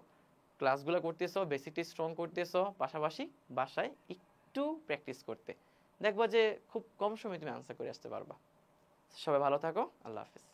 ক্লাসগুলো করতেছো, বেসিকটাই স্ট্রং করতেছো, পাশাপাশি বাসায় একটু প্র্যাকটিস করতে, দেখবা যে খুব কম সময় তুমি আনসার করে আসতে পারবা। সবাই ভালো থাকো, আল্লাহ হাফেজ।